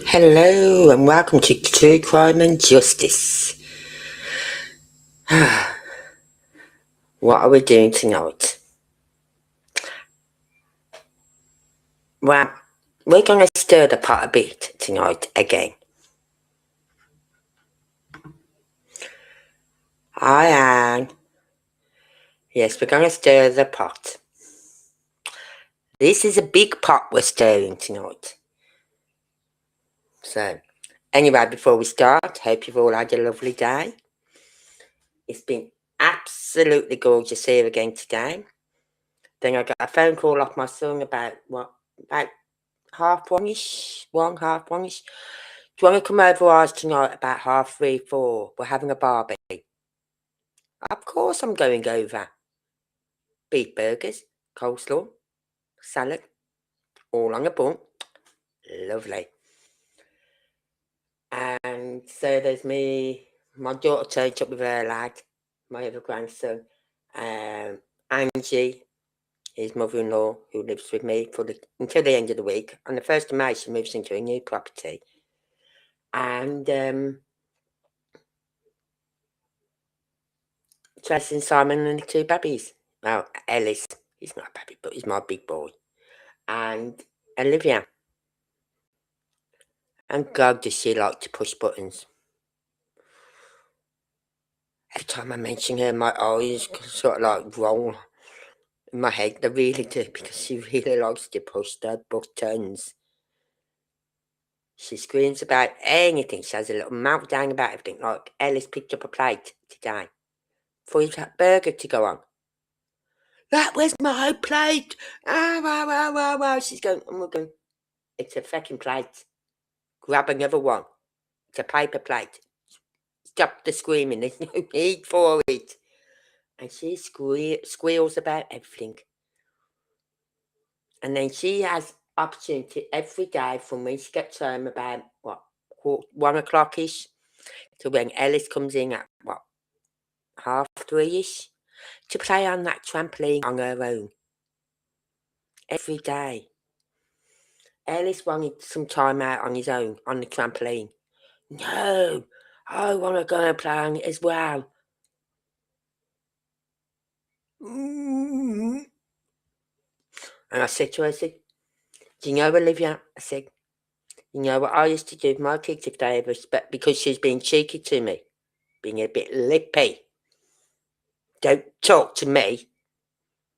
Hello and welcome to True Crime and Justice. What are we doing tonight? Well, we're going to stir the pot a bit tonight again. I am. Yes, we're going to stir the pot. This is a big pot we're stirring tonight. So, anyway, before we start, hope you've all had a lovely day. It's been absolutely gorgeous here again today. Then I got a phone call off my son about half one-ish. Do you want to come over ours tonight about 3:30, 4? We're having a barbie. Of course I'm going over. Beef burgers, coleslaw, salad, all on a bun. Lovely. And so there's me, my daughter turned up with her lad, my other grandson, Angie, his mother-in-law, who lives with me until the end of the week. On the 1st of May, she moves into a new property. And Tracy and Simon and the two babies. Well, Ellis, he's not a baby, but he's my big boy. And Olivia. And God, does she like to push buttons. Every time I mention her, my eyes sort of like roll in my head. They really do, because she really likes to push the buttons. She screams about anything. She has a little meltdown about everything. Like Ellis picked up a plate today for his burger to go on. That was my plate. Wow. She's going, and we're going, it's a fucking plate. Grab another one. It's a paper plate. Stop the screaming. There's no need for it. And she squeals about everything. And then she has opportunity every day from when she gets home about, 1 o'clock-ish, to when Ellis comes in at, 3:30-ish, to play on that trampoline on her own. Every day. Ellis wanted some time out on his own, on the trampoline. No, I want to go and play on it as well. And I said to her, do you know, Olivia? I said, you know what I used to do with my kids if they ever, because she's being cheeky to me, being a bit lippy. Don't talk to me.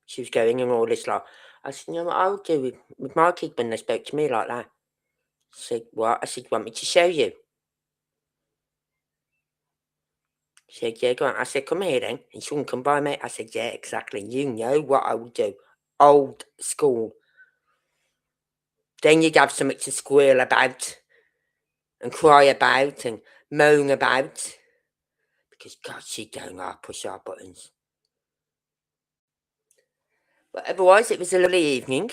She was going and all this like. I said, you know what I would do with my kids when they spoke to me like that? She said, what? I said, you want me to show you? She said, yeah, go on. I said, come here then. And she wouldn't come by me. I said, yeah, exactly. You know what I would do. Old school. Then you'd have something to squeal about and cry about and moan about. Because, God, she don't know how to push our buttons. But otherwise, it was a lovely evening.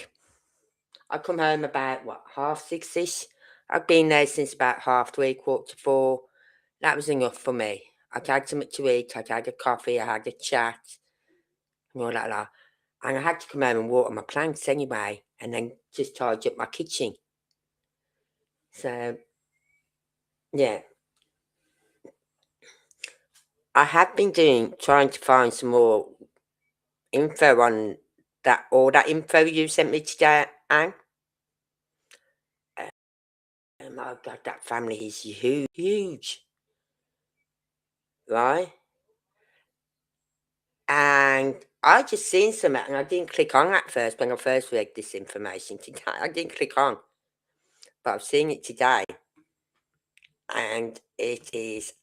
I come home about, 6:30-ish. I've been there since about 3:30, 4:45. That was enough for me. I'd had something to eat. I'd had a coffee. I had a chat. And all that. And I had to come home and water my plants anyway. And then just tidy up my kitchen. So, yeah. I have been trying to find some more info on all that info you sent me today, Anne. Oh my God, that family is huge. Right? And I just seen something and I didn't click on at first when I first read this information today. I didn't click on. But I've seen it today. And it is,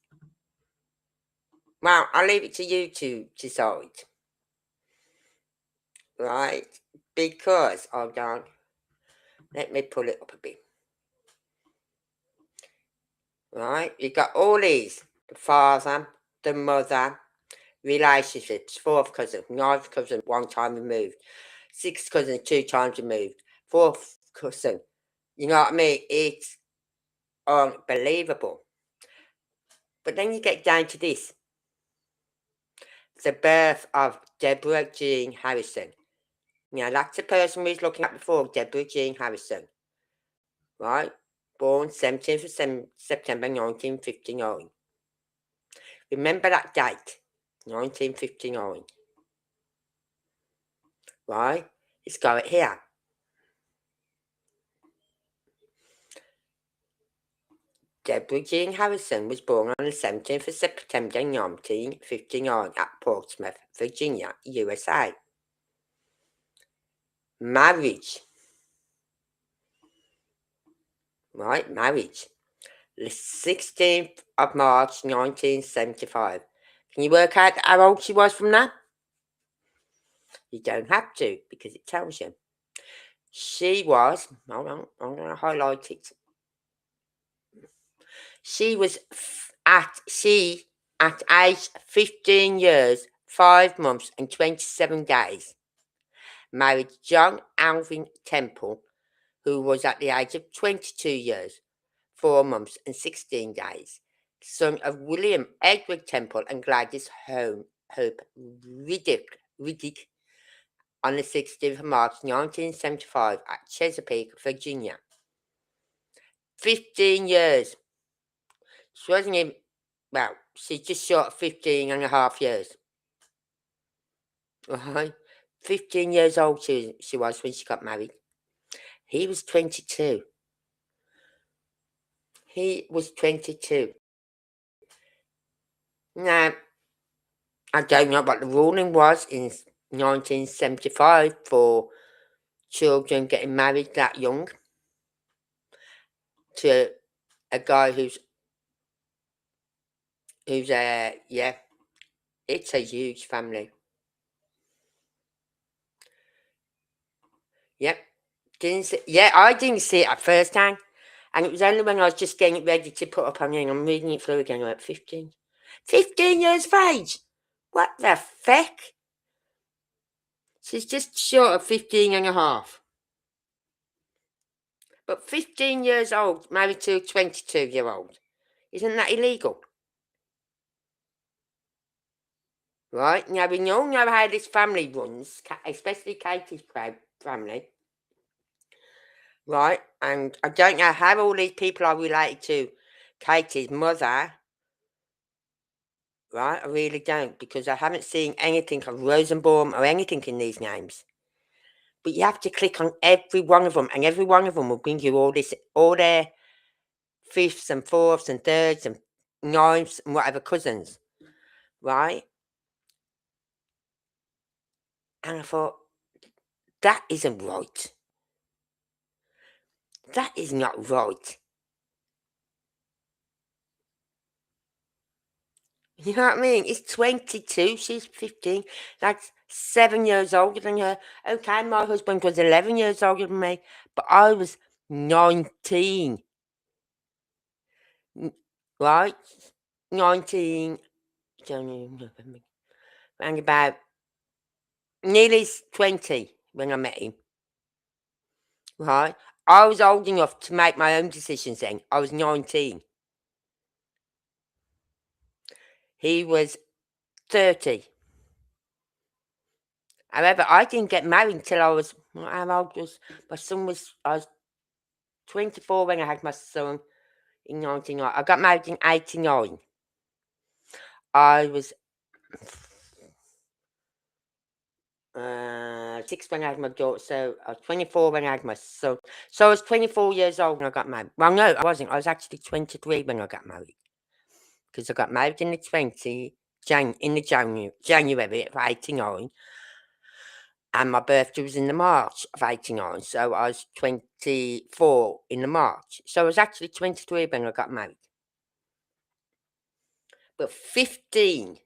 well, I'll leave it to you to decide. Right? Because, hold on. Let me pull it up a bit. Right? You got all these. The father, the mother, relationships, fourth cousin, ninth cousin, 1 time removed, sixth cousin, 2 times removed, fourth cousin. You know what I mean? It's unbelievable. But then you get down to this. The birth of Deborah Jean Harrison. Now, that's the person we was looking at before, Deborah Jean Harrison. Right? born 17th of September 1959. Remember that date, 1959. Right? Let's go it here. Deborah Jean Harrison was born on the 17th of September 1959 at Portsmouth, Virginia, USA. Marriage. Right, marriage. The 16th of March 1975. Can you work out how old she was from that? You don't have to, because it tells you. She was, hold on, I'm going to highlight it. She was at age 15 years, 5 months and 27 days, married John Alvin Temple, who was at the age of 22 years, 4 months and 16 days, son of William Edward Temple and Gladys Hope Riddick, on the 16th of March 1975 at Chesapeake, Virginia. 15 years. She wasn't even, well, she's just short of 15 and a half years. Right? 15 years old she was when she got married. He was 22. He was 22. Now, I don't know what the ruling was in 1975 for children getting married that young to a guy who's yeah, it's a huge family. Yep. I didn't see it at first time. And it was only when I was just getting it ready to put up on it, and I'm reading it through again, like 15. 15 years of age? What the feck? She's just short of 15 and a half. But 15 years old, married to a 22-year-old. Isn't that illegal? Right? Now, we all know how this family runs, especially Katie's family. Right? And I don't know how all these people are related to Katie's mother. Right? I really don't, because I haven't seen anything of Rosenbaum or anything in these names. But you have to click on every one of them, and every one of them will bring you all their fifths and fourths and thirds and ninths and whatever cousins. Right? And I thought, that isn't right. That is not right. You know what I mean? It's 22, she's 15. That's 7 years older than her. Okay, my husband was 11 years older than me, but I was 19. Right? 19, January, November, around about nearly 20 when I met him. Right? I was old enough to make my own decisions then. I was 19. He was 30. However, I didn't get married until I was, how old was, I was 24 when I had my son in 99. I got married in 89. I was 6 when I had my daughter, so I was 24 when I had my son. So I was 24 years old when I got married. Well, no, I wasn't. I was actually 23 when I got married. Because I got married in the January of 89. And my birthday was in the March of 89. So I was 24 in the March. So I was actually 23 when I got married. But 15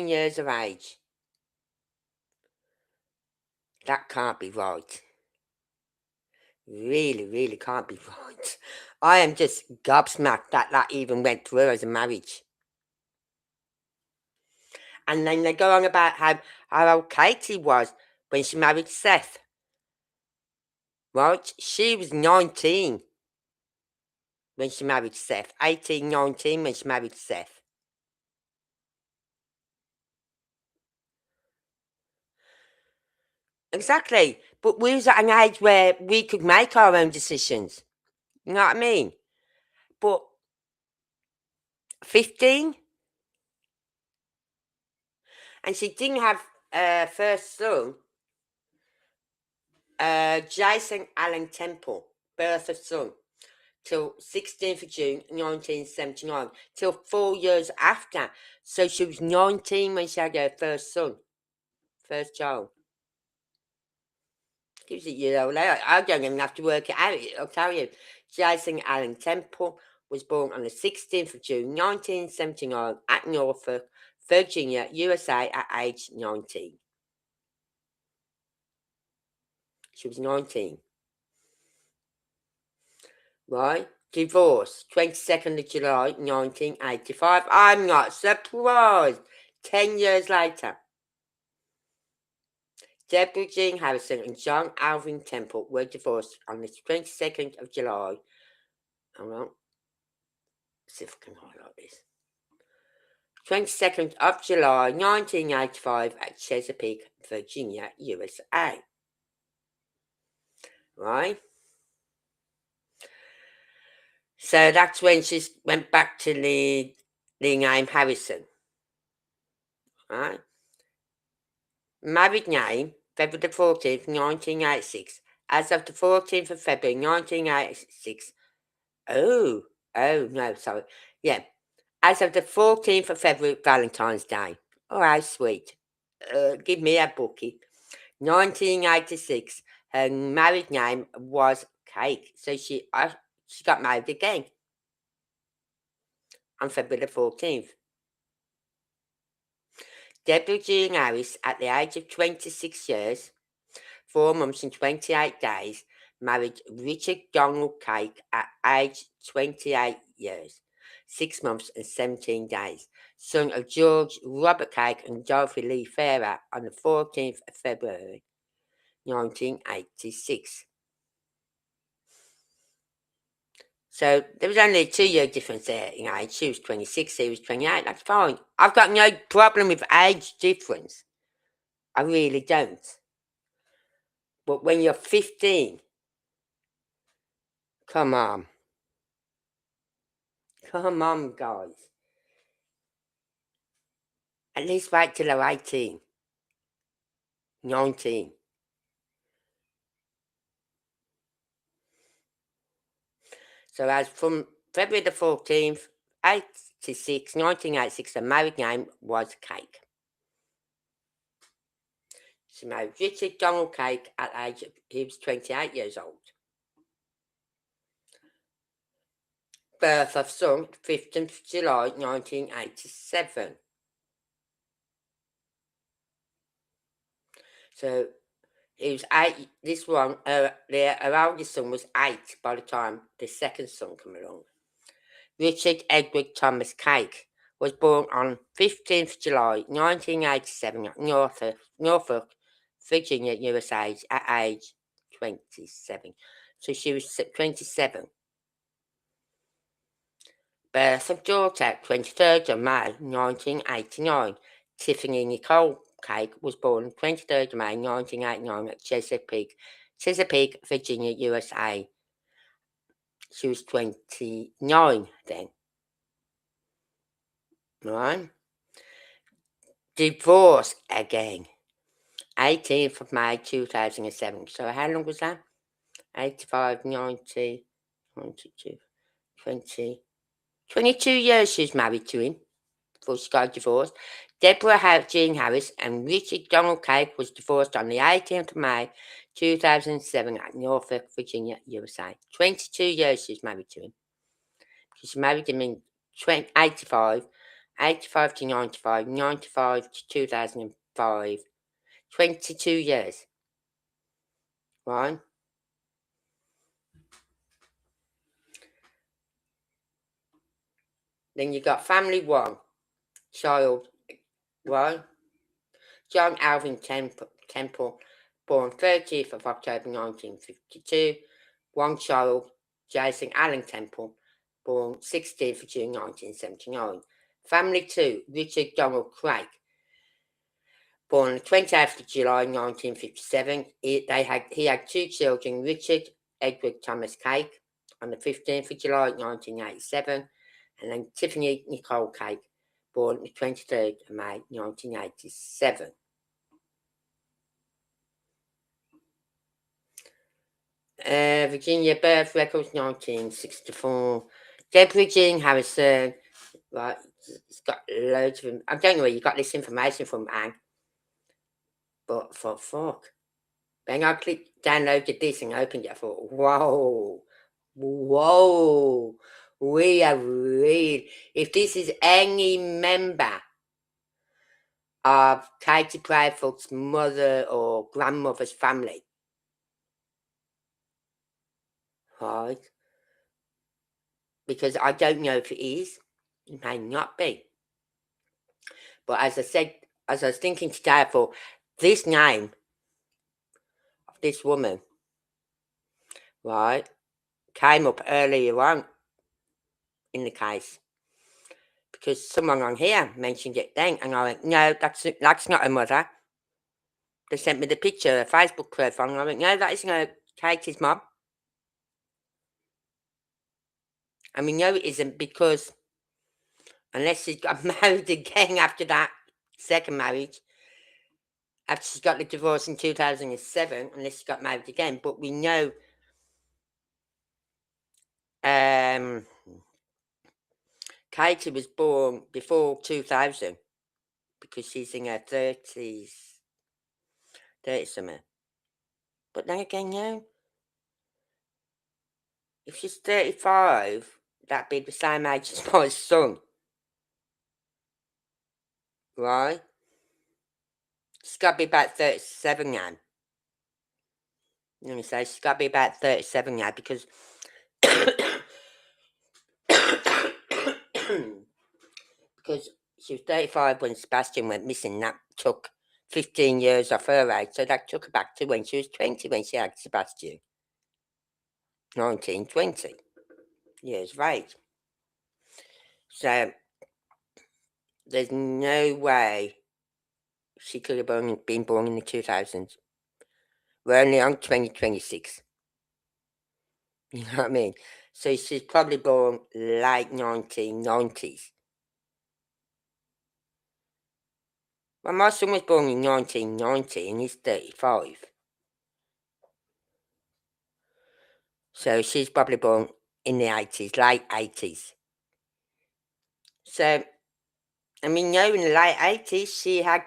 years of age. That can't be right. Really, really can't be right. I am just gobsmacked that even went through as a marriage. And then they go on about how old Katie was when she married Seth. Right? She was 19 when she married Seth. 18, 19 when she married Seth. Exactly. But we was at an age where we could make our own decisions. You know what I mean? But 15, and she didn't have first son, Jason Allen Temple, birth of son, till 16th of June 1979, till 4 years after. So she was 19 when she had her first son, first child. Gives it you know, I don't even have to work it out, I'll tell you. Jason Allen Temple was born on the 16th of June 1979 at Norfolk, Virginia, USA at age 19. She was 19. Right? Divorce, 22nd of July 1985. I'm not surprised. 10 years later. Deborah Jean Harrison and John Alvin Temple were divorced on the 22nd of July. Hold on. See if I can highlight this. 22nd of July 1985 at Chesapeake, Virginia, USA. Right? So that's when she went back to the name Harrison. Right? Married name, February the 14th, 1986. As of the 14th of February, 1986. Oh, no, sorry. Yeah. As of the 14th of February, Valentine's Day. Oh, how sweet. Give me a bookie. 1986. Her married name was Kate. So she got married again on February the 14th. Deborah Jean Harris, at the age of 26 years, 4 months and 28 days, married Richard Donald Cake at age 28 years, 6 months and 17 days, son of George Robert Cake and Dorothy Lee Farrer on the 14th of February, 1986. So there was only a 2-year difference there in age. She was 26, he was 28. That's fine. I've got no problem with age difference. I really don't. But when you're 15, come on. Come on, guys. At least wait till they're 18, 19. So as from February the 14th, 1986, the married name was Cake. She married Richard Donald Cake at the age of, he was 28 years old. Birth of son, 15th July 1987. So he was 8, this one, her oldest son was 8 by the time the second son came along. Richard Edward Thomas Cake was born on 15th July 1987 at Norfolk, Virginia, USA at age 27. So she was 27. Birth of daughter, 23rd of May 1989. Tiffany Nicole Cake was born 23rd of May 1989 at Chesapeake, Virginia, USA. She was 29 then. Right? Divorce again. 18th of May 2007. So how long was that? 85, 90, 92, 20. 22 years she's married to him before she got divorced. Deborah Jean Harris and Richard Donald Cake was divorced on the 18th of May 2007 at Norfolk, Virginia, USA. 22 years she's married to him. She married him in 85, 85 to 95, 95 to 2005. 22 years. Right? Then you got family one, child, right? John Alvin Temple, born 30th of October 1952. One child, Jason Allen Temple, born 16th of June 1979. Family two, Richard Donald Craig, Born on the 28th of July 1957. He had 2 children, Richard Edward Thomas Cake, on the 15th of July 1987, and then Tiffany Nicole Cake, born on the 23rd of May 1987. Virginia birth records 1964. Deborah Jean Harrison. Right, it's got loads of them. I don't know where you got this information from, Anne. But for fuck. Then I clicked downloaded this and opened it. I thought, whoa. We are real. If this is any member of Katie Pryfoot's mother or grandmother's family, right? Because I don't know if it is. It may not be. But as I said, as I was thinking today, I thought, this name of this woman, right, came up earlier on in the case. Because someone on here mentioned it then, and I went, no, that's not her mother. They sent me the picture, a Facebook profile, and I went, no, that isn't Katie's mum. And we know it isn't because, unless she got married again after that second marriage, after she got the divorce in 2007, unless she got married again, but we know Katie was born before 2000 because she's in her 30s, 30-something. But then again, no. If she's 35, that'd be the same age as my son. Right? She's got to be about 37 now. Let me say, she's got to be about 37 now because because she was 35 when Sebastian went missing. That took 15 years off her age, so that took her back to when she was 20 when she had Sebastian. 1920 years of age. So there's no way she could have been born in the 2000s. We're only on 2026. You know what I mean? So she's probably born late 1990s. Well, my son was born in 1990 and he's 35. So she's probably born in the 80s, late 80s. So, I mean, no, in the late 80s, she had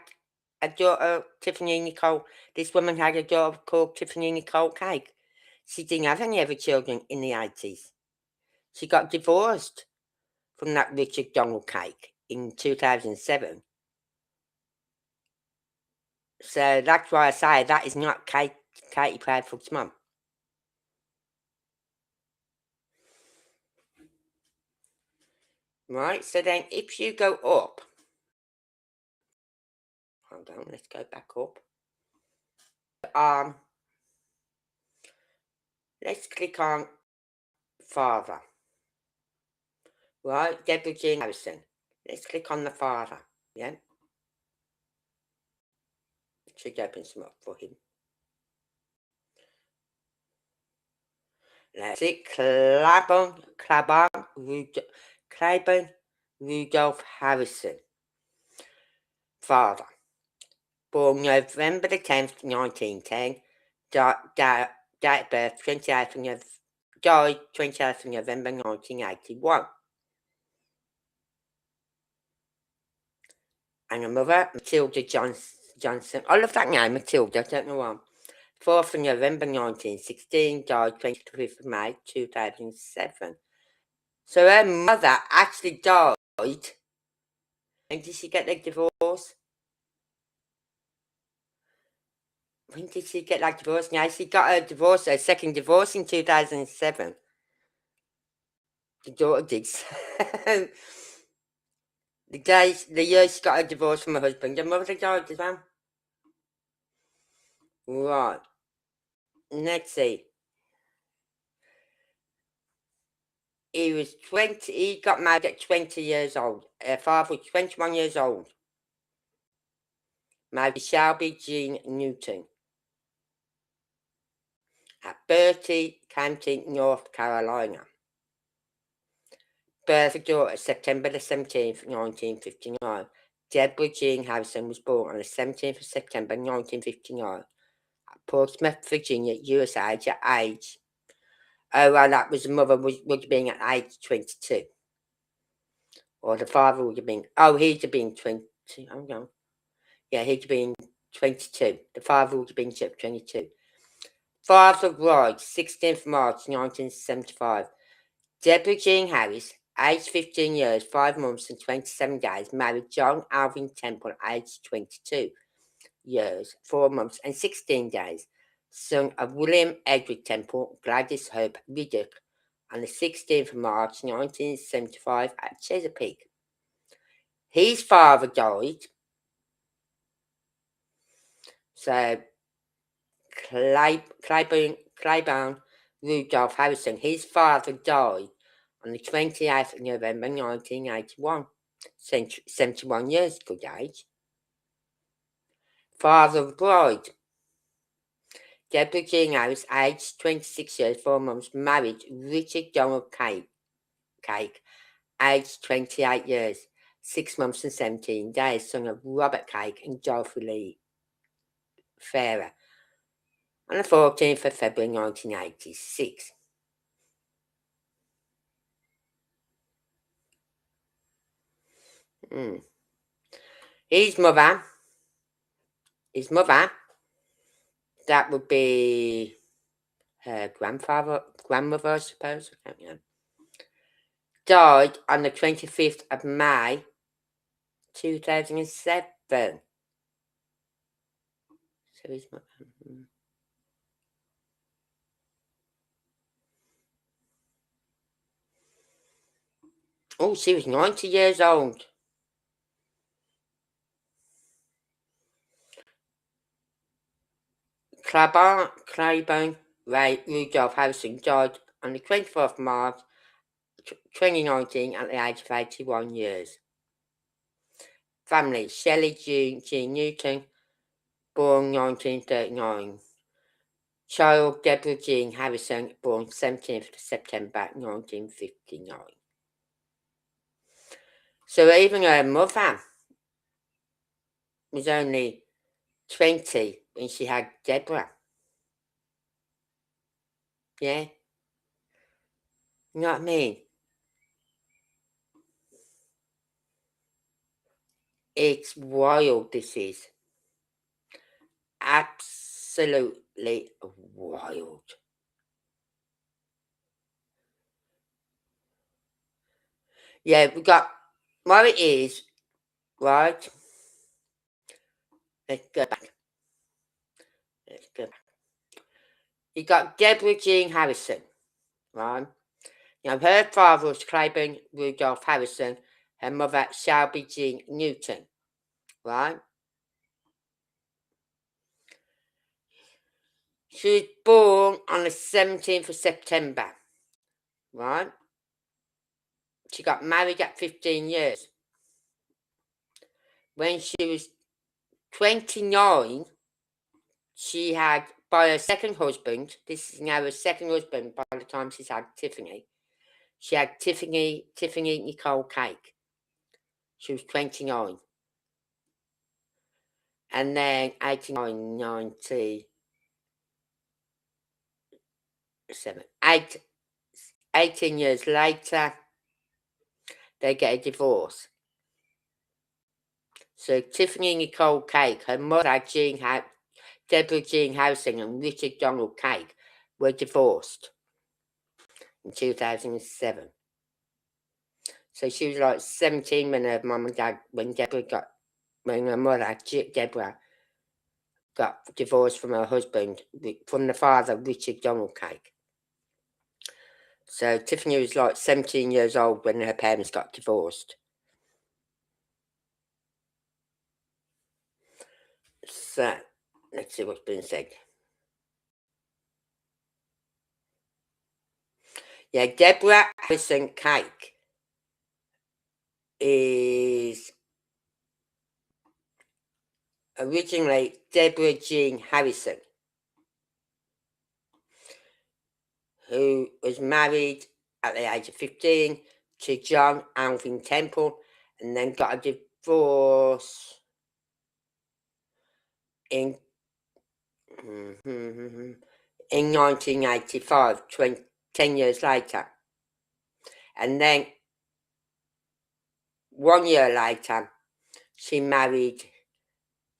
a daughter, Tiffany Nicole. This woman had a daughter called Tiffany Nicole Cake. She didn't have any other children in the 80s. She got divorced from that Richard Donald Cake in 2007. So that's why I say that is not Katie Pryfoot's mum. Right, so then if you go up, hold on, let's go back up. Let's click on father. Right, Deborah Jean Harrison. Let's click on the father. Yeah. It should open some up for him. Let's see, Claiborne Rudolph Harrison. Father. Born November the 10th, 1910. Date of birth, 28th of died 28th of November 1981. And a mother, Matilda Johnson. I love that name, Matilda, I don't know why. 4th of November 1916, died 25th of May 2007. So her mother actually died. And did she get a divorce? When did she get that divorce? Now, she got her divorce, her second divorce in 2007. The daughter did. The year she got a divorce from her husband, her mother died as well. Right. Let's see. He got married at 20 years old. Her father was 21 years old. married Shelby Jean Newton. At Bertie County, North Carolina. Birth of daughter, September the 17th, 1959. Deborah Jean Harrison was born on the 17th of September, 1959. At Portsmouth, Virginia, USA, at age. Oh, well, that was the mother would have been at age 22. Or the father would have been, he'd have been 20. Oh, no. Yeah, he'd have been 22. The father would have been 22. Father bride, 16th March, 1975. Deborah Jean Harris, aged 15 years, 5 months and 27 days, married John Alvin Temple, aged 22 years, 4 months and 16 days, son of William Edward Temple, Gladys Hope Riddick, on the 16th of March, 1975 at Chesapeake. His father died, so Claiborne Rudolph Harrison, his father died on the 28th of November 1981. 71 years, good age. Father of bride. Deborah Jean Harris, aged 26 years, 4 months, married Richard Donald Cake, aged 28 years, 6 months and 17 days, son of Robert Cake and Dorothy Lee Farrer, on the 14th of February 1986. His mother, that would be her grandmother, I suppose. I don't know. Died on the 25th of May, 2007. So his mother. Oh, she was 90 years old. Claiborne Ray Rudolph Harrison died on the 24th of March 2019 at the age of 81 years. Family, Shelley Jean Newton, born 1939. Child, Deborah Jean Harrison, born 17th of September 1959. So even her mother was only 20 when she had Deborah. Yeah? You know what I mean? It's wild, this is. Absolutely wild. Yeah, we got what it is, right? Let's go back. You got Deborah Jean Harrison, right? Now, her father was Claiborne Rudolph Harrison, her mother Shelby Jean Newton, right? She was born on the 17th of September, right? She got married at 15 years. When she was 29, she had, by her second husband, this is now her second husband by the time she's had Tiffany, she had Tiffany Nicole Cake. She was 29. And then 89, 90, 18 years later, they get a divorce. So Tiffany Nicole Cake, her mother Deborah Jean Harrison and Richard Donald Cake were divorced in 2007. So she was like 17 when her mum and dad, when her mother, Deborah, got divorced from her husband, from the father, Richard Donald Cake. So Tiffany was like 17 years old when her parents got divorced. So, let's see what's been said. Yeah, Deborah Harrison Cake is originally Deborah Jean Harrison, who was married at the age of 15 to John Alvin Temple, and then got a divorce in 1985, 10 years later. And then 1 year later, she married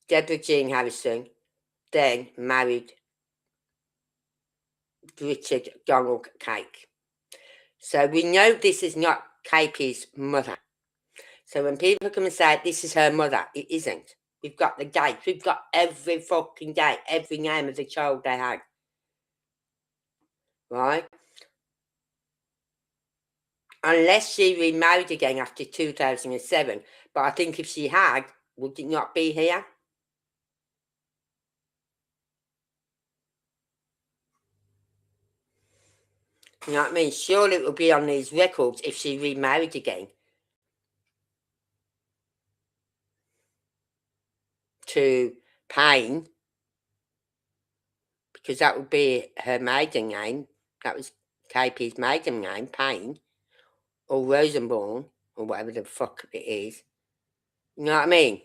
Deborah Jean Harrison, then married Richard Donald Cake. So we know this is not Capey's mother. So when people come and say this is her mother, it isn't. We've got the dates. We've got every fucking date, every name of the child they had. Right? Unless she remarried again after 2007. But I think if she had, would it not be here? You know what I mean? Surely it will be on these records if she remarried again. To Payne. Because that would be her maiden name. That was KP's maiden name, Payne. Or Rosenborn. Or whatever the fuck it is. You know what I mean?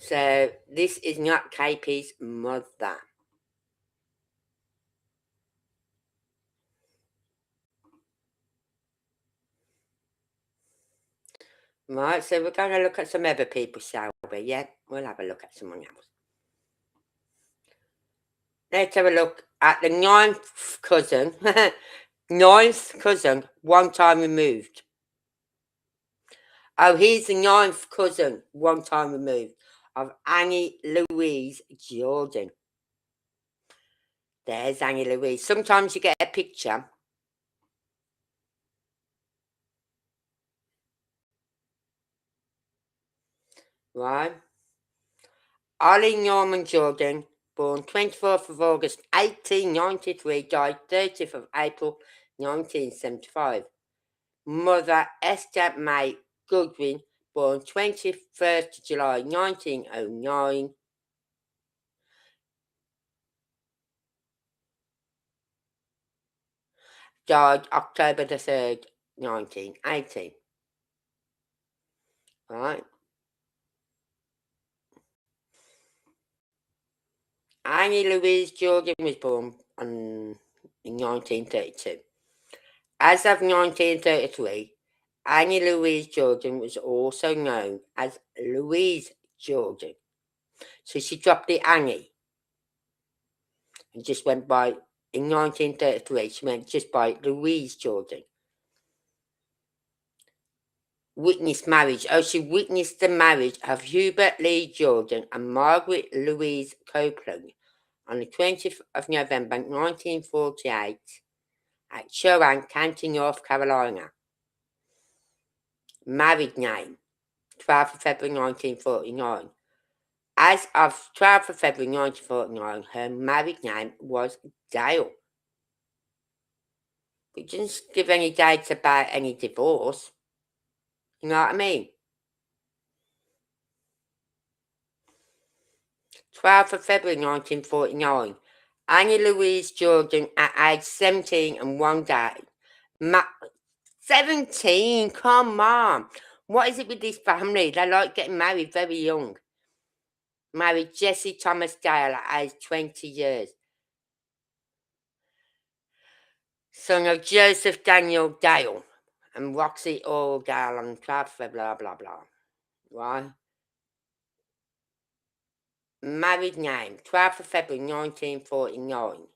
So, this is not KP's mother. Right, so we're going to look at some other people, shall we? Yeah, we'll have a look at someone else. Let's have a look at the ninth cousin. Ninth cousin, one time removed. Oh, he's the ninth cousin, one time removed, of Annie Louise Jordan. There's Annie Louise. Sometimes you get a picture. Right? Ollie Norman Jordan, born 24th of August 1893, died 30th of April 1975. Mother Esther May Goodwin, born 21st July 1909. Died October the 3rd, 1980. Right? Annie Louise Jordan was born in 1932. As of 1933, Annie Louise Jordan was also known as Louise Jordan. So she dropped the Annie and just went by, in 1933, she went just by Louise Jordan. Witnessed marriage. Oh, she witnessed the marriage of Hubert Lee Jordan and Margaret Louise Copeland on the 20th of November 1948 at Chowan County, North Carolina. Married name, 12th of February 1949. As of 12th of February 1949, her married name was Dale. It didn't give any dates about any divorce. You know what I mean? 12th of February 1949. Annie Louise Jordan at age 17 and 1 day. 17? Come on. What is it with this family? They like getting married very young. Married Jesse Thomas Dale at age 20 years. Son of Joseph Daniel Dale and Roxy Oral Dale on 12th February, blah, blah, blah. Right? Married name, 12th of February 1949.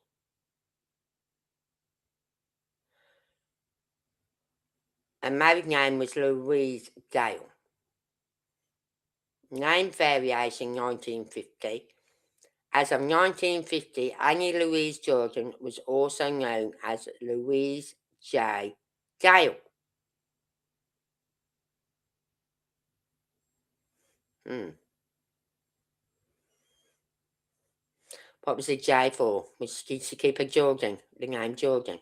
And married name was Louise Dale. Name variation 1950. As of 1950, Annie Louise Jordan was also known as Louise J. Dale. What was the J for? Was she to keep a Jordan, the name Jordan?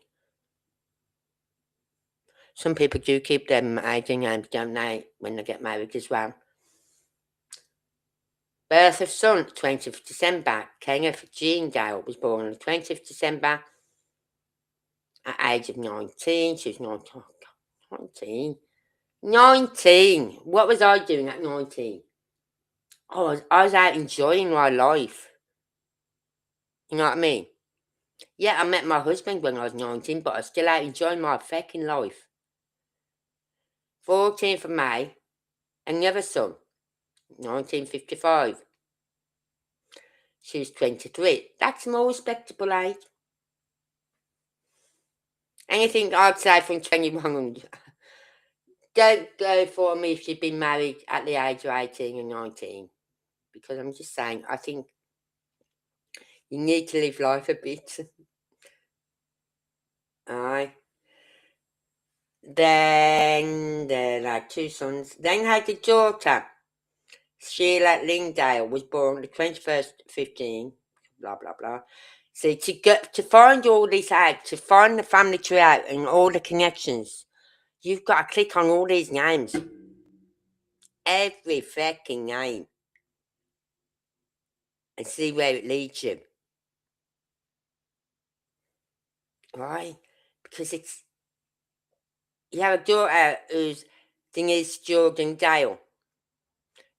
Some people do keep them aging names, don't they, when they get married as well. Birth of son, 20th December. Kenneth Jean Dale was born on the 20th December at age of 19. She was 19. 19. What was I doing at 19? I was out enjoying my life. You know what I mean? Yeah, I met my husband when I was 19, but I was still out enjoying my fucking life. 14th of May, another son, 1955. She was 23. That's a more respectable age. Anything I'd say from 21, don't go for me if you've been married at the age of 18 and 19. Because I'm just saying, I think you need to live life a bit. Aye. Then there are two sons. Then had a daughter. Sheila Lingdale was born the 21st, 15, blah, blah, blah. So to find all this out, to find the family tree out and all the connections, you've got to click on all these names. Every fucking name. And see where it leads you. Right? Because you have a daughter whose thing is Jordan Dale.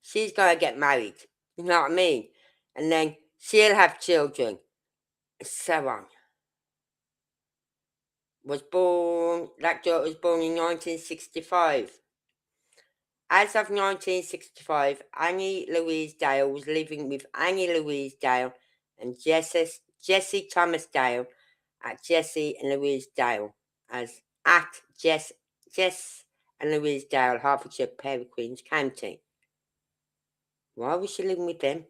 She's going to get married. You know what I mean? And then she'll have children. And so on. That daughter was born in 1965. As of 1965, Annie Louise Dale was living with Annie Louise Dale and Jessie Thomas Dale at Jessie and Louise Dale as at Jess and Louise Dale, Hertfordshire, Perry Queens County. Why was she living with them?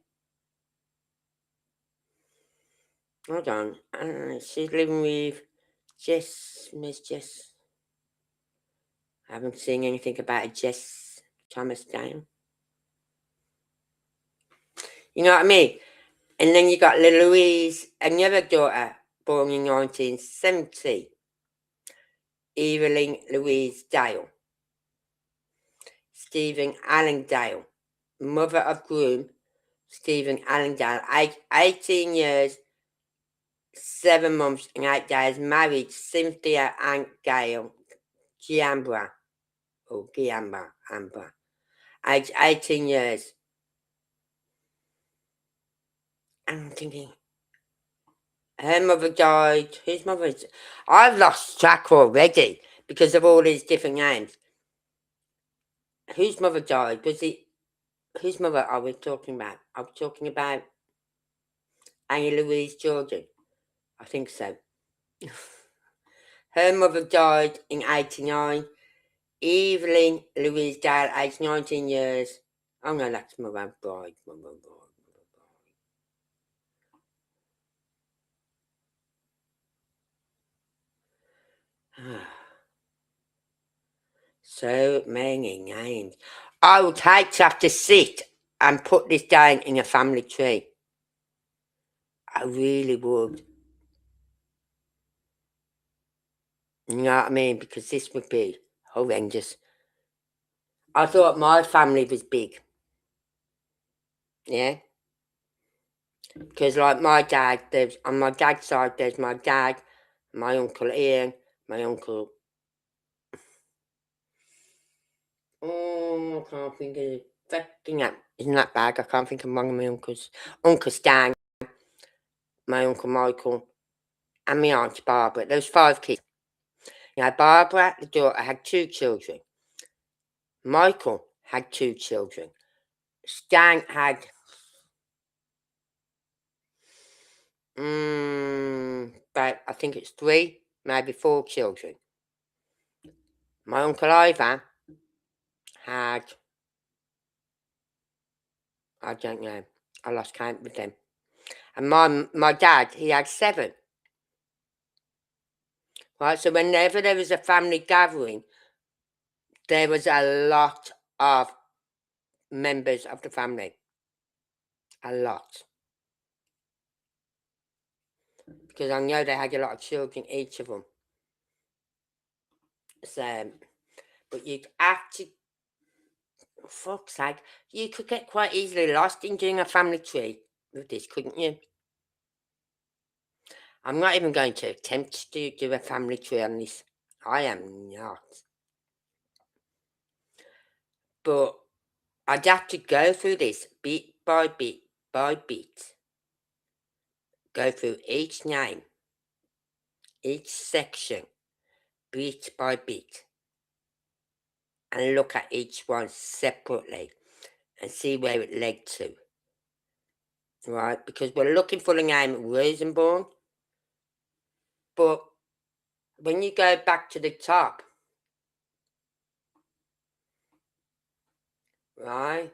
Hold on. She's living with Miss Jess. I haven't seen anything about a Jess Thomas Dale. You know what I mean? And then you got Louise, another daughter, born in 1970. Evelyn Louise Dale. Stephen Allen Dale. Mother of groom, Stephen Allen Dale. 18 years, 7 months and 8 days. Married Cynthia and Gail Giambra. Or Giambra. Age 18 years. I'm thinking, her mother died. Whose mother is it? I've lost track already because of all these different names. Whose mother died? Whose mother are we talking about? Are we talking about Annie Louise Jordan? I think so. Her mother died in 89. Evelyn Louise Dale, aged 19 years. Oh no, that's Mother Bride. So many names. I would hate to have to sit and put this down in a family tree. I really would. You know what I mean? Because this would be horrendous. I thought my family was big. Yeah? Because like my dad, on my dad's side, there's my dad, my Uncle Ian, my uncle... Oh, I can't think of it. Isn't that bad? I can't think of one of my uncles. Uncle Stan, my Uncle Michael, and my Aunt Barbara. There was 5 kids. Now, Barbara, the daughter, had 2 children. Michael had 2 children. Stan had... but I think it's 3, maybe 4 children. My Uncle Ivor had... I don't know. I lost count with them. And my dad, he had 7. Right, so whenever there was a family gathering, there was a lot of members of the family. A lot. Because I know they had a lot of children, each of them. So, but you'd have to, for fuck's sake, you could get quite easily lost in doing a family tree with this, couldn't you? I'm not even going to attempt to do a family tree on this. I am not. But I'd have to go through this bit by bit by bit. Go through each name, each section, bit by bit, and look at each one separately and see where it led to. Right? Because we're looking for the name Rosenborn, but when you go back to the top, right?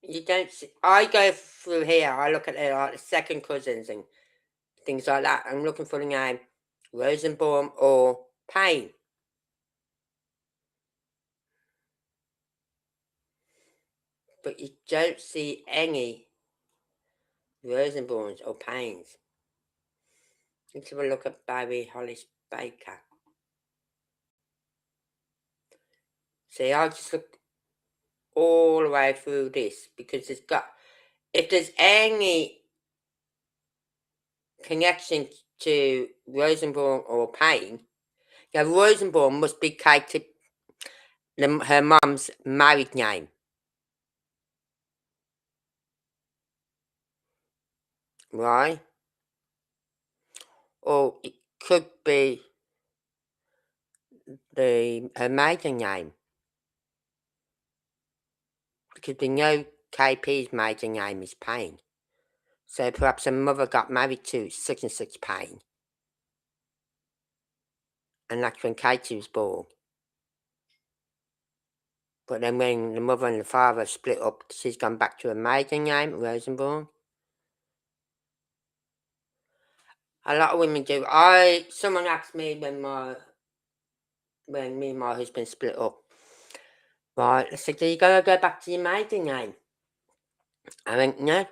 You don't see, I go through here, I look at the second cousins and things like that. I'm looking for the name Rosenborn or Payne. But you don't see any Rosenborns or Paynes. Let's have a look at Barry Hollis Baker. See, I just look all the way through this because it's got, if there's any connection to Rosenborn or Payne, yeah, Rosenborn must be Katie, her mum's married name. Right? Or it could be her maiden name. Because we know KP's maiden name is Payne. So perhaps her mother got married to such and such Payne. And that's when Katie was born. But then when the mother and the father split up, she's gone back to her maiden name, Rosenborn. A lot of women do. Someone asked me when me and my husband split up. Right, I said, "Do you gotta go back to your maiden name?" I went, "No."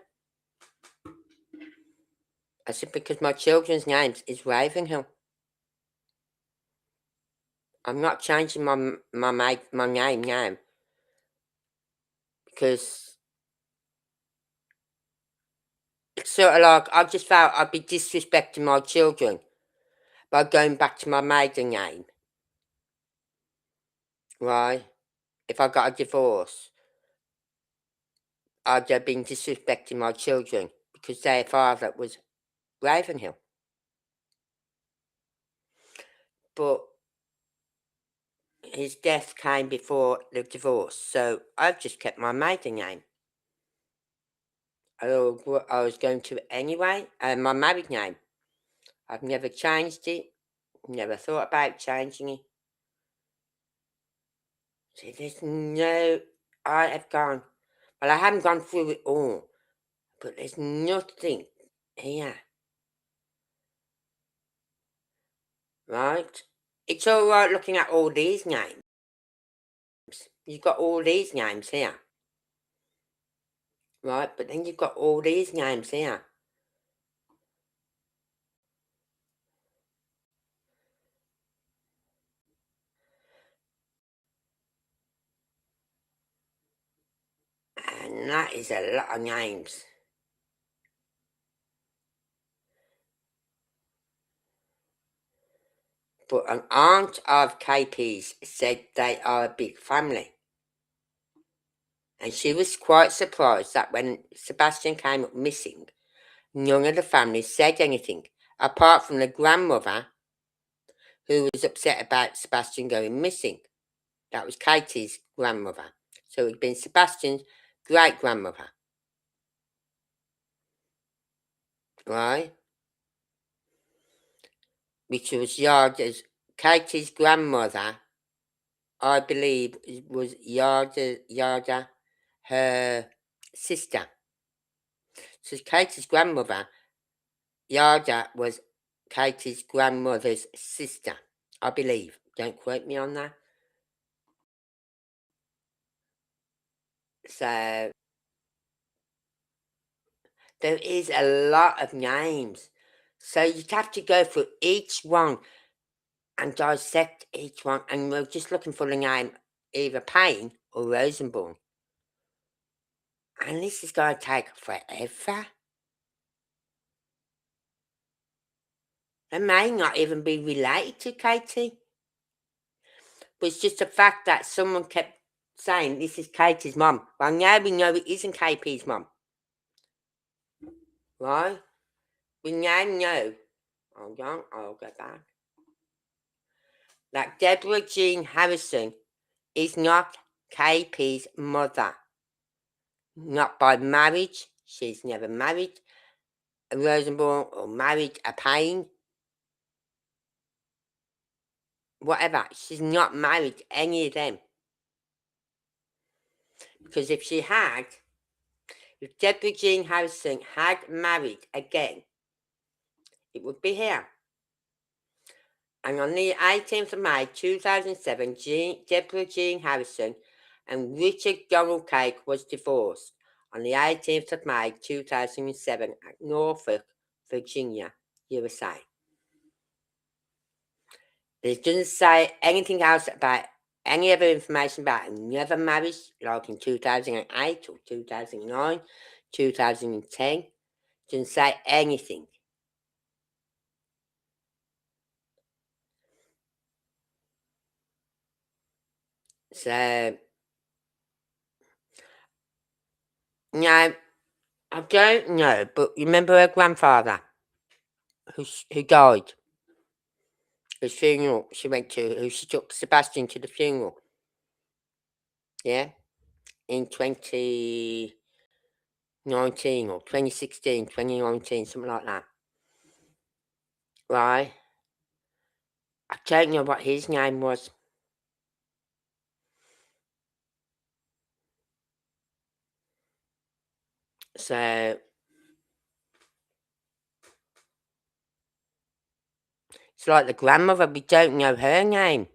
I said, "Because my children's names is Ravenhill. I'm not changing my name now because it's sort of like I just felt I'd be disrespecting my children by going back to my maiden name, right? If I got a divorce, I'd have been disrespecting my children because their father was Ravenhill. But his death came before the divorce, so I've just kept my maiden name. I was going to anyway, my married name. I've never changed it, never thought about changing it. So there's no, I have gone, well, I haven't gone through it all, but there's nothing here, right? It's all right looking at all these names. You've got all these names here, right? But then you've got all these names here. And that is a lot of names. But an aunt of KP's said they are a big family. And she was quite surprised that when Sebastian came up missing, none of the family said anything, apart from the grandmother, who was upset about Sebastian going missing. That was Katie's grandmother. So it'd been Sebastian's great grandmother. Right? Which was Katie's grandmother, I believe, was Yarda, her sister. So Katie's grandmother, Yarda, was Katie's grandmother's sister, I believe. Don't quote me on that. So there is a lot of names. So you'd have to go through each one and dissect each one, and we're just looking for the name either Payne or Rosenborn. And this is going to take forever. They may not even be related to Katie. But it's just the fact that someone kept saying this is Katie's mum. Well, now we know it isn't KP's mum. Right? We now know. Hold on, I'll go back. That Deborah Jean Harrison is not KP's mother. Not by marriage. She's never married a Rosenborn or married a Payne. Whatever. She's not married to any of them. Because if Deborah Jean Harrison had married again, it would be here. And on the 18th of May 2007, Deborah Jean Harrison and Richard Donald Cake was divorced on the 18th of May 2007 at Norfolk, Virginia, USA. It doesn't say anything else about any other information about another marriage, like in 2008 or 2009, 2010. It doesn't say anything. So, no, I don't know, but remember her grandfather who died? Whose funeral she went to, who she took Sebastian to the funeral. Yeah? In 2019 or 2016, 2019, something like that. Right? I don't know what his name was. So, it's like the grandmother, we don't know her name.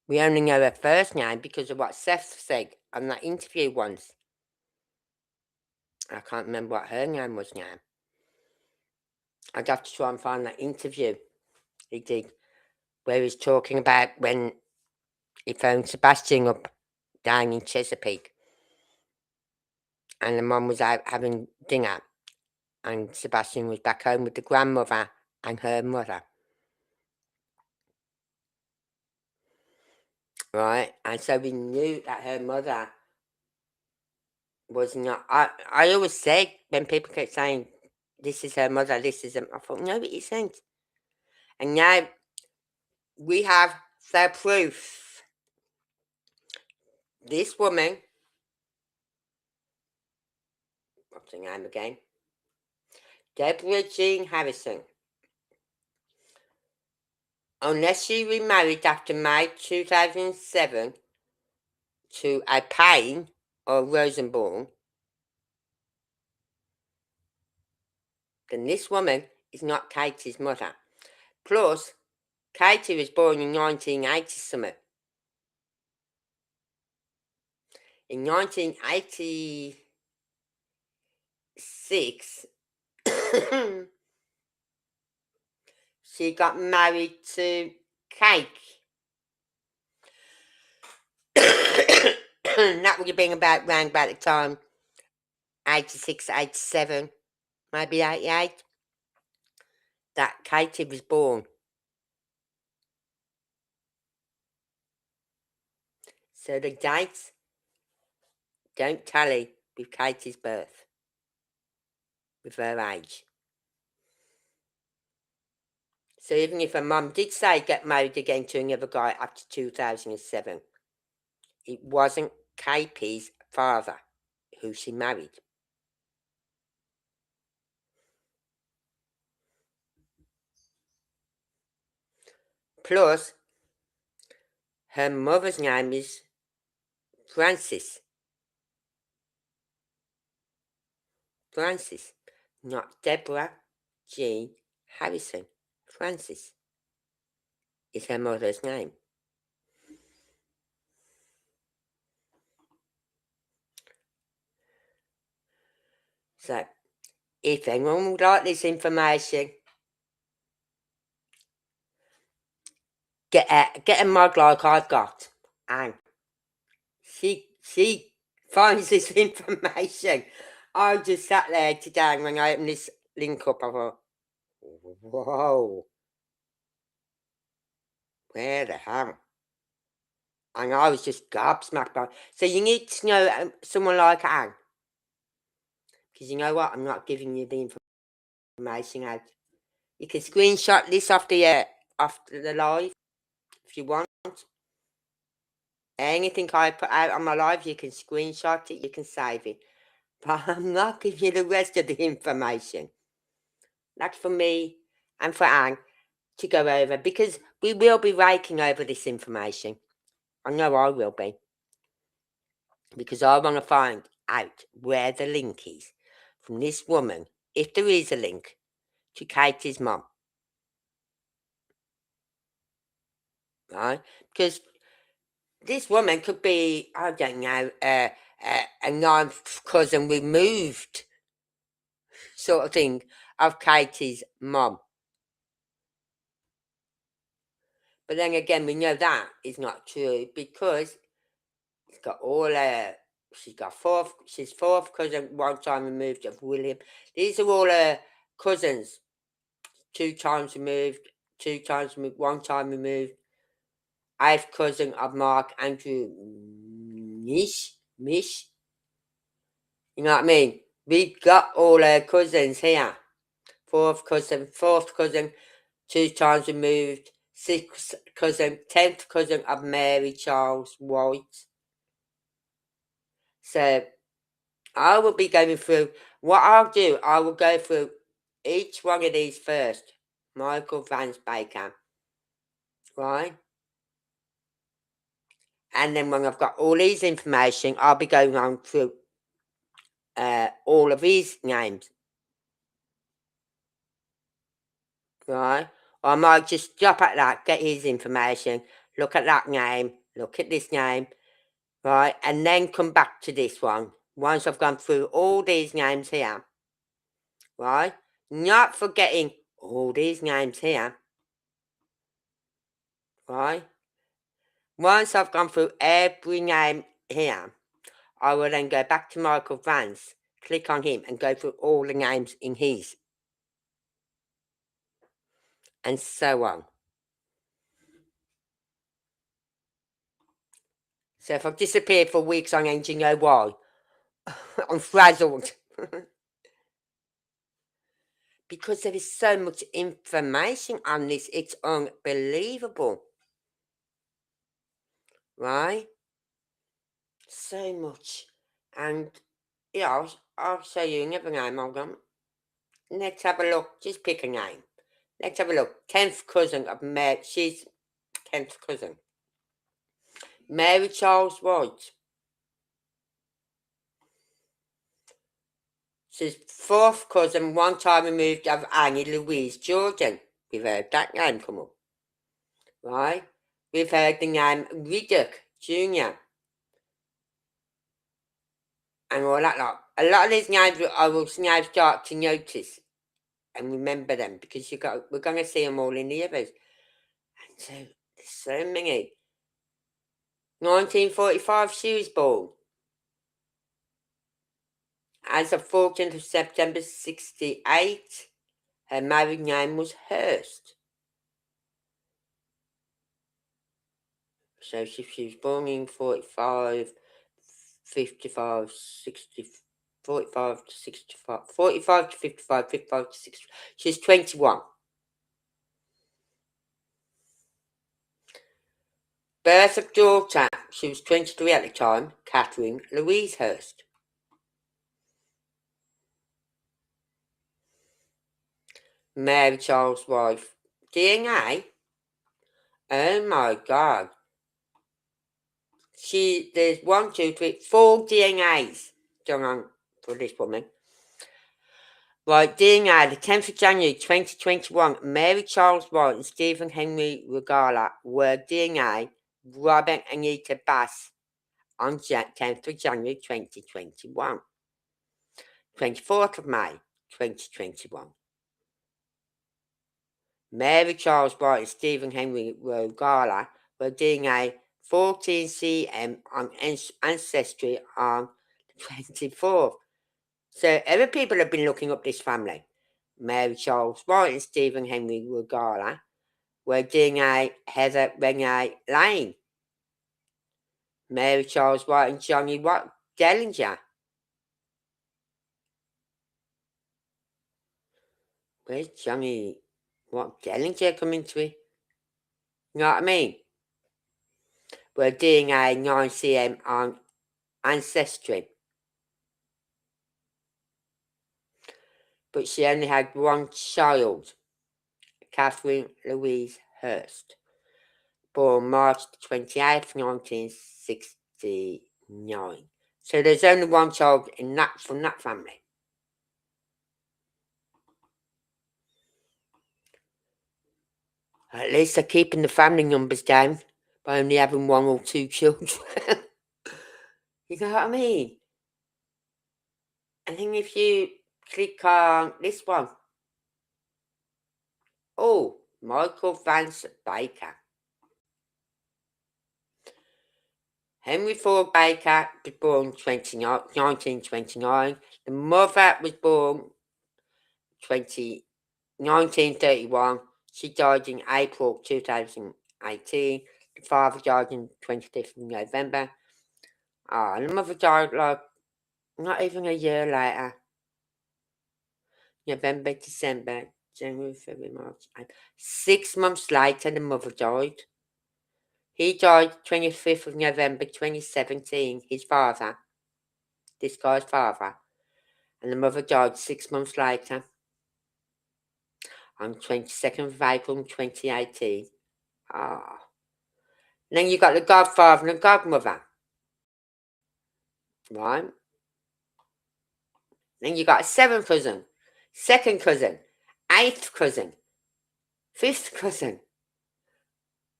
We only know her first name because of what Seth said on that interview once. I can't remember what her name was now. I'd have to try and find that interview he did, where he's talking about when he phoned Sebastian up down in Chesapeake. And the mum was out having dinner. And Sebastian was back home with the grandmother and her mother. Right? And so we knew that her mother was not. I always said, when people kept saying, this is her mother, this is I thought, no, it isn't. And now we have the proof. This woman, what's her name again? Deborah Jean Harrison. Unless she remarried after May 2007 to a Payne or Rosenborn, then this woman is not Katie's mother. Plus, Katie was born in 1980 something. In 1986, she got married to Cake. That would have been round about the time 86, 87, maybe 88, that Katie was born. So the dates don't tally with Katie's birth, with her age. So even if her mum did say get married again to another guy after 2007, it wasn't KP's father who she married. Plus, her mother's name is Francis. Francis, not Deborah Jean Harrison. Francis is her mother's name. So, if anyone would like this information, get a mug like I've got, and she finds this information. I just sat there today, and when I opened this link up, I thought, whoa, where the hell? And I was just gobsmacked by. So you need to know someone like Anne, because you know what? I'm not giving you the information out. You can screenshot this off the live if you want. Anything I put out on my live, you can screenshot it, you can save it. But I'm not giving you the rest of the information. That's for me and for Anne to go over, because we will be raking over this information. I know I will be. Because I want to find out where the link is from this woman, if there is a link, to Katie's mum. Right? Because this woman could be, I don't know, a ninth cousin removed sort of thing of Katie's mum. But then again, we know that is not true, because it's got all she's fourth cousin, one time removed of William. These are all her cousins, 2 times removed, 2 times removed, 1 time removed. 8th cousin of Mark Andrew Mish. You know what I mean? We've got all our cousins here. 4th cousin, 4th cousin, 2 times removed, 6th cousin, 10th cousin of Mary Charles White. So I will be going through, what I'll do, I will go through each one of these first. Michael Vance Baker. Right? And then when I've got all these information, I'll be going on through all of his names. Right? Or I might just stop at that, get his information, look at that name, look at this name, right? And then come back to this one. Once I've gone through all these names here. Right? Not forgetting all these names here. Right? Once I've gone through every name here, I will then go back to Michael Vance, click on him, and go through all the names in his. And so on. So if I've disappeared for weeks on end, you know why? I'm frazzled. Because there is so much information on this, it's unbelievable. Right? So much. And, yeah, I'll show you another name. Hold on. Let's have a look. Just pick a name. Let's have a look. 10th cousin of Mary. She's 10th cousin. Mary Charles White. She's 4th cousin, 1 time removed of Annie Louise Jordan. We've heard that name come up. Right? We've heard the name Riddick Jr. And all that lot. A lot of these names I will now start to notice and remember them, because we're going to see them all in the others. And so, there's so many. 1945, she was born. As of 14th of September 68, her married name was Hurst. So she was born in 45, 55, 60, 45 to 65, 45 to 55, 55 to 60. She's 21. Birth of daughter, she was 23 at the time, Catherine Louise Hurst. Mary Charles' wife. DNA? Oh my God. There's 1, 2, 3, 4 DNAs done on for this woman. Right, DNA, the 10th of January 2021, Mary Charles White and Stephen Henry Regala were DNA Robert Anita Bass on 10th of January 2021. 24th of May 2021. Mary Charles White and Stephen Henry Rogala were doing a 14cm on Ancestry on the 24th. So other people have been looking up this family. Mary Charles White and Stephen Henry Rogala were doing a Heather Renee Lane. Mary Charles White and Johnny Dellinger. Where's Johnny Dellinger coming to it? You know what I mean? We're doing a 9cm on Ancestry. But she only had one child, Catherine Louise Hurst, born March 28th, 1969. So there's only one child from that family. At least they're keeping the family numbers down by only having one or two children. You know what I mean? And then if you click on this one, oh, Michael Vance Baker. Henry Ford Baker was born 1929. The mother was born 1931. She died in April 2018. The father died on 25th of November. And the mother died like not even a year later. November, December, January, February, March. 6 months later, the mother died. He died 25th of November 2017, his father, this guy's father. And the mother died 6 months later, on 22nd of April 2018. Ah. Then you got the godfather and the godmother. Right? Then you got a seventh cousin, second cousin, eighth cousin, fifth cousin.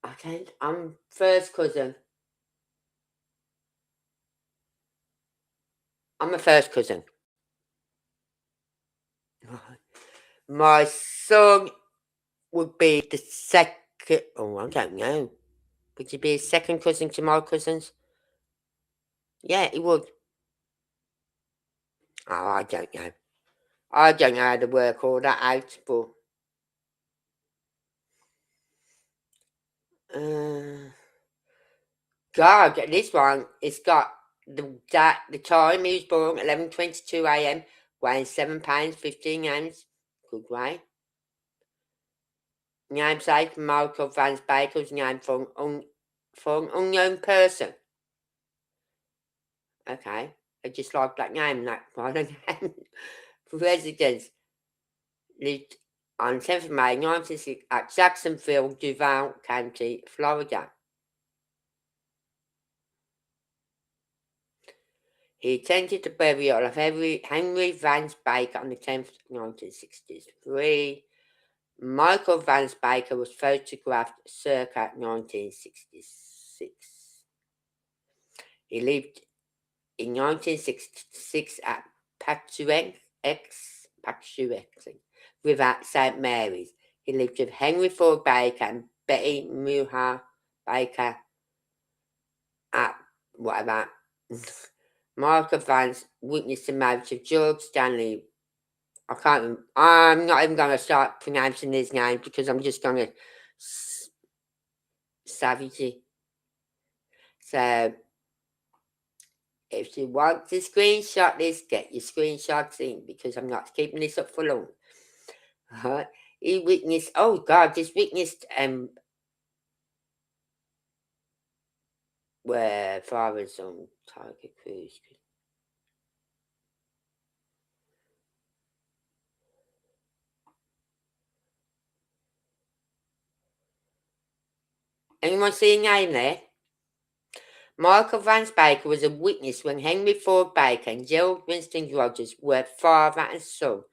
Okay, I'm first cousin. I'm a first cousin. My son would be the second. Oh, I don't know. Would he be a second cousin to my cousins? Yeah, he would. Oh, I don't know. I don't know how to work all that out, but God, this one, it's got the time he was born, 11:22 a.m., weighing 7 pounds 15 ounces. Good way. Namesake Michael Vance Baker's name for an unknown person. Okay, I just like that name, that modern name. Residents lived on 10th of May 1960 at Jacksonville, Duval County, Florida. He attended the burial of Henry Vance Baker on the 10th of 1963. Michael Vance Baker was photographed circa 1966. He lived in 1966 at Patuxent River, St. Mary's. He lived with Henry Ford Baker and Betty Muha Baker at whatever. Michael Vance witnessed the marriage of George Stanley. I'm not even going to start pronouncing his name because I'm just going to savage it. So, if you want to screenshot this, get your screenshots in because I'm not keeping this up for long. He witnessed, oh God, this witnessed where father's on Tiger Cruise. Anyone see a name there? Michael Vance Baker was a witness when Henry Ford Baker and Gerald Winston Rogers were father and son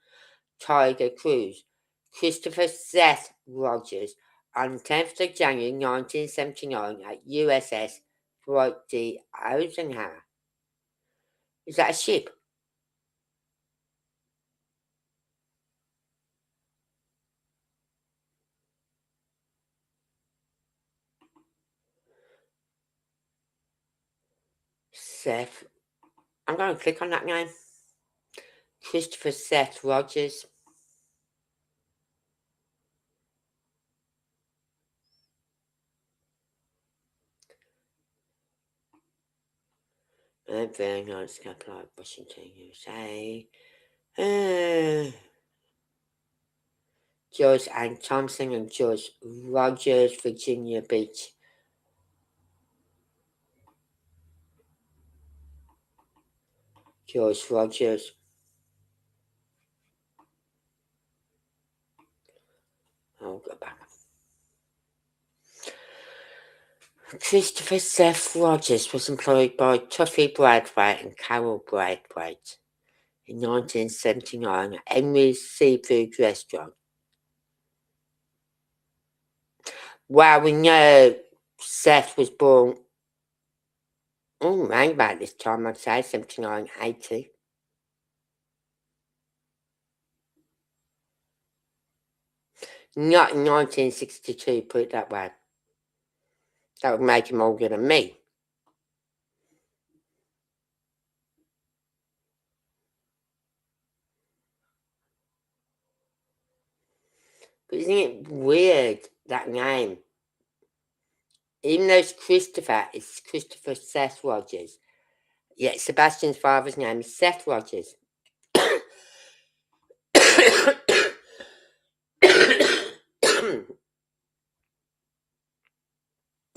Tiger Cruise. Christopher Seth Rogers on 10th of January 1979 at USS Dwight D. Eisenhower. Is that a ship? Seth. I'm going to click on that name. Christopher Seth Rogers. Very nice couple like Washington, USA. George Ann Thompson and George Rogers, Virginia Beach. George Rogers. I'll go back. Christopher Seth Rogers was employed by Tuffy Braithwaite and Carol Braithwaite in 1979 at Henry's Seafood Restaurant. Well, we know Seth was born around about this time, I'd say, 79, 80. Not in 1962, put it that way. That would make him older than me. But isn't it weird, that name? Even though it's Christopher Seth Rogers. Yeah, Sebastian's father's name is Seth Rogers.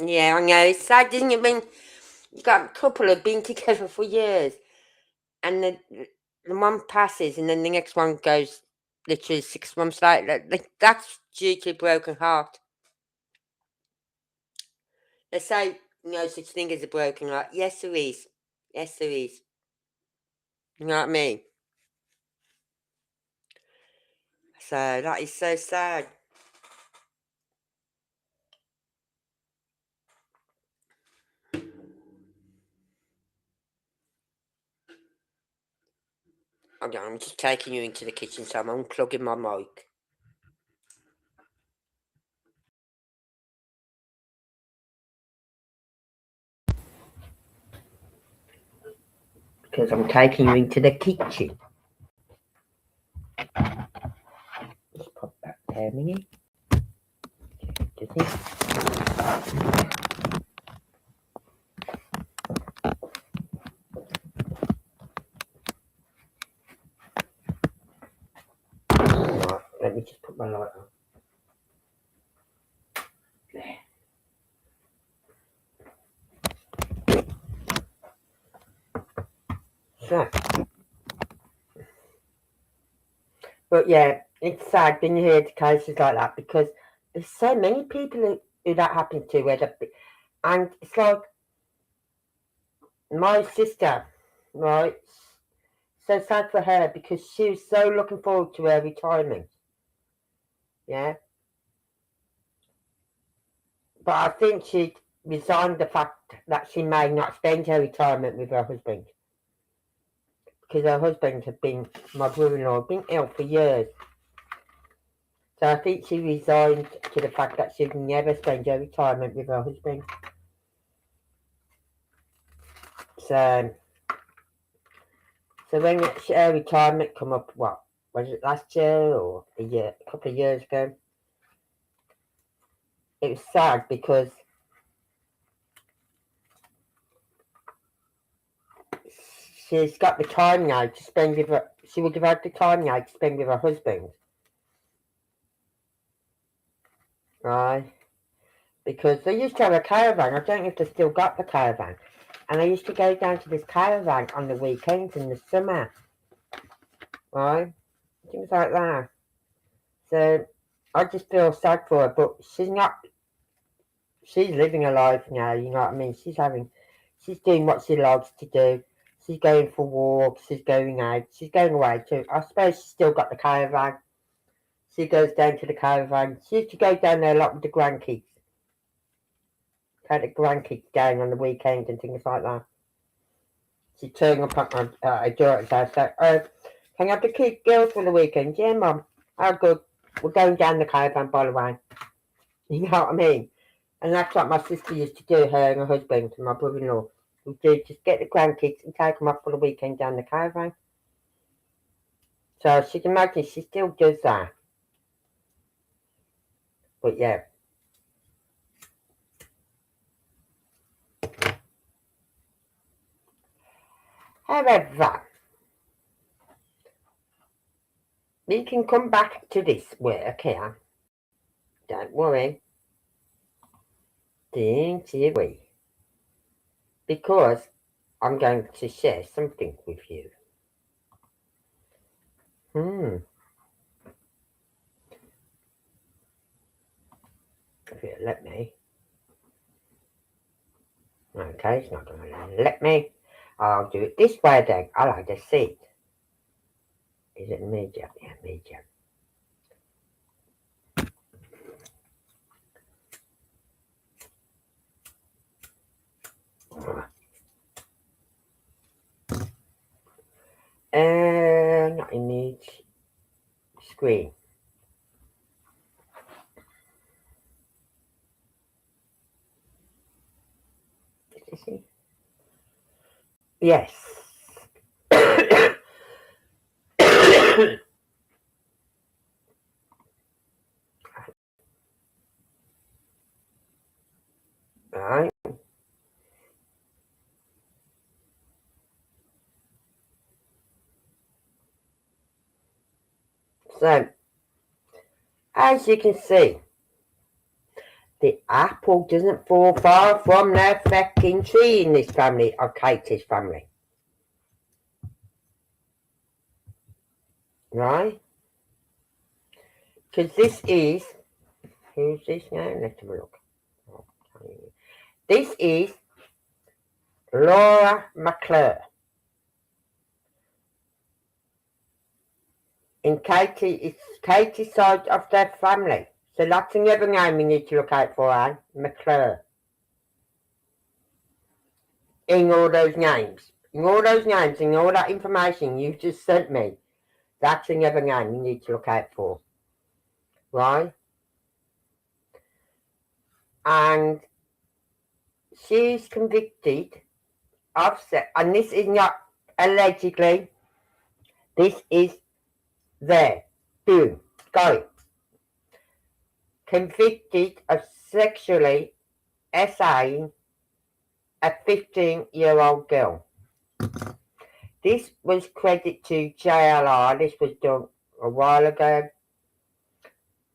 Yeah, I know. It's sad, isn't it? When you got a couple who've been together for years, and the one passes, and then the next one goes literally 6 months later. That's due to a broken heart. They say no such thing as a broken heart. Yes, there is. Yes, there is. You know what I mean? So that is so sad. Hold on, I'm just taking you into the kitchen, so I'm unplugging my mic. Because I'm taking you into the kitchen. Just pop that there a minute. Right, let me just put my light on. There. So, but yeah, it's sad when you hear cases like that, because there's so many people who that happened to, and it's like my sister, right? So sad for her, because she was so looking forward to her retirement. Yeah. But I think she resigned the fact that she may not spend her retirement with her husband. Because her husband had been, my brother-in-law, been ill for years. So I think she resigned to the fact that she would never spend her retirement with her husband. So when her retirement come up, what, was it last year or a couple of years ago? It was sad because she's got the time now to spend with her, she would have had the time now to spend with her husband. Right? Because they used to have a caravan. I don't know if they still got the caravan. And I used to go down to this caravan on the weekends in the summer. Right? Things like that. So I just feel sad for her, but she's living her life now, you know what I mean? She's doing what she loves to do. She's going for walks, she's going out, she's going away too. I suppose she's still got the caravan. She goes down to the caravan. She used to go down there a lot with the grandkids. Take the grandkids down on the weekend and things like that. She turned up at my daughter's house, said, can I have the girls for the weekend? Yeah, Mum. Oh, good. We're going down the caravan, by the way. You know what I mean? And that's what my sister used to do, her and her husband and my brother-in-law. We do just get the grandkids and take them off for the weekend down the caravan. So I should imagine she still does that. But yeah. However, we can come back to this work here. Don't worry. Don't you worry. Because I'm going to share something with you. If it'll let me. Okay, it's not going to let me. I'll do it this way then. I like to see it. Is it medium? Yeah, medium. Not image. Screen. Did you see? Yes. Right. So, as you can see, the apple doesn't fall far from the fucking tree in this family, of Katie's family. Right? Because this is, who's this now? Let's have a look. This is Laura McClure. And Katie is Katie's side of their family. So that's another name we need to look out for, Anne. McClure. In all those names. In all those names, in all that information you just sent me, that's another name you need to look out for. Right? And she's convicted of sex, and this is not allegedly, this is there. Boom. Got it. Convicted of sexually assaulting a 15-year-old girl. This was credit to JLR. This was done a while ago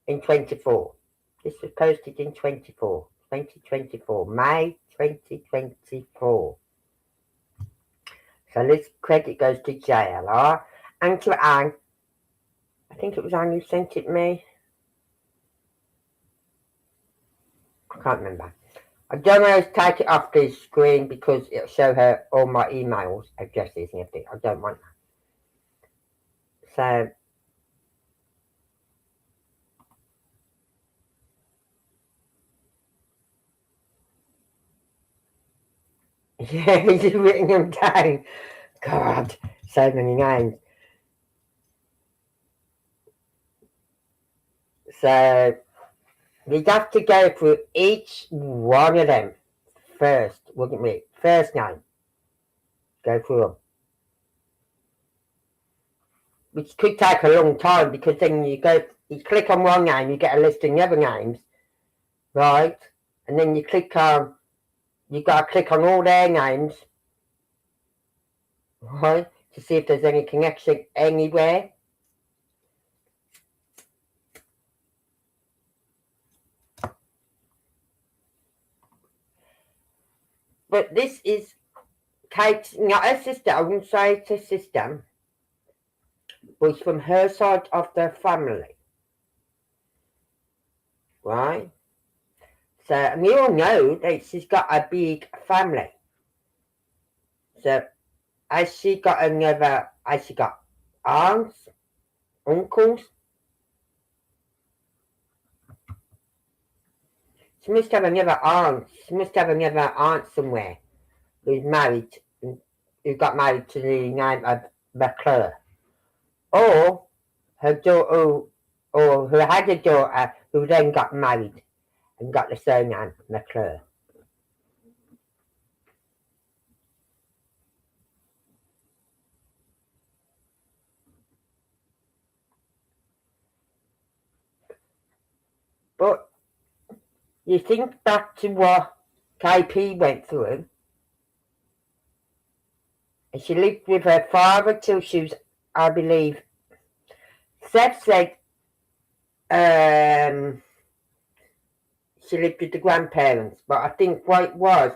in 24. This was posted in 2024, May 2024. So this credit goes to JLR and to Anne. I think it was Anne who sent it me. I can't remember. I don't know how to take it off the screen because it'll show her all my emails addresses and everything. I don't want that. So yeah, he's written them down. God, so many names. So we'd have to go through each one of them first, wouldn't we? First name. Go through them. Which could take a long time because then you click on one name, you get a list of the other names, right? And then you got to click on all their names, right? To see if there's any connection anywhere. But this is Kate's, not her sister, I wouldn't say it's her sister, was from her side of the family. Right? So, and we all know that she's got a big family. So, has she got aunts, uncles? She must have another aunt. She must have another aunt somewhere who's married, who got married to the name of McClure. Or her daughter, or who had a daughter who then got married and got the surname McClure. But you think back to what KP went through, and she lived with her father till she was, I believe, Seth said she lived with the grandparents, but I think what it was,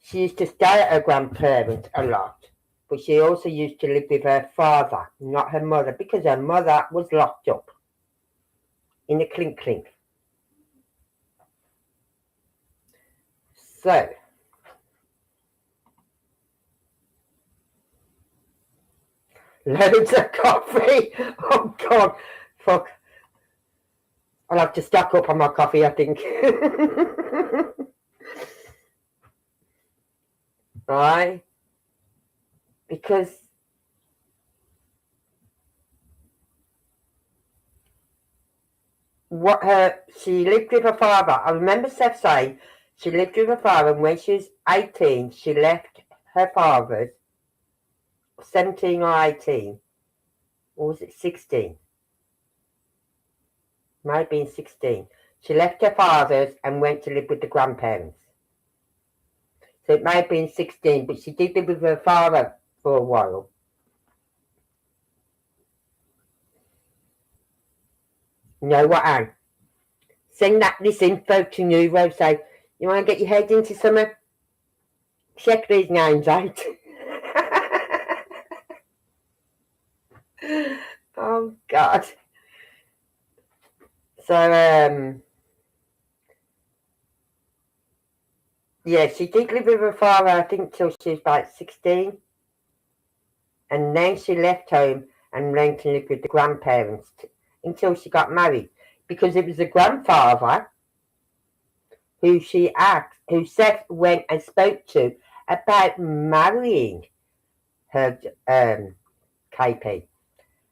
she used to stay at her grandparents a lot, but she also used to live with her father, not her mother, because her mother was locked up in a clink clink. So, loads of coffee. Oh God, fuck. I'll have to stock up on my coffee, I think. Right? Because she lived with her father. I remember Seth saying she lived with her father, and when she was 18, she left her father's, 17 or 18, or was it 16? Might have been 16. She left her father's and went to live with the grandparents. So it may have been 16, but she did live with her father for a while. You know what, Anne? Send this info to Neuro, say, you want to get your head into something? Check these names out. Oh, God. So, yeah, she did live with her father, I think, till she was about 16. And then she left home and went to live with the grandparents until she got married. Because it was the grandfather who Seth went and spoke to about marrying her KP.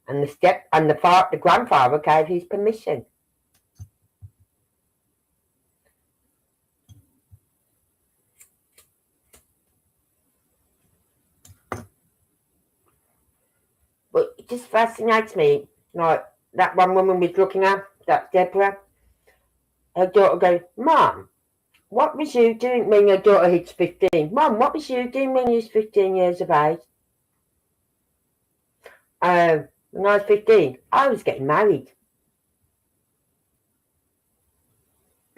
And the grandfather gave his permission. But it just fascinates me, like that one woman was looking at, that Deborah, her daughter goes, Mum, what was you doing when your daughter hits 15? Mum, what was you doing when you was 15 years of age? When I was 15, I was getting married.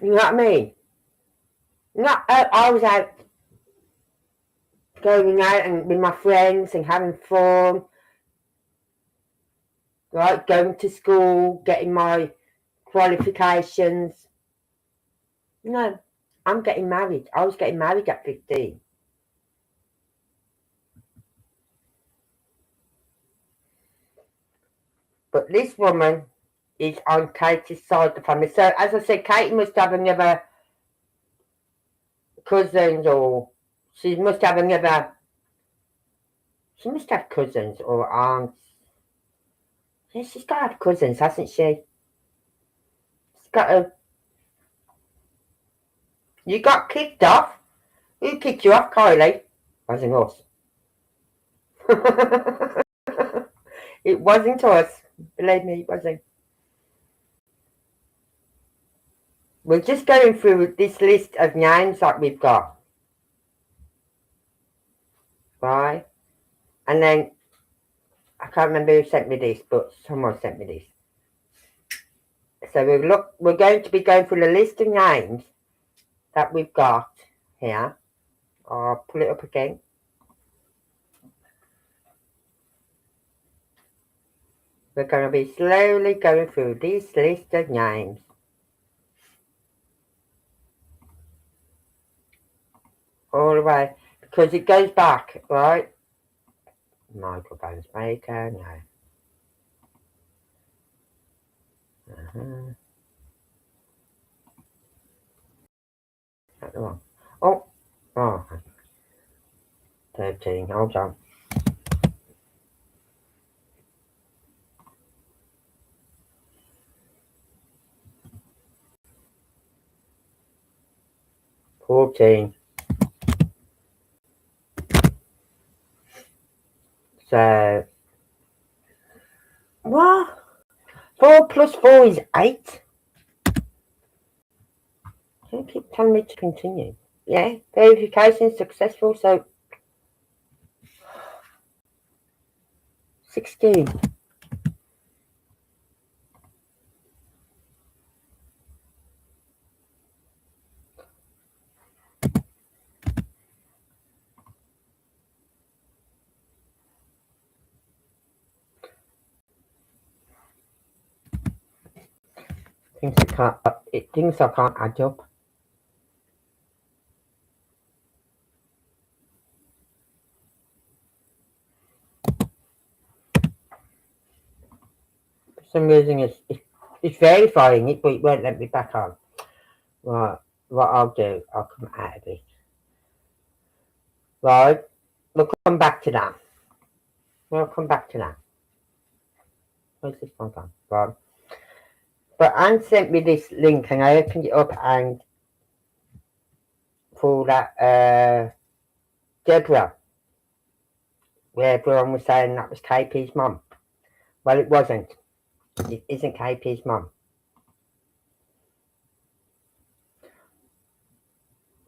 You know what I mean? I was out going out and with my friends and having fun, right? Going to school, getting my qualifications. No, I'm getting married. I was getting married at 15. But this woman is on Katie's side of the family. So, as I said, Katie must have another cousins, or she must have cousins or aunts. Yeah, she's got to have cousins, hasn't she? She's got a... You got kicked off? Who kicked you off, Kylie? Wasn't us. It wasn't us. Believe me, it wasn't. We're just going through this list of names that we've got. Right? And then, I can't remember who sent me this, but someone sent me this. So we're going to be going through the list of names that we've got here. I'll pull it up again. We're going to be slowly going through this list of names. All the way, because it goes back, right? Michael Bonesmaker, no. That's the one. Oh, 13, hold on. $14. So, what? 4 plus 4 is 8. They keep telling me to continue. Yeah, verification successful, so 16. Things I can't add up. For some reason it's verifying it, but it won't let me back on. Right, what I'll do, I'll come out of it. Right, we'll come back to that. We'll come back to that. Where's this one gone? Right. But Anne sent me this link and I opened it up and for that Deborah, where everyone was saying that was KP's mum. Well, it wasn't. It isn't KP's mum.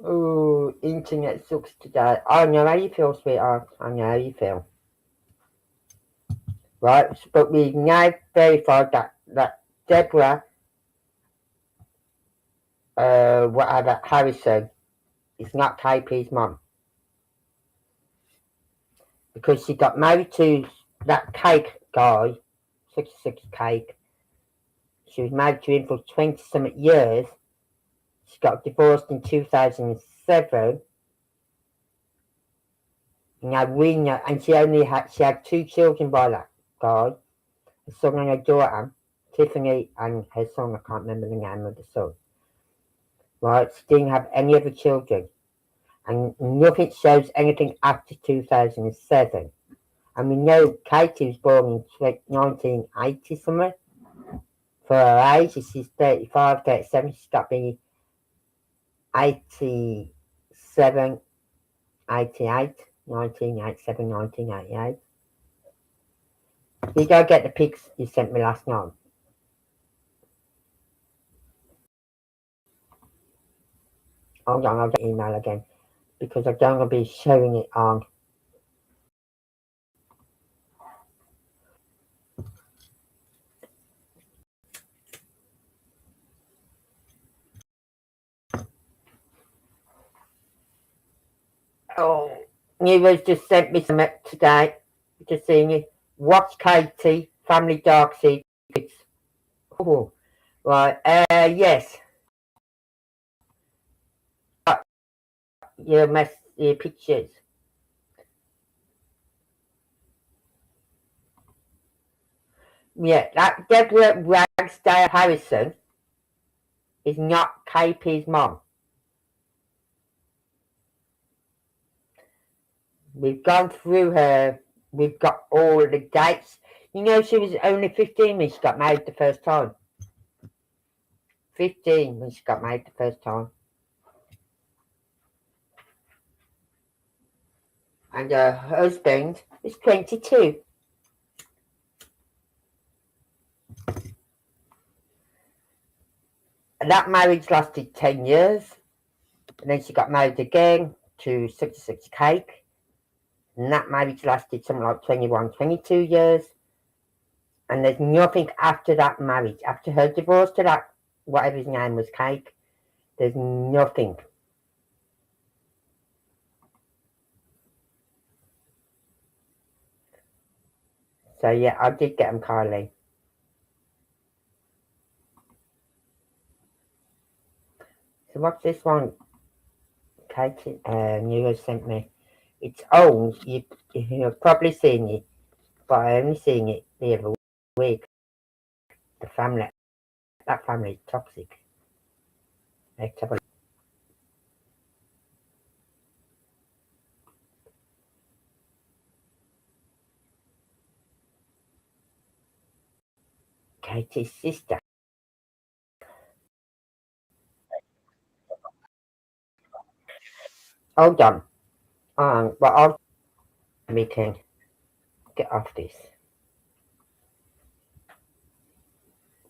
Oh, internet sucks today. I know how you feel, sweetheart. I know how you feel. Right, but we now verified that Deborah, whatever, Harrison, is not KP's mum. Because she got married to that cake guy, 66 cake. She was married to him for 20-something years. She got divorced in 2007. Now we know, and she had 2 children by that guy, a son and a daughter, Tiffany and her son. I can't remember the name of the son. Right, she didn't have any other children, and nothing shows anything after 2007. And we know Katie was born in 1980 somewhere. For her age, she's 35, 37. She's got to be 87, 88, 1987, 1988. Did I get the pics you sent me last night? Hold on, I'll get the email again because I don't want to be showing it on. Oh, Neva's just sent me some today. Just seeing it. Watch Katie, Family Dark Secrets. Oh, right. Yes. Your pictures. Yeah, that Deborah Ragsdale Harrison is not KP's mom. We've gone through her. We've got all the dates. You know, she was only 15 when she got married the first time. 15 when she got married the first time. And her husband is 22. And that marriage lasted 10 years. And then she got married again to 66 Cake. And that marriage lasted something like 21, 22 years. And there's nothing after that marriage. After her divorce to that, whatever his name was, Cake, there's nothing. So yeah, I did get him, Kylie. So what's this one? Katie Nero sent me. It's old. You've probably seen it, but I only seen it the other week. That family is toxic. Let's have a look. Katie's sister. Hold on. But we can get off this.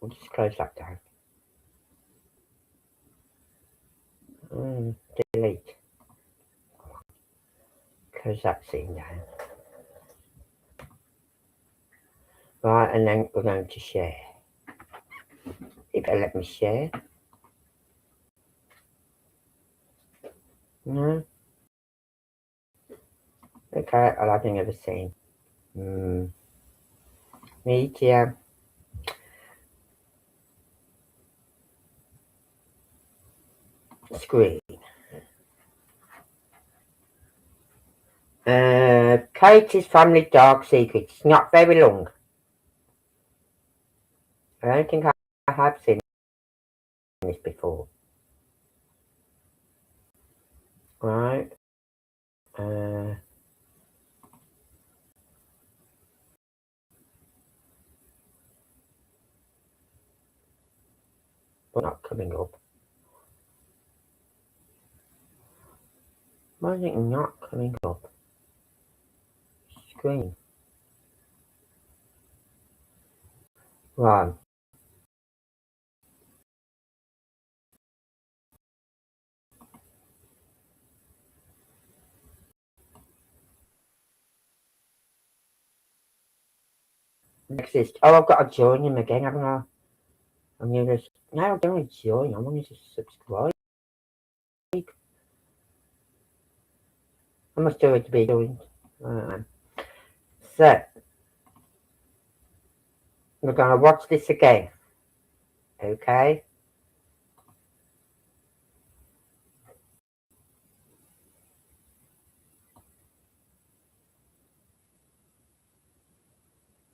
We'll just close that down. delete. Close that scene down. Right, and then we're going to share. If they let me share. No. Okay, I'll have another scene. Media. Screen. Katie's Family Dark Secrets. Not very long. I don't think I have seen this before. Right. Not coming up. Why is it not coming up? Screen. Right. Exist. Oh, I've got to join him again, haven't I? I'm going to. No, I don't want to join. I want to subscribe. I must do it to be joined. So, we're going to watch this again. Okay.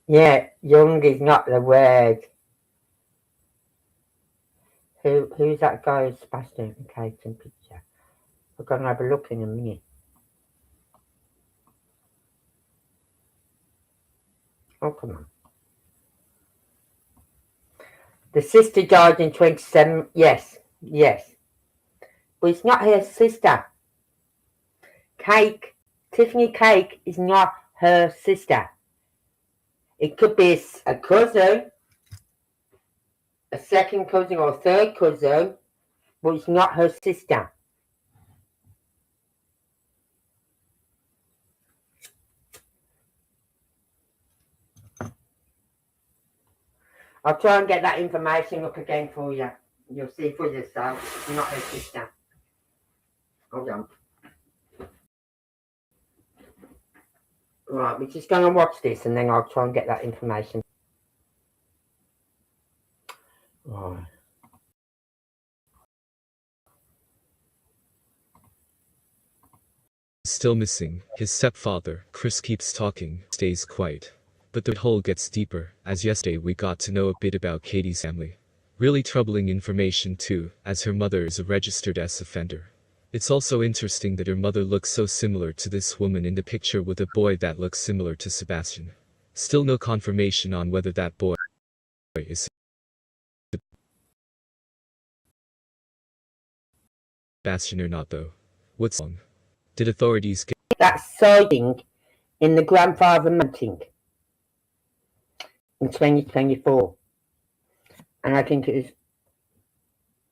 Yeah, young is not the word. Who's that guy who's Sebastian Caton picture? We're going to have a look in a minute. Oh, come on. The sister died in 27. Yes. But it's not her sister. Tiffany Cake is not her sister. It could be a cousin, a second cousin or a third cousin, but it's not her sister. I'll try and get that information up again for you. You'll see for yourself. It's not her sister. Hold on. Right, we're just going to watch this and then I'll try and get that information. Right. Still missing. His stepfather, Chris, keeps talking, stays quiet. But the hole gets deeper, as yesterday we got to know a bit about Katie's family. Really troubling information too, as her mother is a registered sex offender. It's also interesting that her mother looks so similar to this woman in the picture with a boy that looks similar to Sebastian. Still no confirmation on whether that boy is Sebastian or not though. What's wrong? Did authorities get that sighting in the grandfather mounting in 2024? And I think it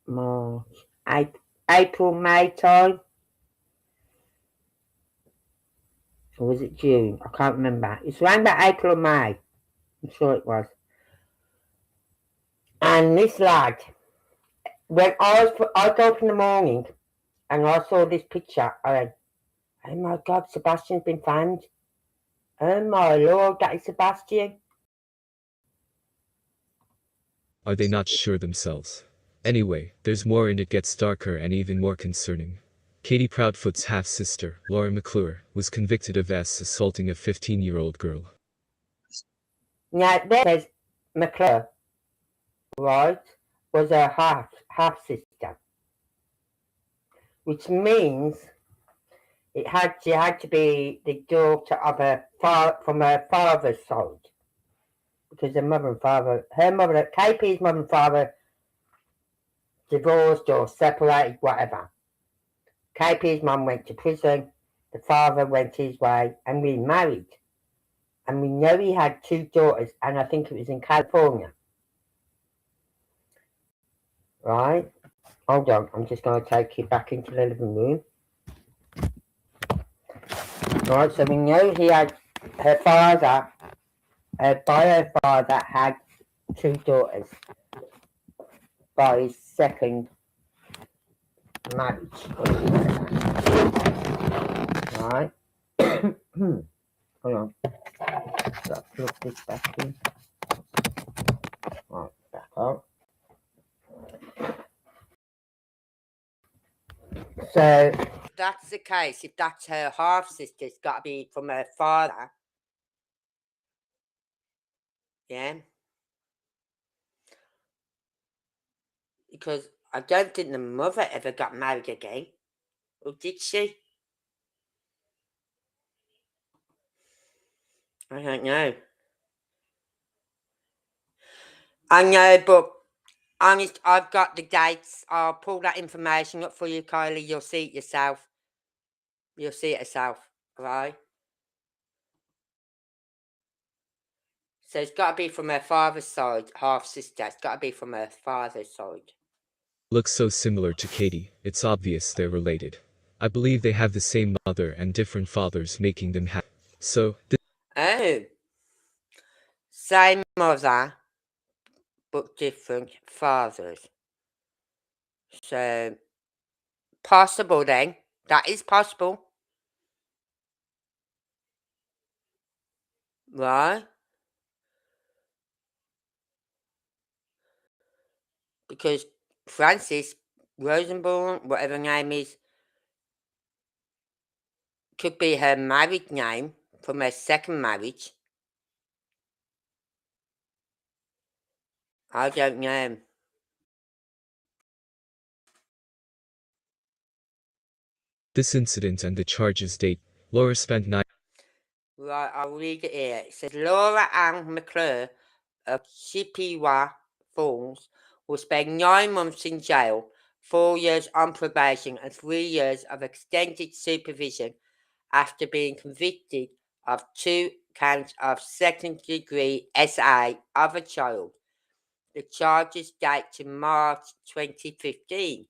was April, May time. Or was it June? I can't remember. It's around about April or May. I'm sure it was. And this lad, when I got up in the morning and I saw this picture, I went, oh my God, Sebastian's been found. Oh my Lord, that is Sebastian. Are they not sure themselves? Anyway, there's more and it gets darker and even more concerning. Katie Proudfoot's half-sister, Laura McClure, was convicted of assaulting a 15-year-old girl. Now, there's McClure, right, was a half-sister, which means she had to be the daughter of from her father's side. Because her mother, KP's mother and father divorced or separated, whatever. KP's mum went to prison, the father went his way and remarried. And we know he had 2 daughters, and I think it was in California. Right? Hold on, I'm just going to take you back into the living room. Right, so we know he had her father, her bio father had 2 daughters by his second marriage. Right. Hold on. Let's plug this back in. Right, back up. So, if that's the case, if that's her half sister, it's got to be from her father. Yeah. Because I don't think the mother ever got married again. Or did she? I don't know. I know, but honest, I've got the dates. I'll pull that information up for you, Kylie. You'll see it yourself. You'll see it yourself, right? So it's got to be from her father's side, half sister. It's got to be from her father's side. Looks so similar to Katie, it's obvious they're related. I believe they have the same mother and different fathers making them happy. So, Oh. Same mother, but different fathers. So, possible then. That is possible. Right? Because Francis Rosenborn, whatever her name is, could be her married name from her second marriage. I don't know. this incident and the charges date, Laura spent 9 Right, I'll read it here. It says Laura Ann McClure of Chippewa Falls will spend 9 months in jail, 4 years on probation, and 3 years of extended supervision after being convicted of 2 counts of second-degree SA of a child. The charges date to March 2015.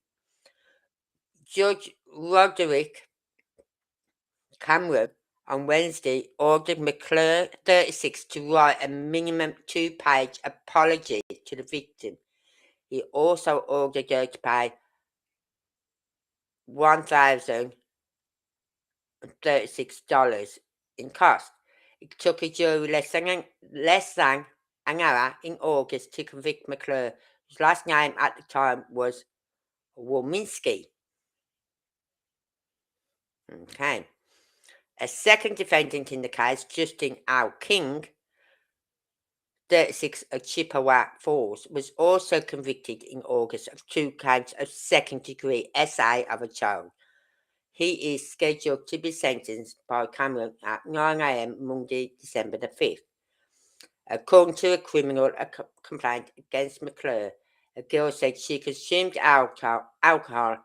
Judge Roderick Cameron on Wednesday ordered McClure, 36, to write a minimum 2-page apology to the victim. He also ordered her to pay $1,036 in cost. It took a jury less than an hour in August to convict McClure, whose last name at the time was Wominski. Okay. A second defendant in the case, Justin L. King, 36 of Chippewa Falls, was also convicted in August of 2 counts of second-degree SA of a child. He is scheduled to be sentenced by Cameron at 9 a.m. Monday, December the 5th. According to a criminal complaint against McClure, a girl said she consumed alcohol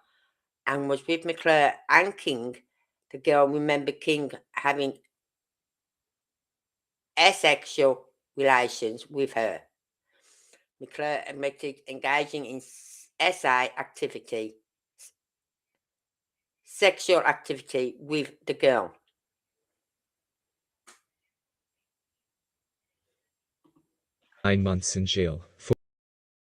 and was with McClure and King. The girl remembered King having asexual relations with her. McClure admitted engaging in sexual activity with the girl. months in jail,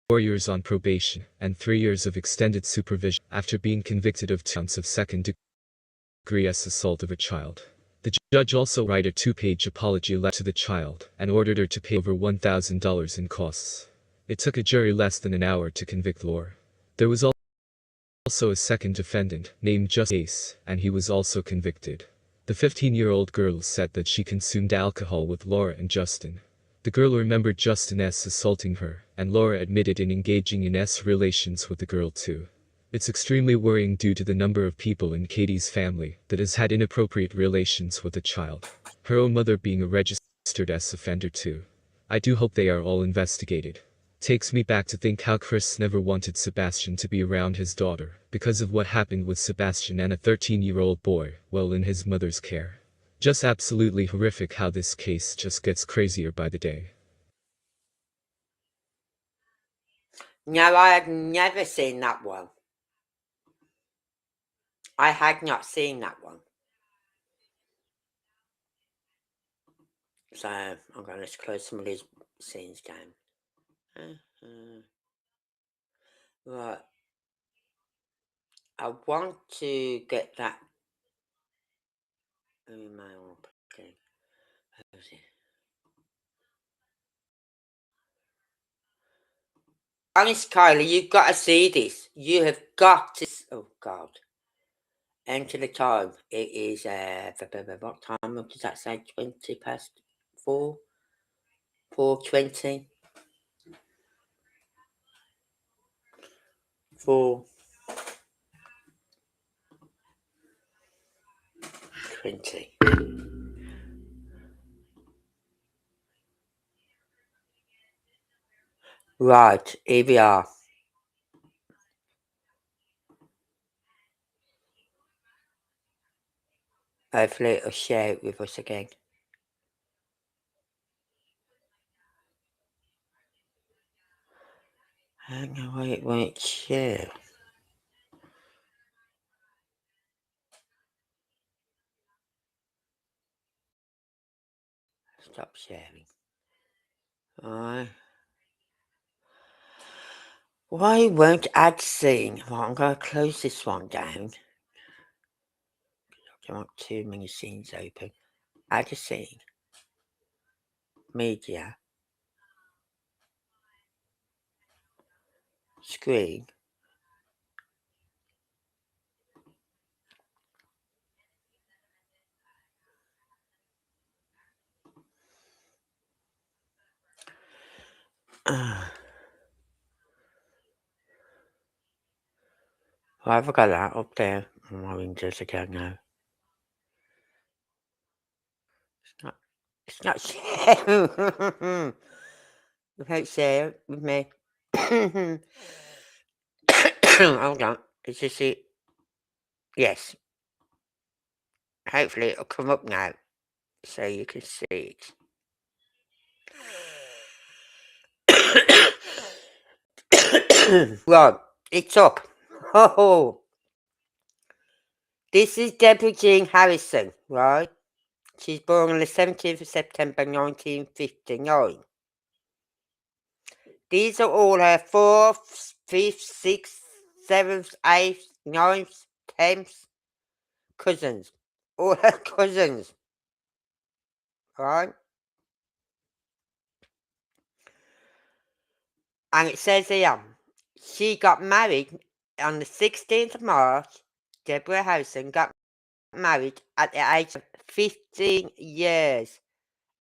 4 years on probation, and 3 years of extended supervision after being convicted of 2 counts of second-degree assault of a child. The judge also wrote a 2-page apology letter to the child and ordered her to pay over $1,000 in costs. It took a jury less than an hour to convict Laura. There was also a second defendant, named Justin Ace, and he was also convicted. The 15-year-old girl said that she consumed alcohol with Laura and Justin. The girl remembered Justin S. assaulting her, and Laura admitted in engaging in S relations with the girl too. It's extremely worrying due to the number of people in Katie's family that has had inappropriate relations with the child, her own mother being a registered S offender too. I do hope they are all investigated. Takes me back to think how Chris never wanted Sebastian to be around his daughter, because of what happened with Sebastian and a 13-year-old boy, while in his mother's care. Just absolutely horrific how this case just gets crazier by the day. No, I have never seen that one. I had not seen that one. So I'm going to close some of these scenes down. Right. I want to get that email up again. Honest, Kylie, you've got to see this. You have got to. Oh, God. Enter the time. It is, what time? What does that say? 20 past 4? 4:20? 4:20. Right, here we are. Hopefully it'll share it with us again. Hang on, wait, won't share. Stop sharing. Alright. Why won't add scene? Well, I'm going to close this one down. I don't want too many scenes open. Add a scene. Media. Screen. Well, I've got that up there on my Windows account now. It's not sharing. Without share with me. Hold on. Is this it? Yes. Hopefully it'll come up now so you can see it. Right, it's up. Oh, this is Deborah Jean Harrison, right? She's born on the 17th of September 1959. These are all her 4th, 5th, 6th, 7th, 8th, 9th, 10th cousins. All her cousins, right? And it says here, she got married on the 16th of March. Deborah Harrison got married at the age of 15 years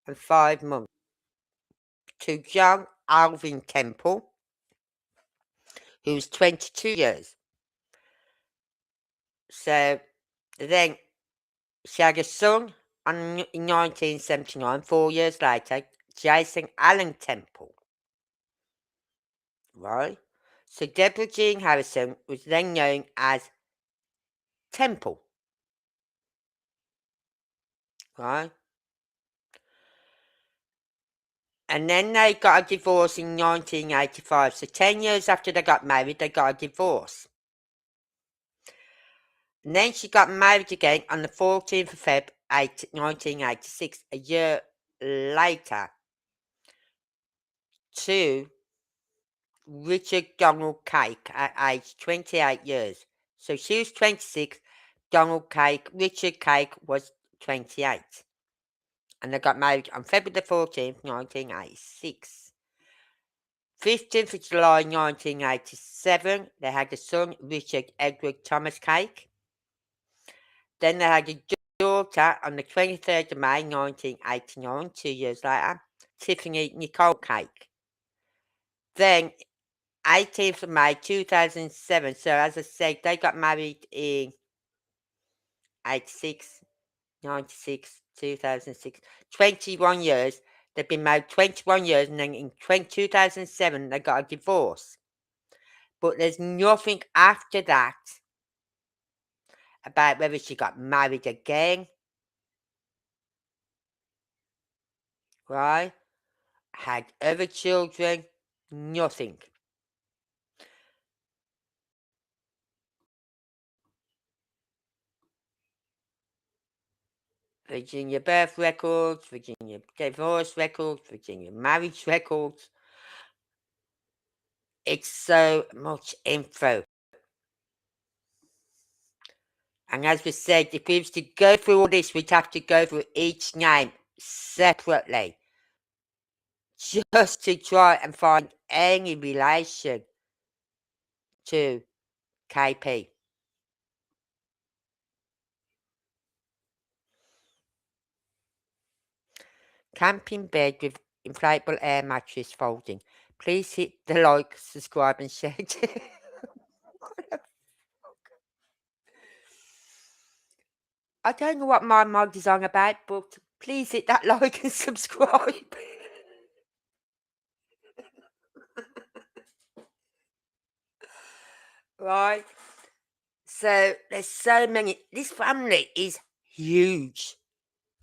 and 5 months to John Alvin Temple, who was 22 years. So then she had a son in 1979, 4 years later, Jason Allen Temple. Right? So Deborah Jean Harrison was then known as Temple. Right? And then they got a divorce in 1985. So 10 years after they got married, they got a divorce. And then she got married again on the 14th of Feb 1986, a year later, to Richard Donald Cake at age 28 years. So she was 26, Richard Cake was 28. And they got married on February the 14th, 1986. 15th of July 1987, they had a son, Richard Edward Thomas Cake. Then they had a daughter on the 23rd of May 1989, 2 years later, Tiffany Nicole Cake. Then 18th of May 2007, so as I said, they got married in 86, 96, 2006, 21 years. They've been married 21 years, and then in 2007, they got a divorce. But there's nothing after that about whether she got married again, right? Had other children, nothing. Virginia birth records, Virginia divorce records, Virginia marriage records. It's so much info. And as we said, if we was to go through all this, we'd have to go through each name separately. Just to try and find any relation to KP. Camping bed with inflatable air mattress folding. Please hit the like, subscribe and share. I don't know what my mug is on about, but please hit that like and subscribe. Right? So there's so many. This family is huge.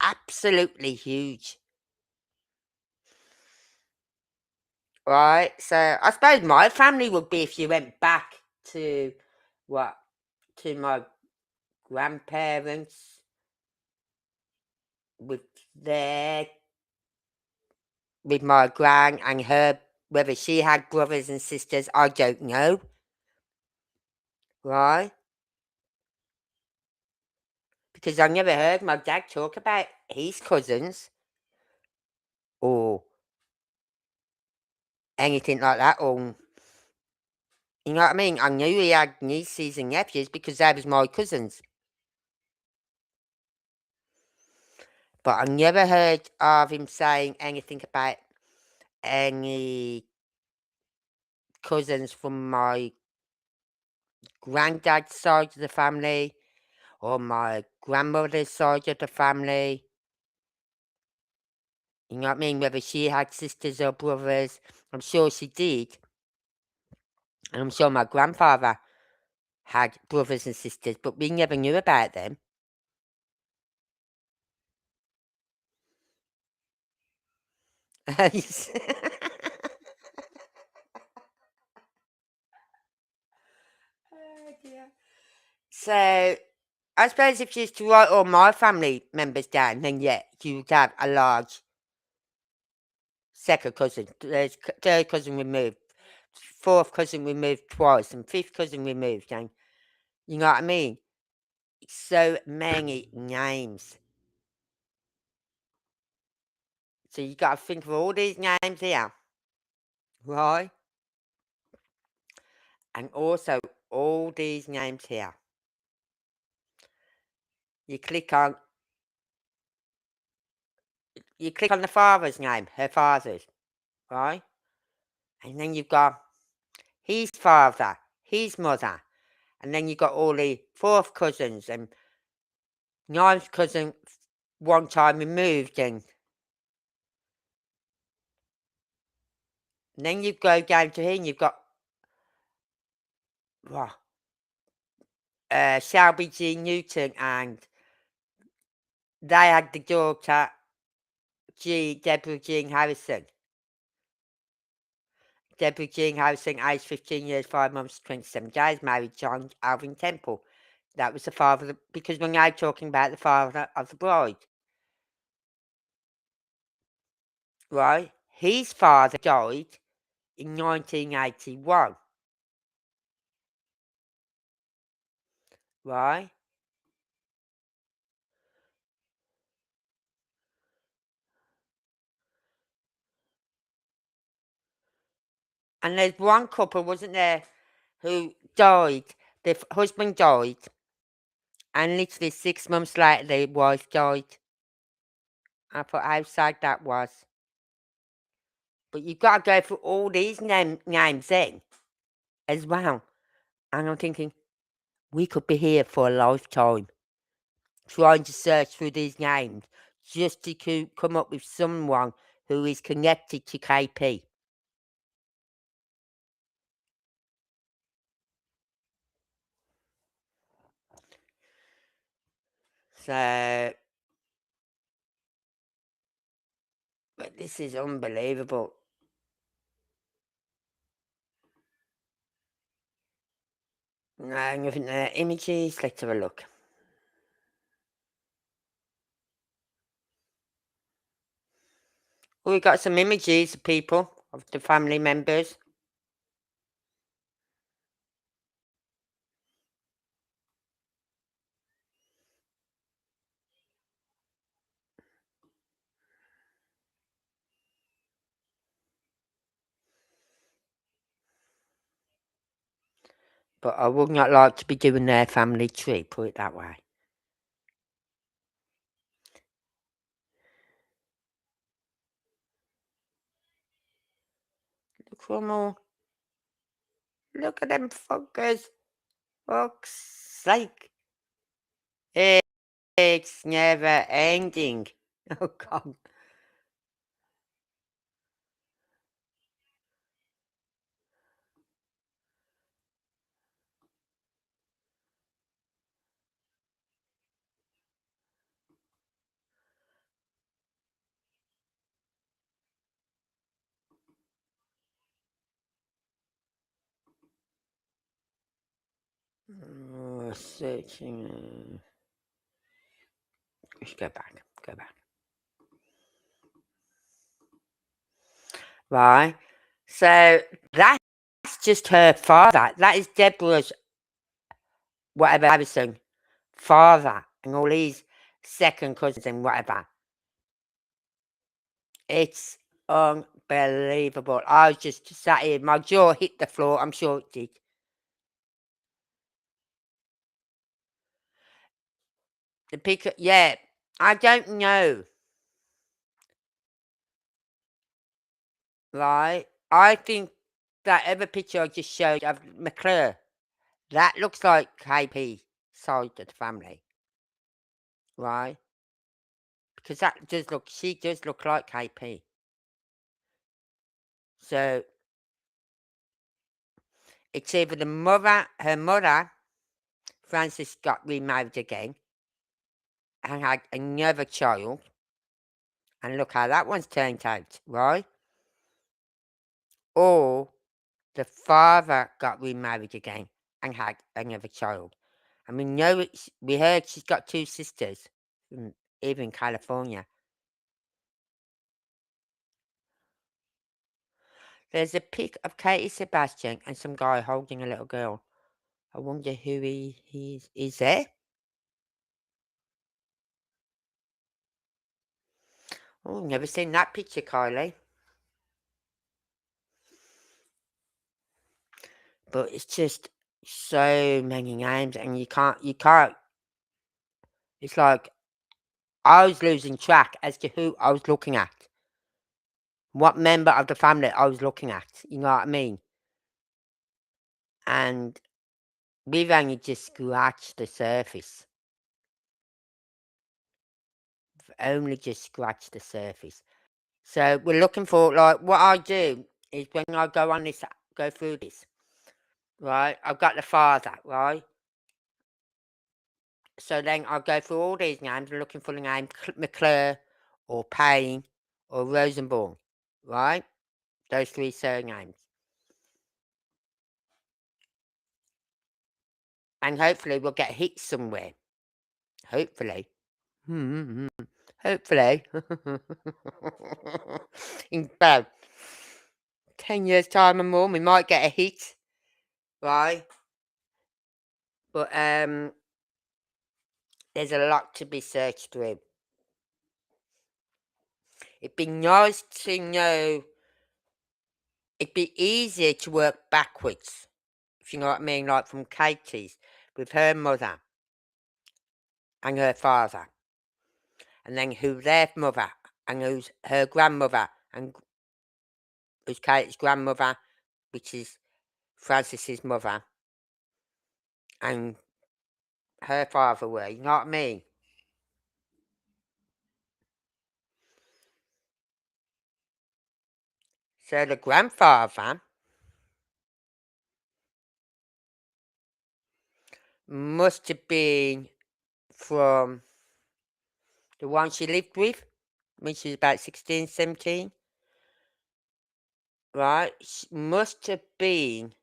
Absolutely huge. Right? So I suppose my family would be if you went back to what? To my grandparents with my gran and her, whether she had brothers and sisters, I don't know. Right? Because I never heard my dad talk about his cousins or anything like that. Or, you know what I mean? I knew he had nieces and nephews because they was my cousins. But I never heard of him saying anything about any cousins from my granddad's side of the family or my grandmother's side of the family. You know what I mean? Whether she had sisters or brothers. I'm sure she did. And I'm sure my grandfather had brothers and sisters, but we never knew about them. Oh dear. So, I suppose if you used to write all my family members down, then yeah, you would have a large second cousin, third cousin removed, fourth cousin removed twice, and fifth cousin removed, and you know what I mean? So many names. So you got to think of all these names here, right? And also all these names here. You click on the father's name, her father's, right? And then you've got his father, his mother, and then you've got all the fourth cousins and ninth cousin one time removed, and then you go down to here and you've got Shelby G. Newton, and they had the daughter Deborah Jean Harrison. Deborah Jean Harrison, aged 15 years, 5 months, 27 days, married John Alvin Temple. That was the father, because we're now talking about the father of the bride. Right? His father died in 1981. Right? And there's one couple, wasn't there, who died. The husband died, and literally 6 months later, the wife died. I thought how sad that was. But you've got to go through all these names then as well. And I'm thinking, we could be here for a lifetime trying to search through these names just to come up with someone who is connected to KP. So, but this is unbelievable. No, nothing there. Images, let's have a look. We got some images of people, of the family members. But I would not like to be doing their family tree, put it that way. Look at them all. Look at them fuckers. Fuck's sake. It's never ending. Oh, God. Oh, searching. Let's go back. Go back. Right. So that's just her father. That is Deborah's, whatever Harrison, father, and all his second cousins and whatever. It's unbelievable. I was just sat here. My jaw hit the floor. I'm sure it did. The picture, yeah. I don't know. Right. I think that other picture I just showed of McClure, that looks like KP side of the family. Right. Because that does look, she does look like KP. So it's either the mother, her mother, Frances, got remarried again and had another child. And look how that one's turned out, right? Or the father got remarried again and had another child. And we heard she's got 2 sisters, even in California. There's a pic of Katie Sebastian and some guy holding a little girl. I wonder who he is there. Oh, never seen that picture, Kylie. But it's just so many names, and you can't. It's like I was losing track as to who I was looking at, what member of the family I was looking at. You know what I mean? And we've only just scratched the surface. We've only just scratched the surface. So we're looking for, like, what I do is when I go through this, right? I've got the father, right? So then I'll go through all these names, looking for the name McClure or Payne or Rosenborn, right? Those 3 surnames. And hopefully we'll get hit somewhere. Hopefully. Hopefully. In about 10 years' time or more, we might get a hit, right? But there's a lot to be searched through. It'd be nice to know. It'd be easier to work backwards, if you know what I mean, like from Katie's, with her mother and her father, and then who's their mother, and who's her grandmother, and who's Katie's grandmother, which is Frances's mother, and her father were, you know what I mean? So the grandfather must have been from the one she lived with when she was about 16, 17. Right? She must have been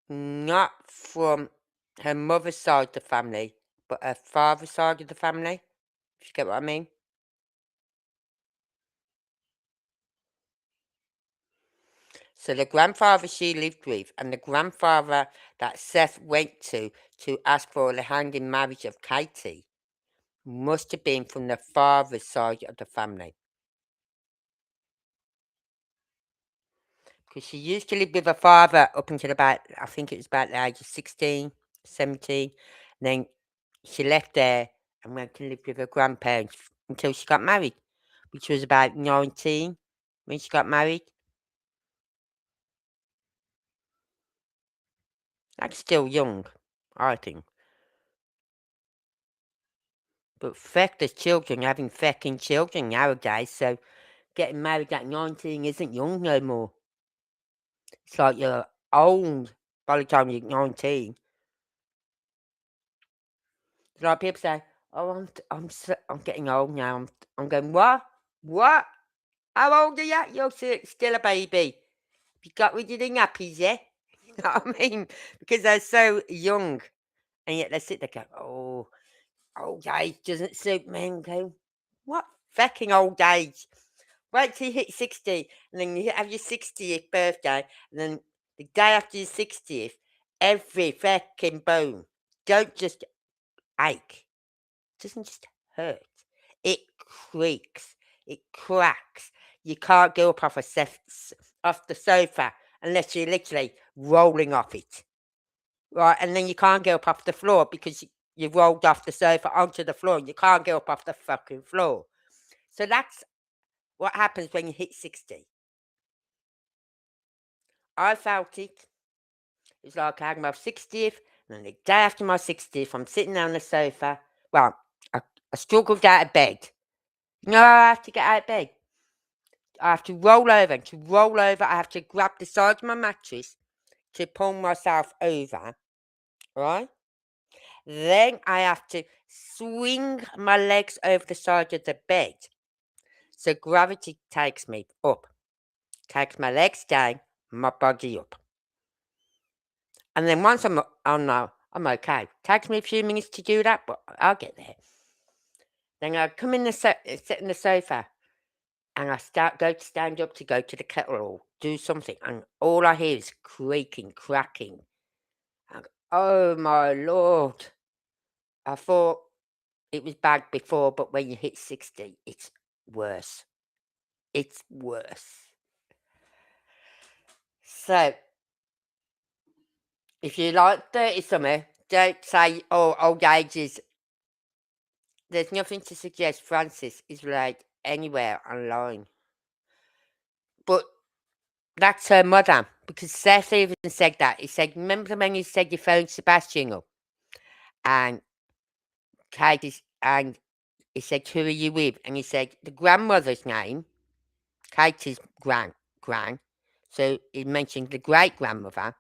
not from her mother's side of the family, but her father's side of the family. If you get what I mean? So the grandfather she lived with and the grandfather that Seth went to ask for the hand in marriage of Katie must have been from the father's side of the family. Because she used to live with her father up until about, I think it was about the age of 16, 17. And then she left there and went to live with her grandparents until she got married, which was about 19 when she got married. That's still young, I think. But feck, there's children having fecking children nowadays, so getting married at 19 isn't young no more. It's like you're old by the time you're 19. It's like people say, "Oh, I'm getting old now." I'm going, "What? What? How old are you? You're still a baby. You got rid of the nappies, yeah?" You know what I mean? Because they're so young, and yet they sit there going, "Oh, old age doesn't suit me." And go, "What fucking old age? Wait till you hit 60, and then you have your 60th birthday, and then the day after your 60th, every fucking bone don't just ache, it doesn't just hurt, it creaks, it cracks. You can't go up off off the sofa unless you're literally rolling off it, right? And then you can't go up off the floor because you rolled off the sofa onto the floor. You can't go up off the fucking floor. So that's what happens when you hit 60. I felt it. It's like I had my 60th, and then the day after my 60th, I'm sitting on the sofa. Well, I struggled out of bed. You know how I have to get out of bed? I have to roll over, and to roll over, I have to grab the side of my mattress to pull myself over, right? Then I have to swing my legs over the side of the bed. So gravity takes me up, takes my legs down, my body up. And then once I'm okay. Takes me a few minutes to do that, but I'll get there. Then I come in sit in the sofa, and I go to stand up to go to the kettle or do something, and all I hear is creaking, cracking. And, oh my lord! I thought it was bad before, but when you hit 60, it's worse. It's worse. So, if you're like 30 something, don't say, "Oh, old age is." There's nothing to suggest Francis is right anywhere online. But that's her mother, because Seth even said that. He said, "Remember when you said you phoned Sebastian up?" And and he said, "Who are you with?" And he said, "The grandmother's name, Katie's gran." So he mentioned the great grandmother,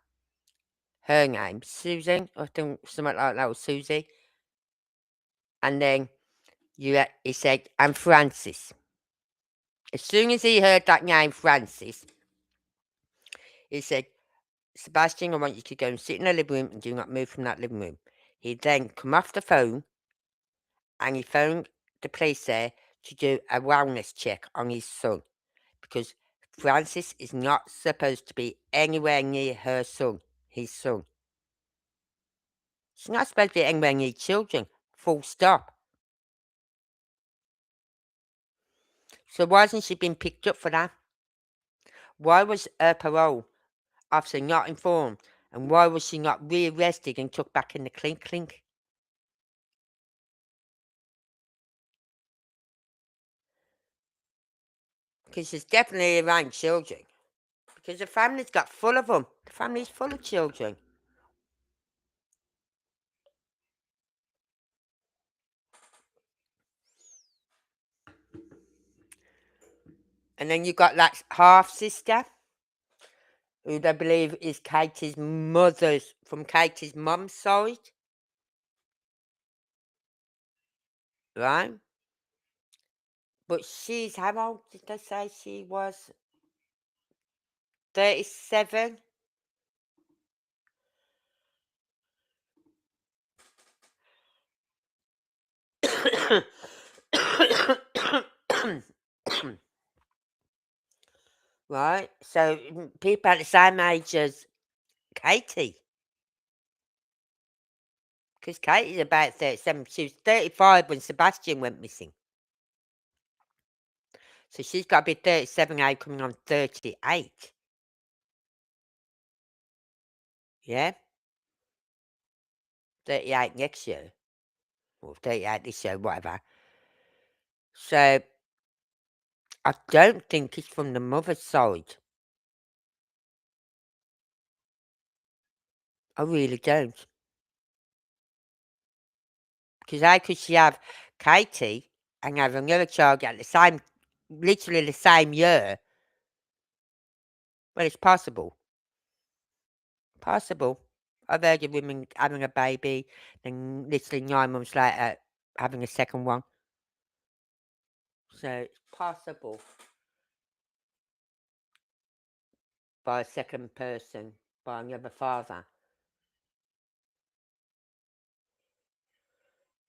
her name, Susan, I think something like that, was Susie. And then he said, "And Francis." As soon as he heard that name, Francis, he said, "Sebastian, I want you to go and sit in the living room and do not move from that living room." He then come off the phone and he phoned the police there to do a wellness check on his son, because Francis is not supposed to be anywhere near his son. She's not supposed to be anywhere near children, full stop. So why hasn't she been picked up for that? Why was her parole officer not informed? And why was she not rearrested and took back in the clink? Because she's definitely around children. Because the family's got full of them. The family's full of children. And then you got that half sister, who they believe is from Katie's mum's side. Right? But she's, how old did they say she was? 37? right? So people at the same age as Katie, because Katie's about 37. She was 35 when Sebastian went missing. So she's got to be 37 now, coming on 38. Yeah? 38 next year. Or 38 this year, whatever. So I don't think it's from the mother's side. I really don't. Because how could she have Katie and have another child at the same, literally the same year? Well, it's possible. Possible. I've heard of women having a baby, then literally 9 months later having a second one. So it's possible by a second person, by another father.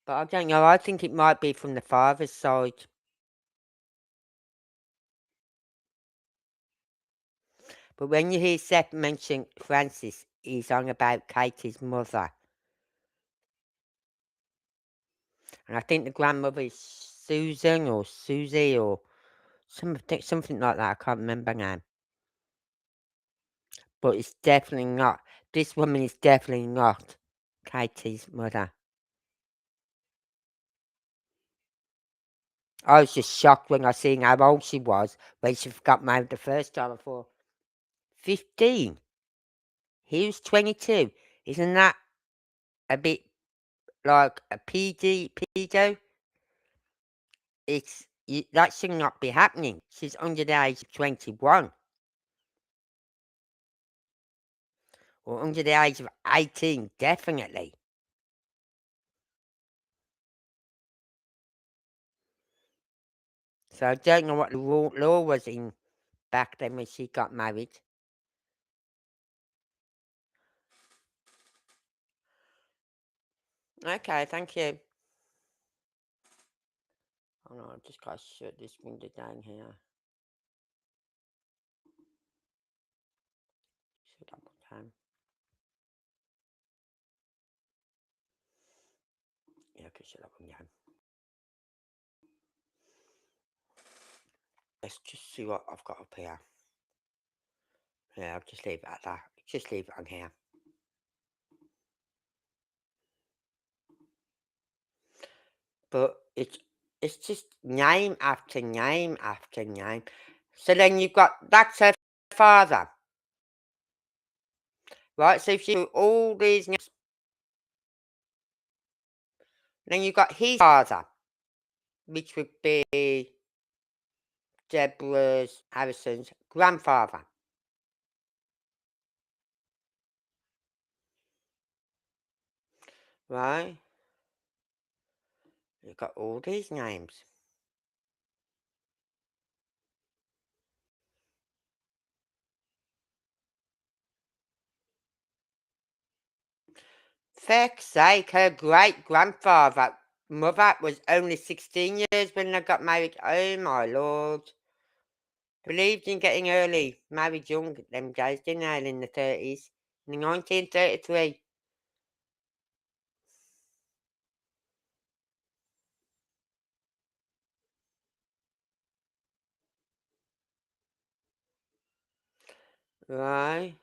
But I don't know, I think it might be from the father's side. But when you hear Seth mention Francis, he's on about Katie's mother. And I think the grandmother is Susan or Susie or something like that. I can't remember now. But it's definitely not. This woman is definitely not Katie's mother. I was just shocked when I seen how old she was when she got married the first time. I thought, 15? He was 22. Isn't that a bit like a pedo? That should not be happening. She's under the age of 21. Or under the age of 18, definitely. So I don't know what the law was in back then when she got married. Okay, thank you. Oh no, I've just got to shut this window down here. Shut that one down. Yeah, I can shut that one down. Let's just see what I've got up here. Yeah, I'll just leave it at that. Just leave it on here. But it's just name after name after name. So then you've got, that's her father. Right, so if you do all these names, then you've got his father, which would be Deborah's Harrison's grandfather. Right? You've got all these names. Feck's sake, her great grandfather, mother was only 16 years when they got married. Oh my lord. Believed in getting early, married young them days, didn't they, in the 30s? In 1933. Right.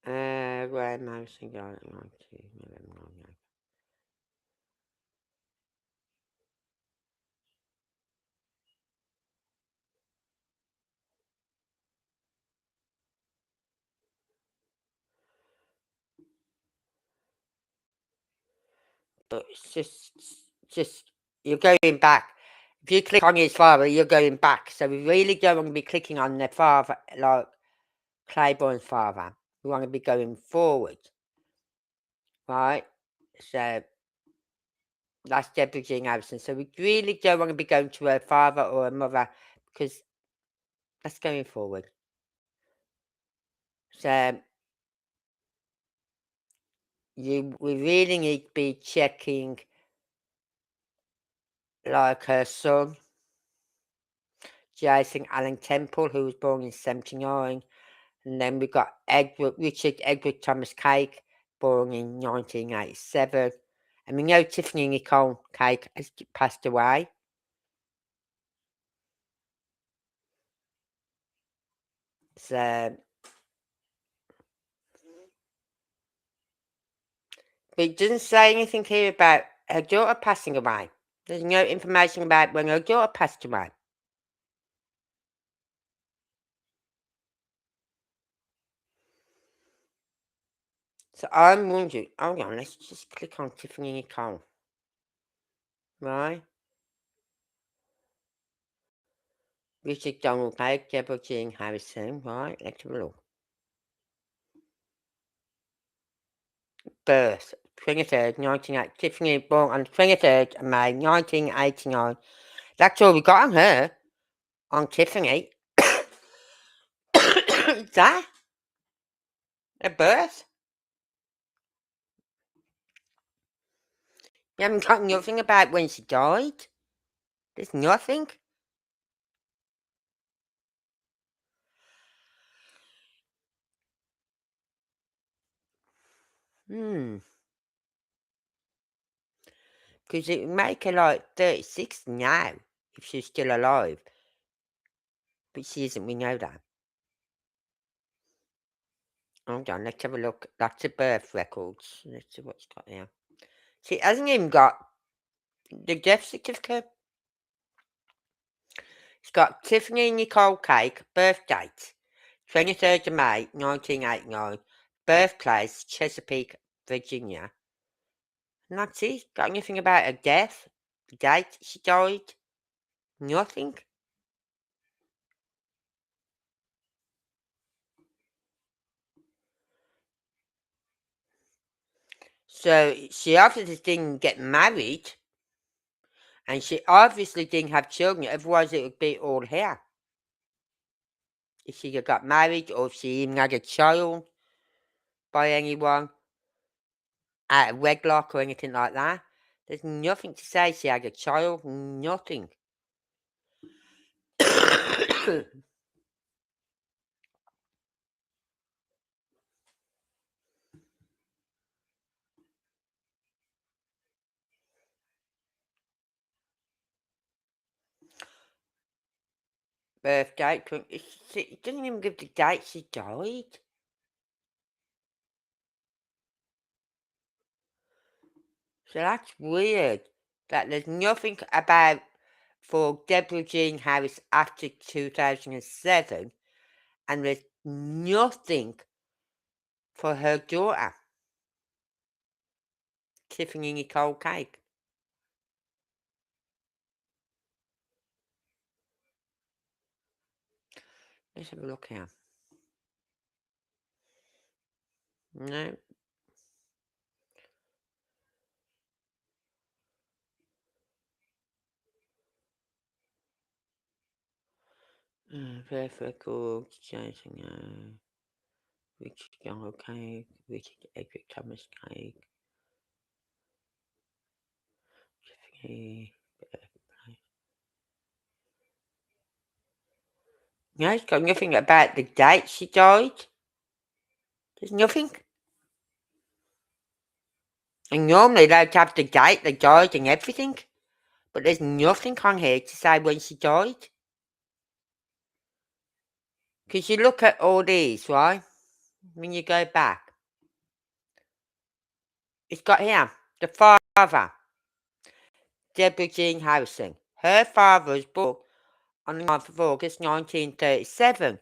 Graham Harrison got it 19. But it's just, you're going back. If you click on his father, you're going back. So we really don't want to be clicking on the father, like Claiborne's father. We want to be going forward. Right? So that's Deborah Jean Harrison. So we really don't want to be going to her father or her mother because that's going forward. So we really need to be checking like her son. Jason Allen Temple, who was born in 79. And then we got Richard Edward Thomas Cake, born in 1987. And we know Tiffany Nicole Cake has passed away. So, but it doesn't say anything here about her daughter passing away. There's no information about when her daughter passed away. So I'm wondering, hold on, let's just click on Tiffany Nicole. Right? Richard Donald Page, Deborah Jean Harrison, right? Let's have a look. Birth, 23rd, 1980. Tiffany born on 23rd of May, 1989. That's all we got on her, on Tiffany. Is that a birth? You haven't got nothing about when she died? There's nothing? Because it would make her like 36 now, if she's still alive. But she isn't, we know that. Hold on, let's have a look. That's the birth records. Let's see what it's got here. She hasn't even got the death certificate. It's got Tiffany Nicole Cake, birth date, 23rd of May, 1989. Birthplace, Chesapeake, Virginia. And that's it. Got anything about her death? The date she died? Nothing. So she obviously didn't get married. And she obviously didn't have children, otherwise it would be all here. If she had got married or if she even had a child by anyone out of wedlock or anything like that. There's nothing to say she had a child, nothing. Birth date, it doesn't even give the date she died. So that's weird. That there's nothing about for Deborah Jean Harris after 2007, and there's nothing for her daughter, Tiffany Nicole Cake. Let's have a look here. No. Birth records, Jason, Richard Young Cake, Richard Edward Thomas Cake, Tiffany. No, it's got nothing about the date she died. There's nothing. And normally they'd have the date they died and everything. But there's nothing on here to say when she died. Because you look at all these, right? When you go back. It's got here, the father, Deborah Jean Harrison. Her father was born on the 9th of August 1937. And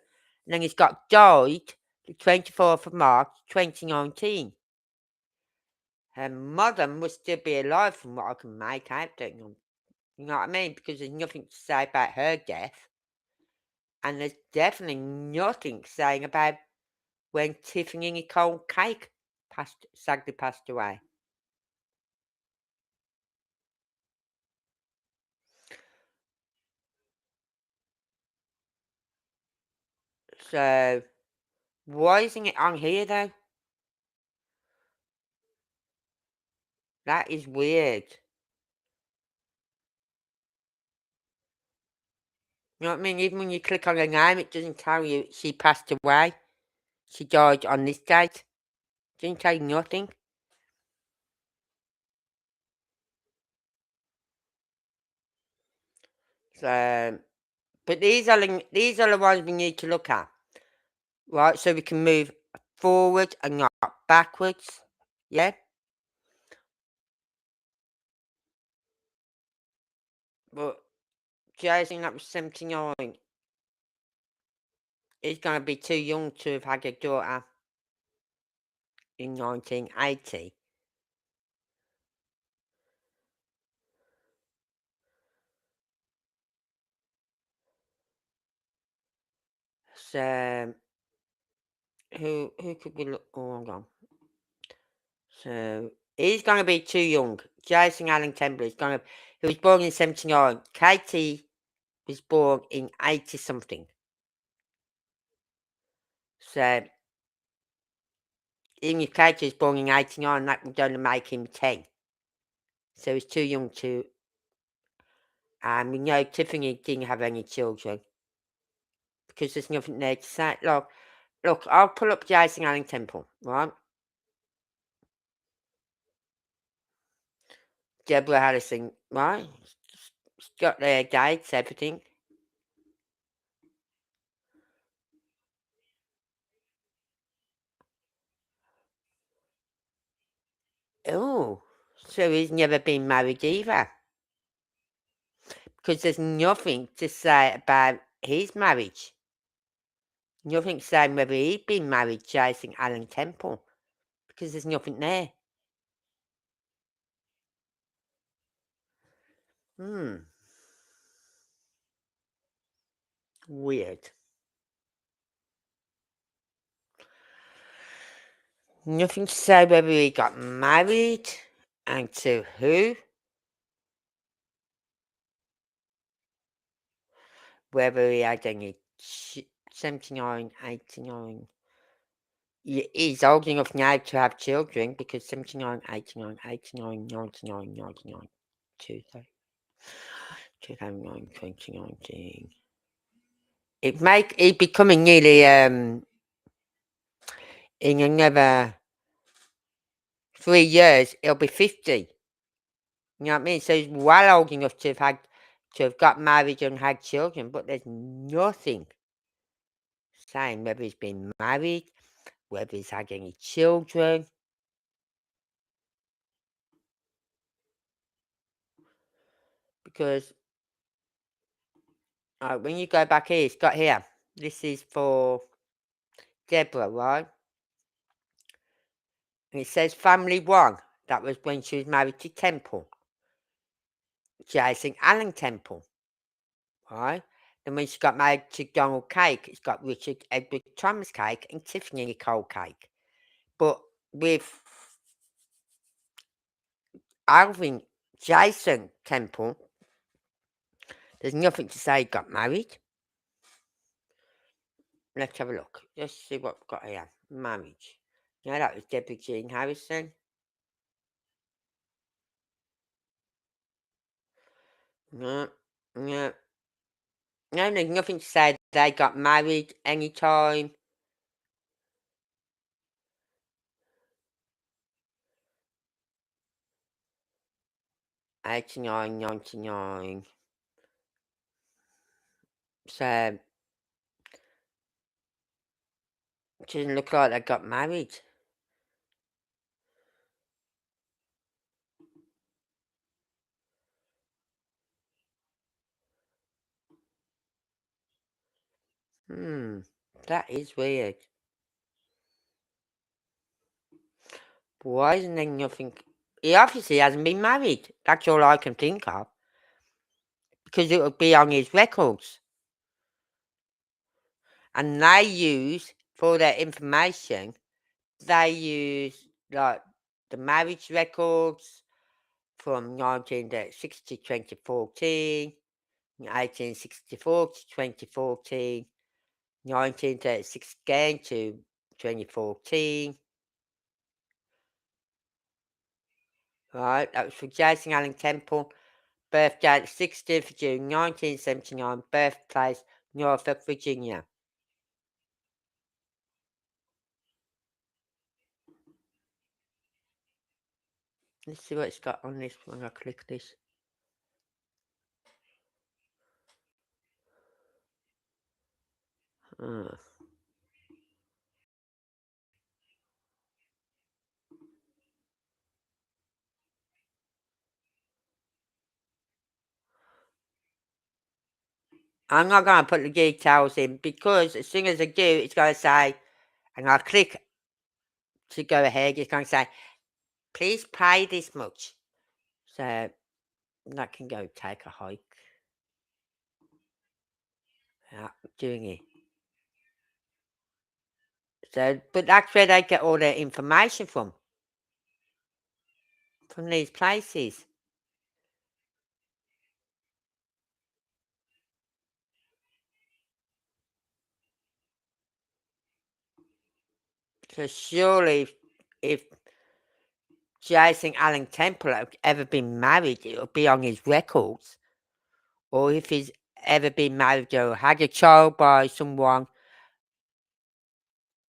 then he's got died the 24th of March 2019. Her mother must still be alive from what I can make out, don't you? You know what I mean? Because there's nothing to say about her death. And there's definitely nothing saying about when Tiffany Nicole Cake sadly passed away. So, why isn't it on here though? That is weird. You know what I mean? Even when you click on her name, it doesn't tell you she passed away. She died on this date. Doesn't tell you nothing. So, but these are the ones we need to look at, right? So we can move forward and not backwards. Yeah. But Jason, that was 79. He's gonna be too young to have had a daughter in 1980. So who could we look? Oh, hold on. So he's gonna be too young. Jason Allen Temple is gonna. He was born in 79. Katie was born in 80 something. So even if Katie was born in 89, that would only make him 10. So he's too young to. And we know Tiffany didn't have any children because there's nothing there to say. Look, I'll pull up Jason Allen Temple, right? Deborah Harrison, right? She's got their dates, everything. Oh, so he's never been married either. Because there's nothing to say about his marriage. Nothing saying whether he'd been married, Jason Allen Temple. Because there's nothing there. Weird. Nothing to say whether he got married and to who. Whether he had any 79, 89. He's old enough now to have children because 79, 89, 89, 99, 99, 2009, 2019. It becoming nearly in another 3 years, he'll be 50. You know what I mean? So he's well old enough to have got married and had children, but there's nothing saying whether he's been married, whether he's had any children. Because when you go back here, it's got here. This is for Deborah, right? And it says family one. That was when she was married to Temple. Jason Allen Temple, right? Then when she got married to Donald Cake, it's got Richard Edward Thomas Cake and Tiffany Nicole Cake. But with Alvin Jason Temple, there's nothing to say he got married. Let's have a look. Let's see what we've got here. Marriage. Yeah, that was Debbie Jean Harrison. No, no. No, there's nothing to say they got married anytime. '89, '99. So it doesn't look like they got married. That is weird. Why isn't there nothing? He obviously hasn't been married. That's all I can think of. Because it would be on his records. And they use, for their information, they use like the marriage records from 1960 to 2014, 1864 to 2014, 1936 again to 2014. Right, that was for Jason Allen Temple. Birthday 16th of June 1979. Birthplace Norfolk, Virginia. Let's see what it's got on this when I click this. I'm not going to put the details in because as soon as I do, it's going to say, and I click to go ahead, it's going to say, please pay this much. So that can go take a hike. Yeah, doing it. So, but that's where they get all their information from these places. So surely, if Jason Allen Temple had ever been married, it would be on his records. Or if he's ever been married or had a child by someone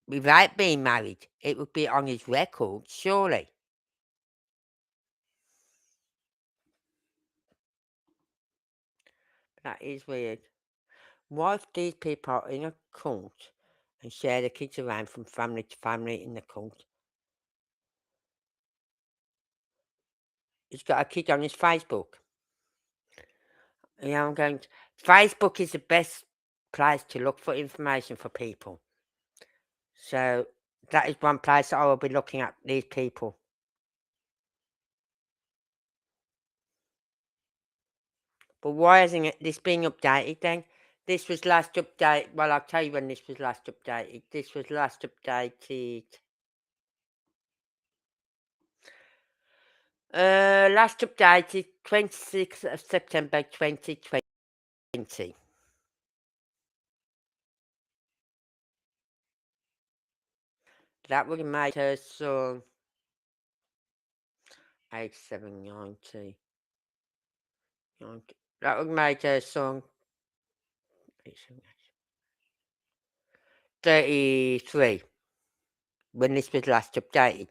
without being married, it would be on his record, surely. That is weird. What if these people are in a cult and share the kids around from family to family in the cult? He's got a kid on his Facebook. Yeah, I'm going to. Facebook is the best place to look for information for people. So that is one place that I will be looking at these people. But why isn't this being updated then? This was last updated. Well, I'll tell you when this was last updated. This was last updated. Last updated 26th of September 2020. That would have made her son 8790. That would have made her son 33 when this was last updated.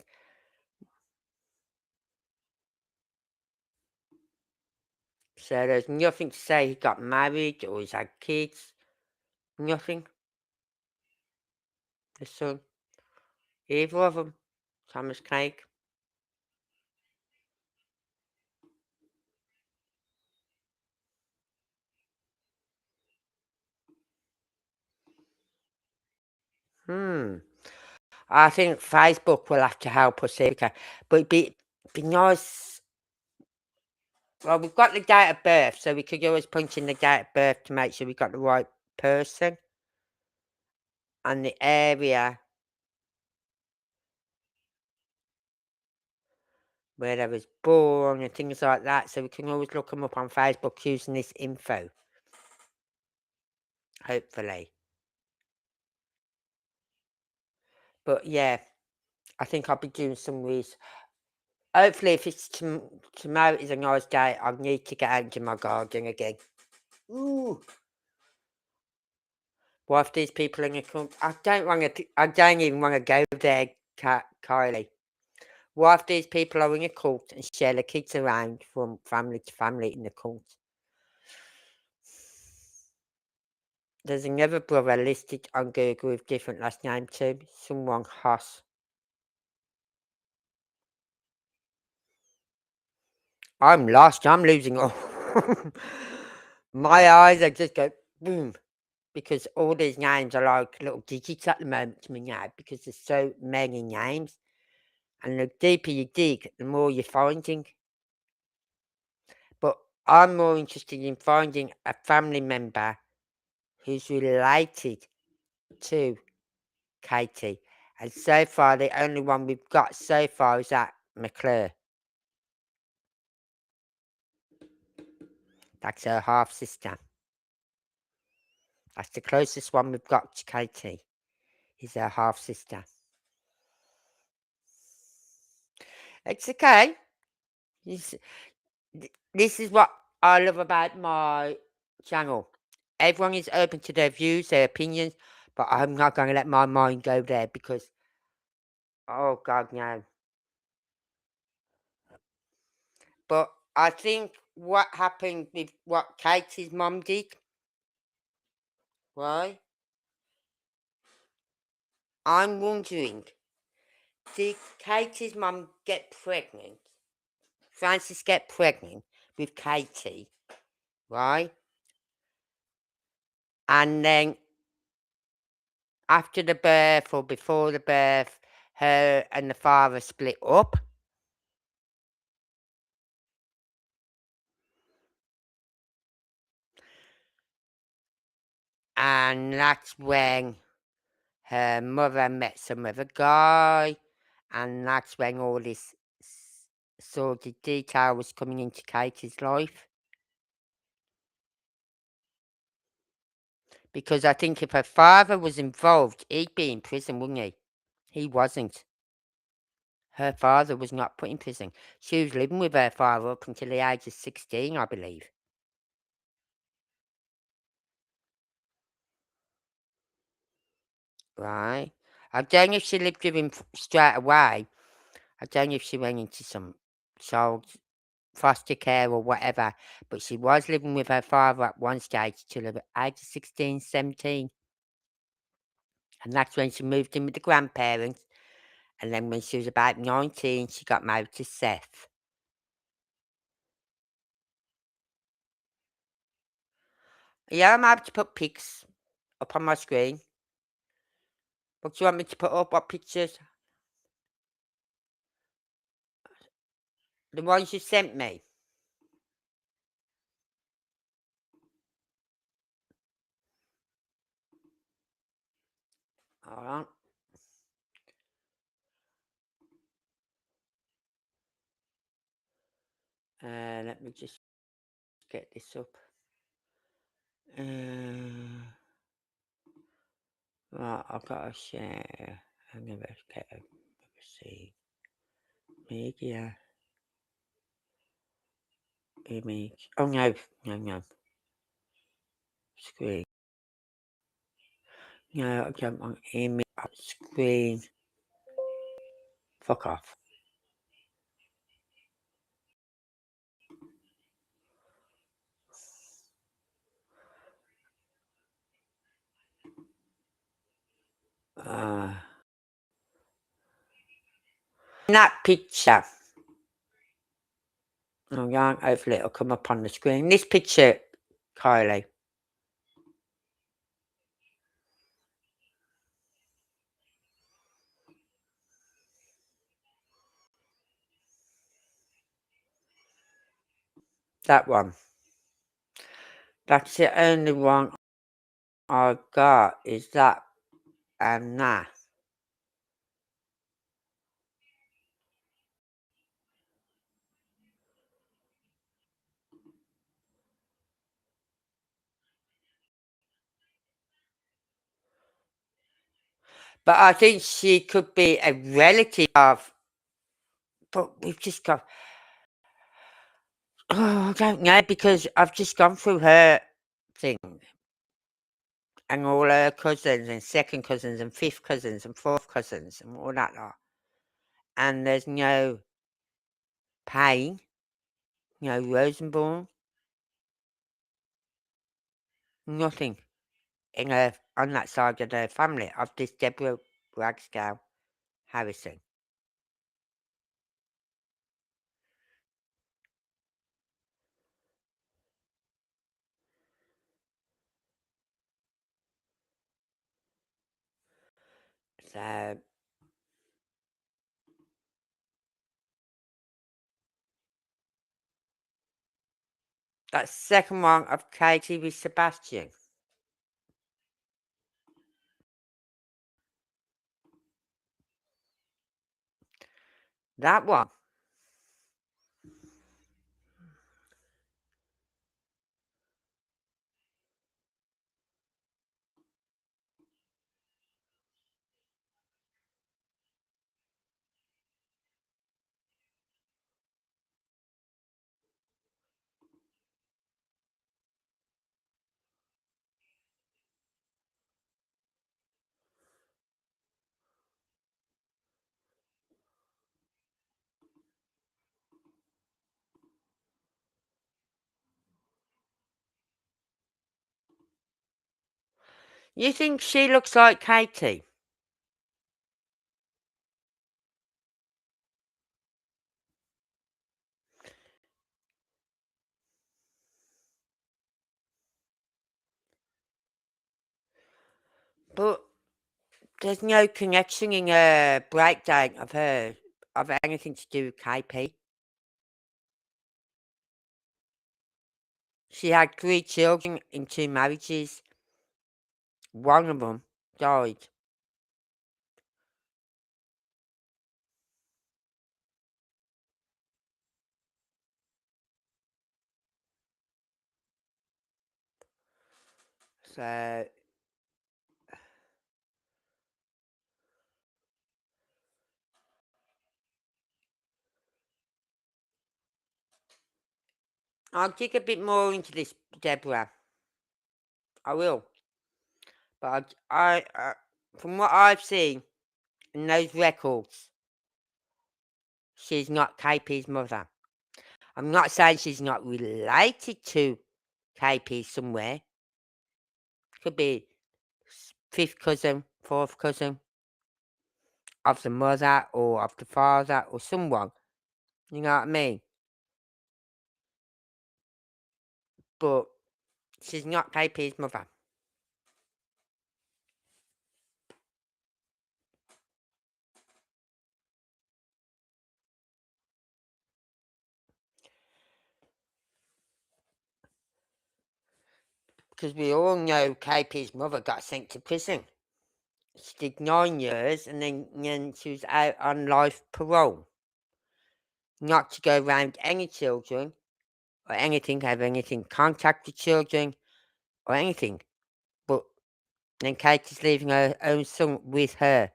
So there's nothing to say he got married or he's had kids. Nothing. The son. Either of them. Thomas Craig. I think Facebook will have to help us here. But it'd be nice. Well, we've got the date of birth, so we could always punch in the date of birth to make sure we got the right person and the area where they was born and things like that. So we can always look them up on Facebook using this info. Hopefully. But yeah, I think I'll be doing some research. Hopefully, if it's tomorrow is a nice day, I need to get out into my garden again. Ooh. What if these people in the cult? I don't even want to go there, Kylie. What if these people are in a cult and share the kids around from family to family in the cult? There's another brother listed on Google with different last name too. Someone Haas. I'm lost. I'm losing all. My eyes are just go boom. Because all these names are like little digits at the moment to me now because there's so many names. And the deeper you dig, the more you're finding. But I'm more interested in finding a family member who's related to Katie. And so far, the only one we've got so far is that McClure. That's her half sister. That's the closest one we've got to Katie, is her half sister. It's okay. This is what I love about my channel. Everyone is open to their views, their opinions, but I'm not going to let my mind go there because, oh God, no. But I think what happened with what Katie's mum did, right? I'm wondering, did Katie's mum get pregnant? Frances get pregnant with Katie, right? And then after the birth or before the birth, her and the father split up. And that's when her mother met some other guy. And that's when all this sordid detail was coming into Katie's life. Because I think if her father was involved, he'd be in prison, wouldn't he? He wasn't. Her father was not put in prison. She was living with her father up until the age of 16, I believe. Right? I don't know if she lived with him straight away. I don't know if she went into some child foster care or whatever, but she was living with her father at one stage till the age of 16, 17. And that's when she moved in with the grandparents. And then when she was about 19, she got married to Seth. Yeah, I'm able to put pics up on my screen. What do you want me to put up? What pictures? The ones you sent me. Hold on. Let me just get this up. Right, I've got to share. I'm going to get a see. Media. Image. Oh, no. No. Screen. No, I don't want image. Screen. Fuck off. That picture. Oh, yeah, hopefully it'll come up on the screen. This picture, Kylie. That one. That's the only one I've got is that and that. But I think she could be a relative of. But we've just got. Oh, I don't know because I've just gone through her thing and all her cousins and second cousins and fifth cousins and fourth cousins and all that lot. And there's no Payne, no Rosenborn, nothing in her on that side of her family of this Deborah Ragsdale Harrison. So that second one of Katie with Sebastian. That one. You think she looks like Katie? But there's no connection in her breakdown of her of anything to do with KP. She had 3 children in 2 marriages. One of them died. So I'll dig a bit more into this, Deborah. I will. But from what I've seen in those records, she's not KP's mother. I'm not saying she's not related to KP somewhere. Could be 5th cousin, 4th cousin of the mother or of the father or someone. You know what I mean? But she's not KP's mother. Because we all know KP's mother got sent to prison. She did 9 years and then she was out on life parole. Not to go around any children or anything, have anything contact with children or anything. But then Katie's leaving her own son with her.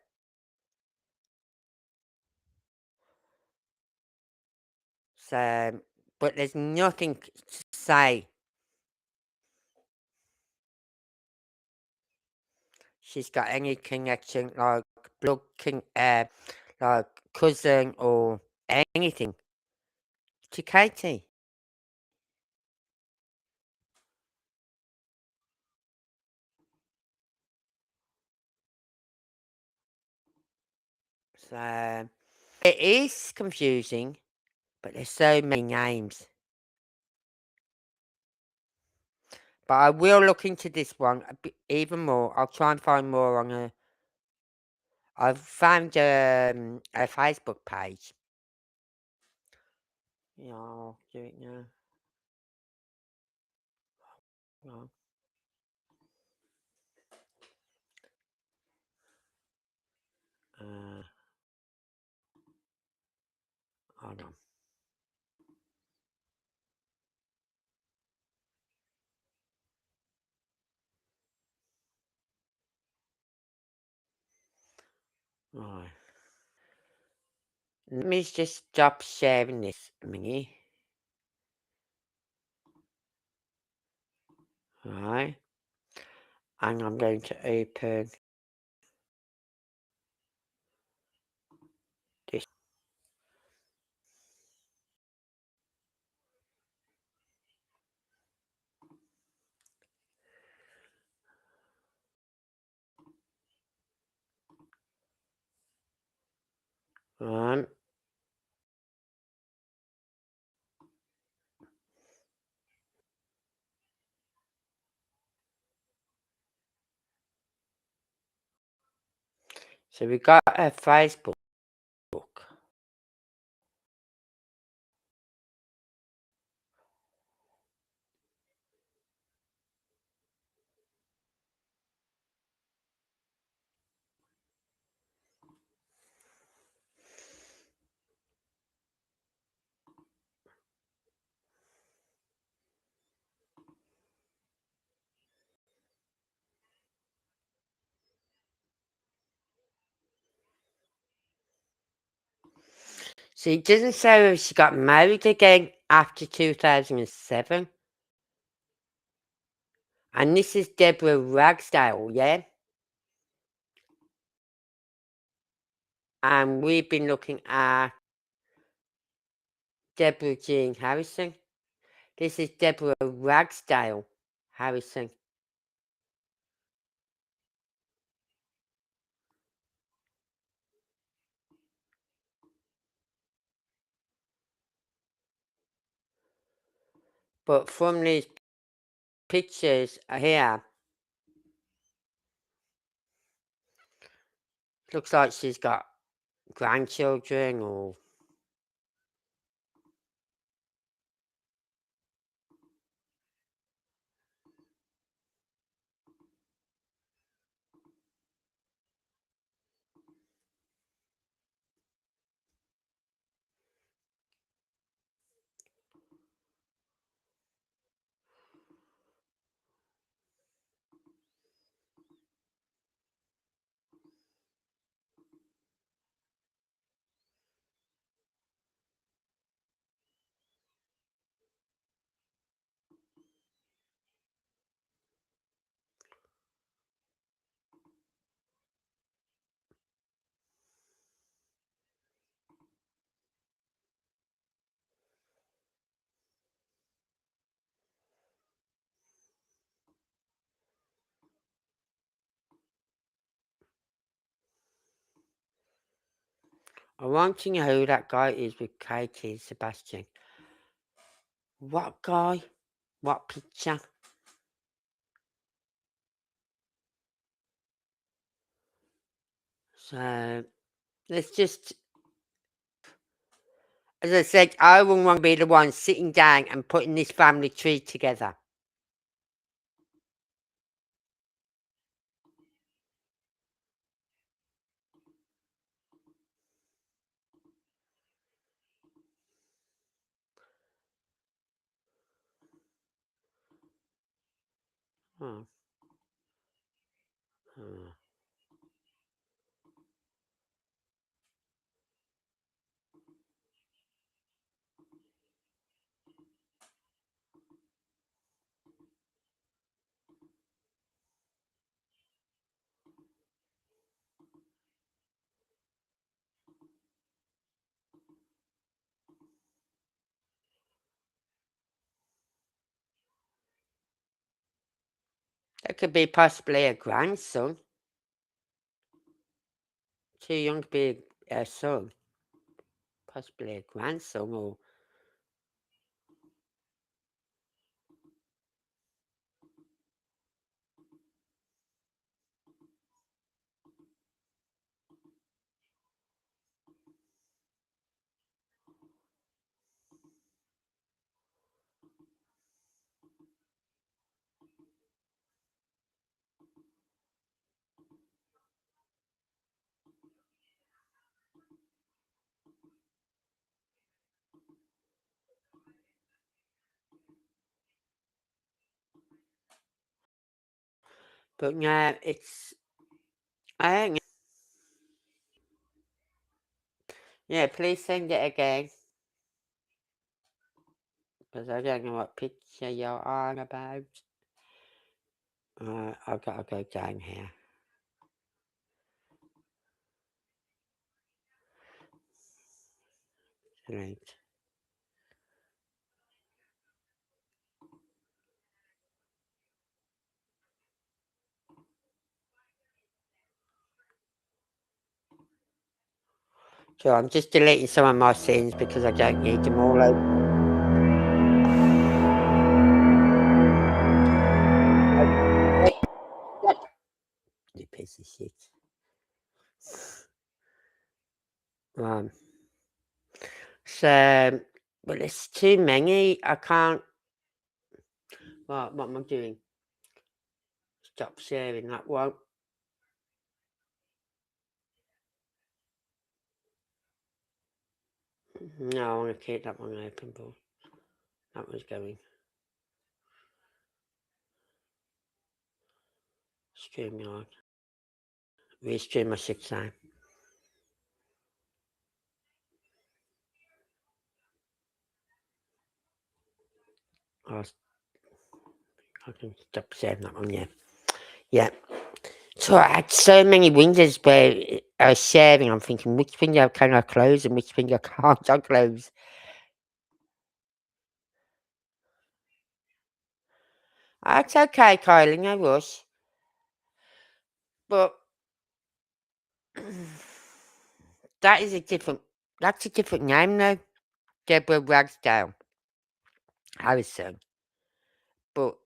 So, but there's nothing to say she's got any connection, like blood, like cousin or anything to Katie. So it is confusing, but there's so many names. But I will look into this one a bit even more. I'll try and find more on her. I've found a Facebook page. Yeah, I'll do it now. Oh, hold on. Right. Let me just stop sharing this a minute. Right. And I'm going to open this. Right. So we got a Facebook. So it doesn't say if she got married again after 2007. And this is Deborah Ragsdale, yeah? And we've been looking at Deborah Jean Harrison. This is Deborah Ragsdale Harrison. But from these pictures here, looks like she's got grandchildren or... I want to know who that guy is with Katie and Sebastian. What guy? What picture? So, let's just... As I said, I wouldn't want to be the one sitting down and putting this family tree together. Oh. Oh. That could be possibly a grandson. Too young to be a son. Possibly a grandson or... But no, it's... I don't... Yeah, please send it again. Because I don't know what picture you're on about. I've got to go down here. Right. So I'm just deleting some of my scenes because I don't need them all over. You piece of shit. So, well, it's too many. I can't... What am I doing? Stop sharing that one. No, I want to keep that one open, but that one's going. StreamYard. Restream my 6 time. I can stop sharing that one, yeah. Yeah. So I had so many windows where I was sharing. I'm thinking, which window can I close and which window can't I close? That's okay, Kylie, no rush. But that's a different name though. Deborah Ragsdale Harrison. But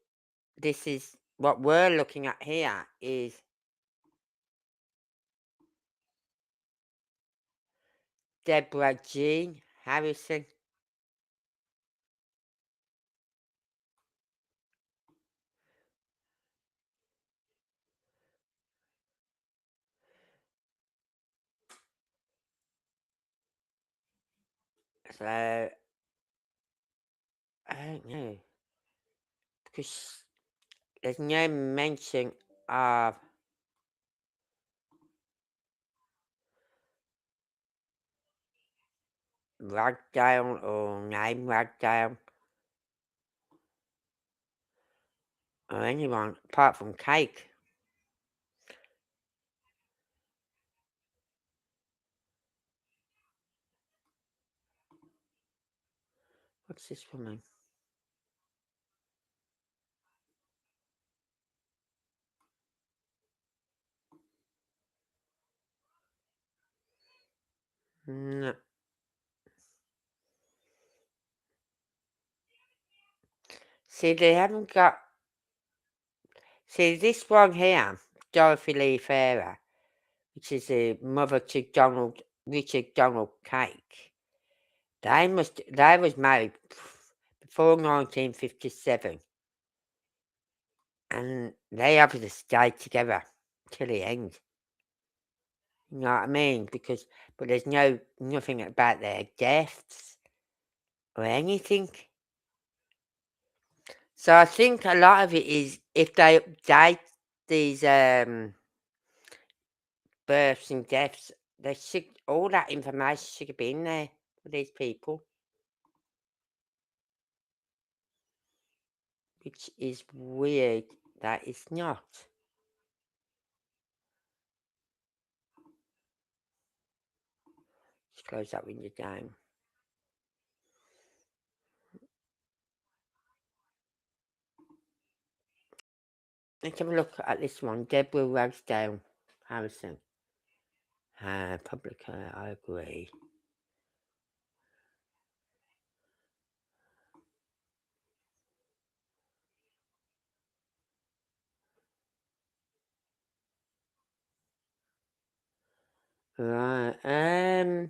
this is what we're looking at here is Deborah Jean Harrison. So I don't know, because there's no mention of Ragdale or name Ragdale or anyone apart from Cake. What's this woman? No. See, they haven't got. See, this one here, Dorothy Lee Farrer, which is the mother to Richard Donald Cake. They was married before 1957, and they obviously stayed together till the end. You know what I mean? But there's nothing about their deaths or anything. So I think a lot of it is if they update these births and deaths, all that information should be in there for these people, which is weird that it's not. Let's close that window down. Let's have a look at this one. Deborah Ragsdale Harrison. Public, I agree. Right.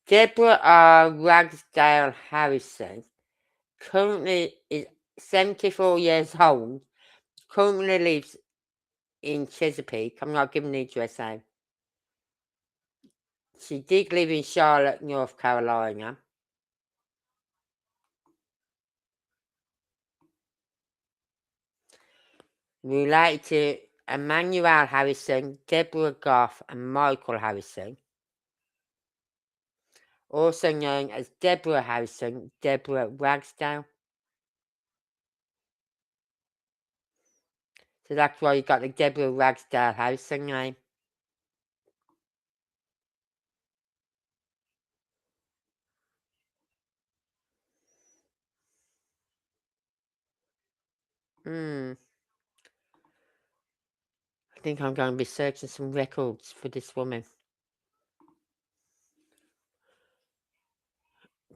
Deborah Ragsdale Harrison currently is 74 years old. Currently lives in Chesapeake. I'm not giving the address out. She did live in Charlotte, North Carolina. Related to Emmanuel Harrison, Deborah Goff, and Michael Harrison. Also known as Deborah Harrison, Deborah Ragsdale. So that's why you got the Deborah Ragsdale Harrison name. I think I'm going to be searching some records for this woman.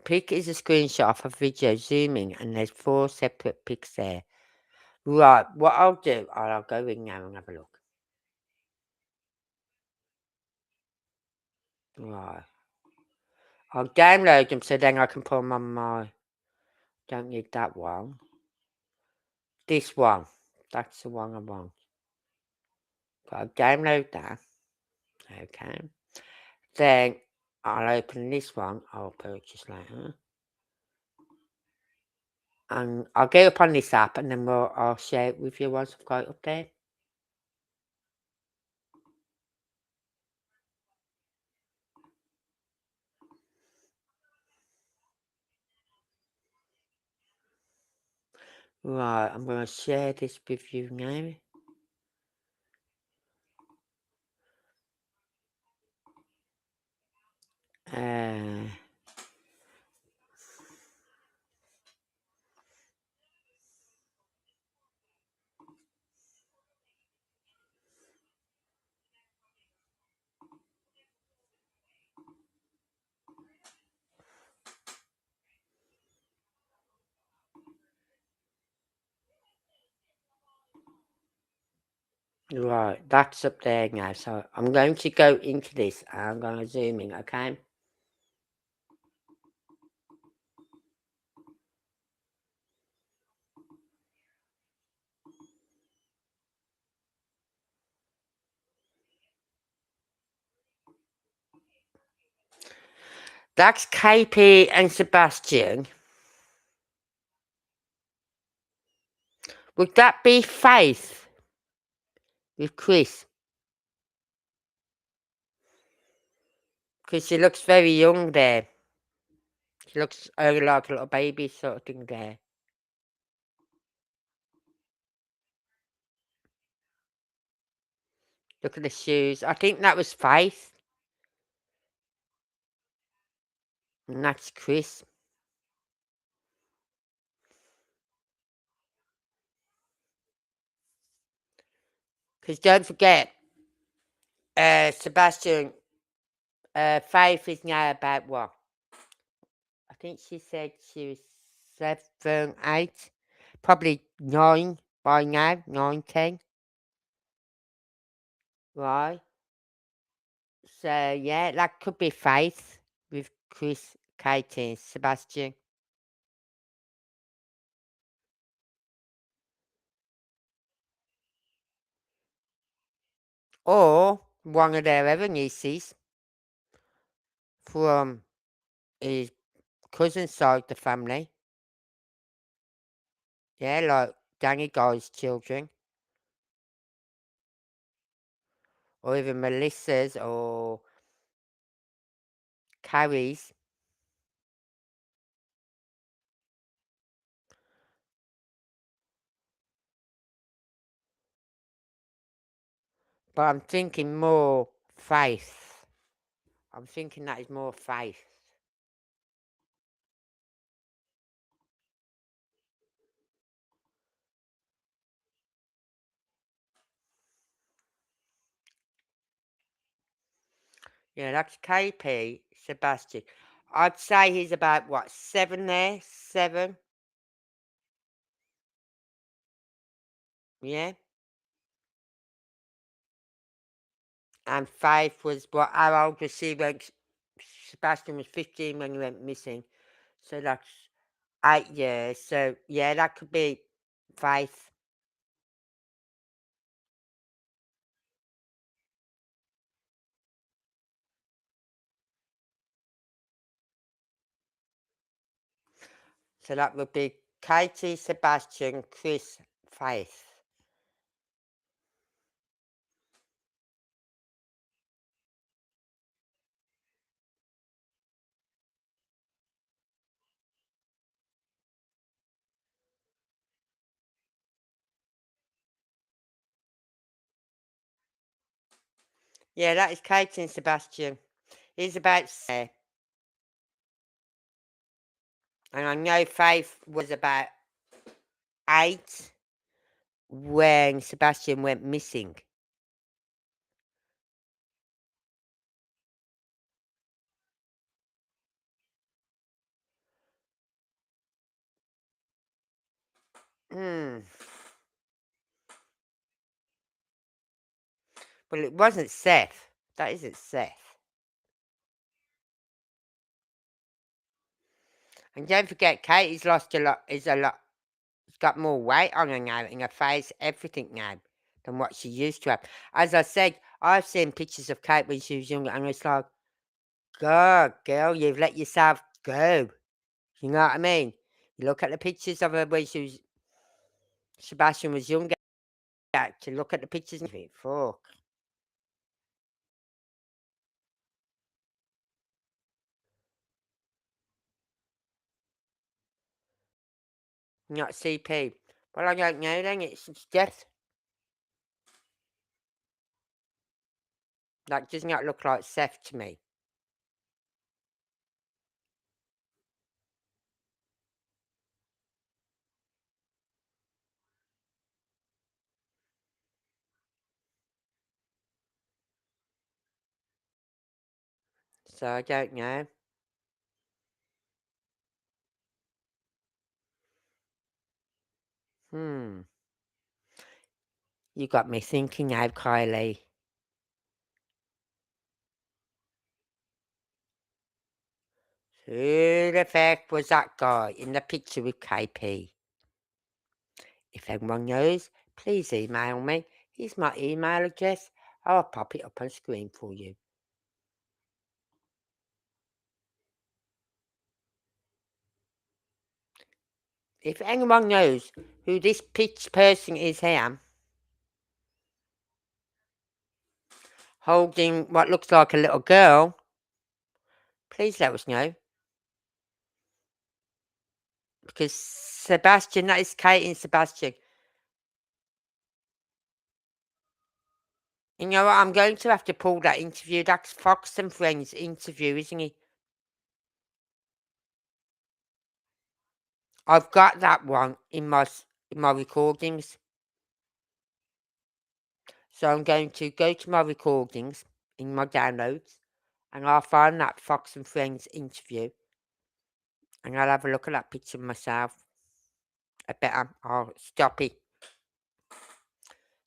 Pic is a screenshot of a video zooming, and there's 4 separate pics there. Right, what I'll do, I'll go in now and have a look. Right. I'll download them so then I can put them on my... Don't need that one. This one. That's the one I want. So I'll download that. Okay. Then I'll open this one. I'll purchase later. And I'll get up on this app and then I'll share it with you once I've got it up there. Right, I'm going to share this with you now. Right, that's up there now. So I'm going to go into this and I'm going to zoom in, okay? That's KP and Sebastian. Would that be Faith with Chris? Because she looks very young there. She looks like a little baby sort of thing there. Look at the shoes. I think that was Faith. And that's Chris. Because don't forget, Sebastian, Faith is now about what? I think she said she was 7, 8. Probably 9 by now. 9, 10. Right. So, yeah, that could be Faith with Chris, Katie, and Sebastian. Or one of their other nieces from his cousin's side of the family. Yeah, like Danny Guy's children. Or even Melissa's or Carrie's. But I'm thinking more Faith. I'm thinking that is more Faith. Yeah, that's KP, Sebastian. I'd say he's about, what, 7 there? 7? Yeah? And Faith was, what, how old was she when Sebastian was 15 when he went missing? So that's 8 years. So, yeah, that could be Faith. So that would be Katie, Sebastian, Chris, Faith. Yeah, that is Katie and Sebastian. He's about 7. And I know Faith was about 8 when Sebastian went missing. Hmm. Well, it wasn't Seth. That isn't Seth. And don't forget, Katie's lost a lot. She's got more weight on her now in her face, everything now, than what she used to have. As I said, I've seen pictures of Kate when she was younger, and it's like, God, girl, you've let yourself go. You know what I mean? You look at the pictures of her when Sebastian was younger. To look at the pictures of it, fuck. Not CP. Well, I don't know then. It's death. That does not look like Seth to me. So I don't know. Hmm. You got me thinking now, Kylie. Who the heck was that guy in the picture with KP? If anyone knows, please email me. Here's my email address. I'll pop it up on screen for you. If anyone knows who this pitch person is here, holding what looks like a little girl, please let us know. Because Sebastian, that is Kate and Sebastian. You know what? I'm going to have to pull that interview. That's Fox and Friends interview, isn't it? I've got that one in my recordings. So I'm going to go to my recordings in my downloads and I'll find that Fox and Friends interview and I'll have a look at that picture myself. I better. I'll stop it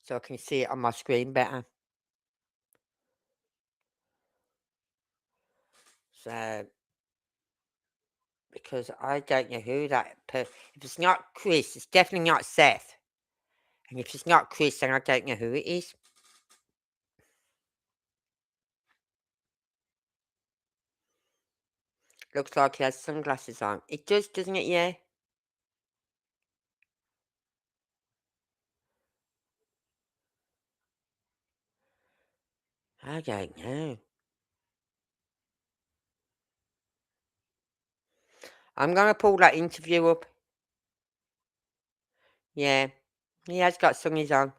so I can see it on my screen better. So, because I don't know who that if it's not Chris, it's definitely not Seth. And if it's not Chris, then I don't know who it is. Looks like he has sunglasses on. It does, doesn't it? Yeah. I don't know. I'm going to pull that interview up. Yeah. He has got sunnies on.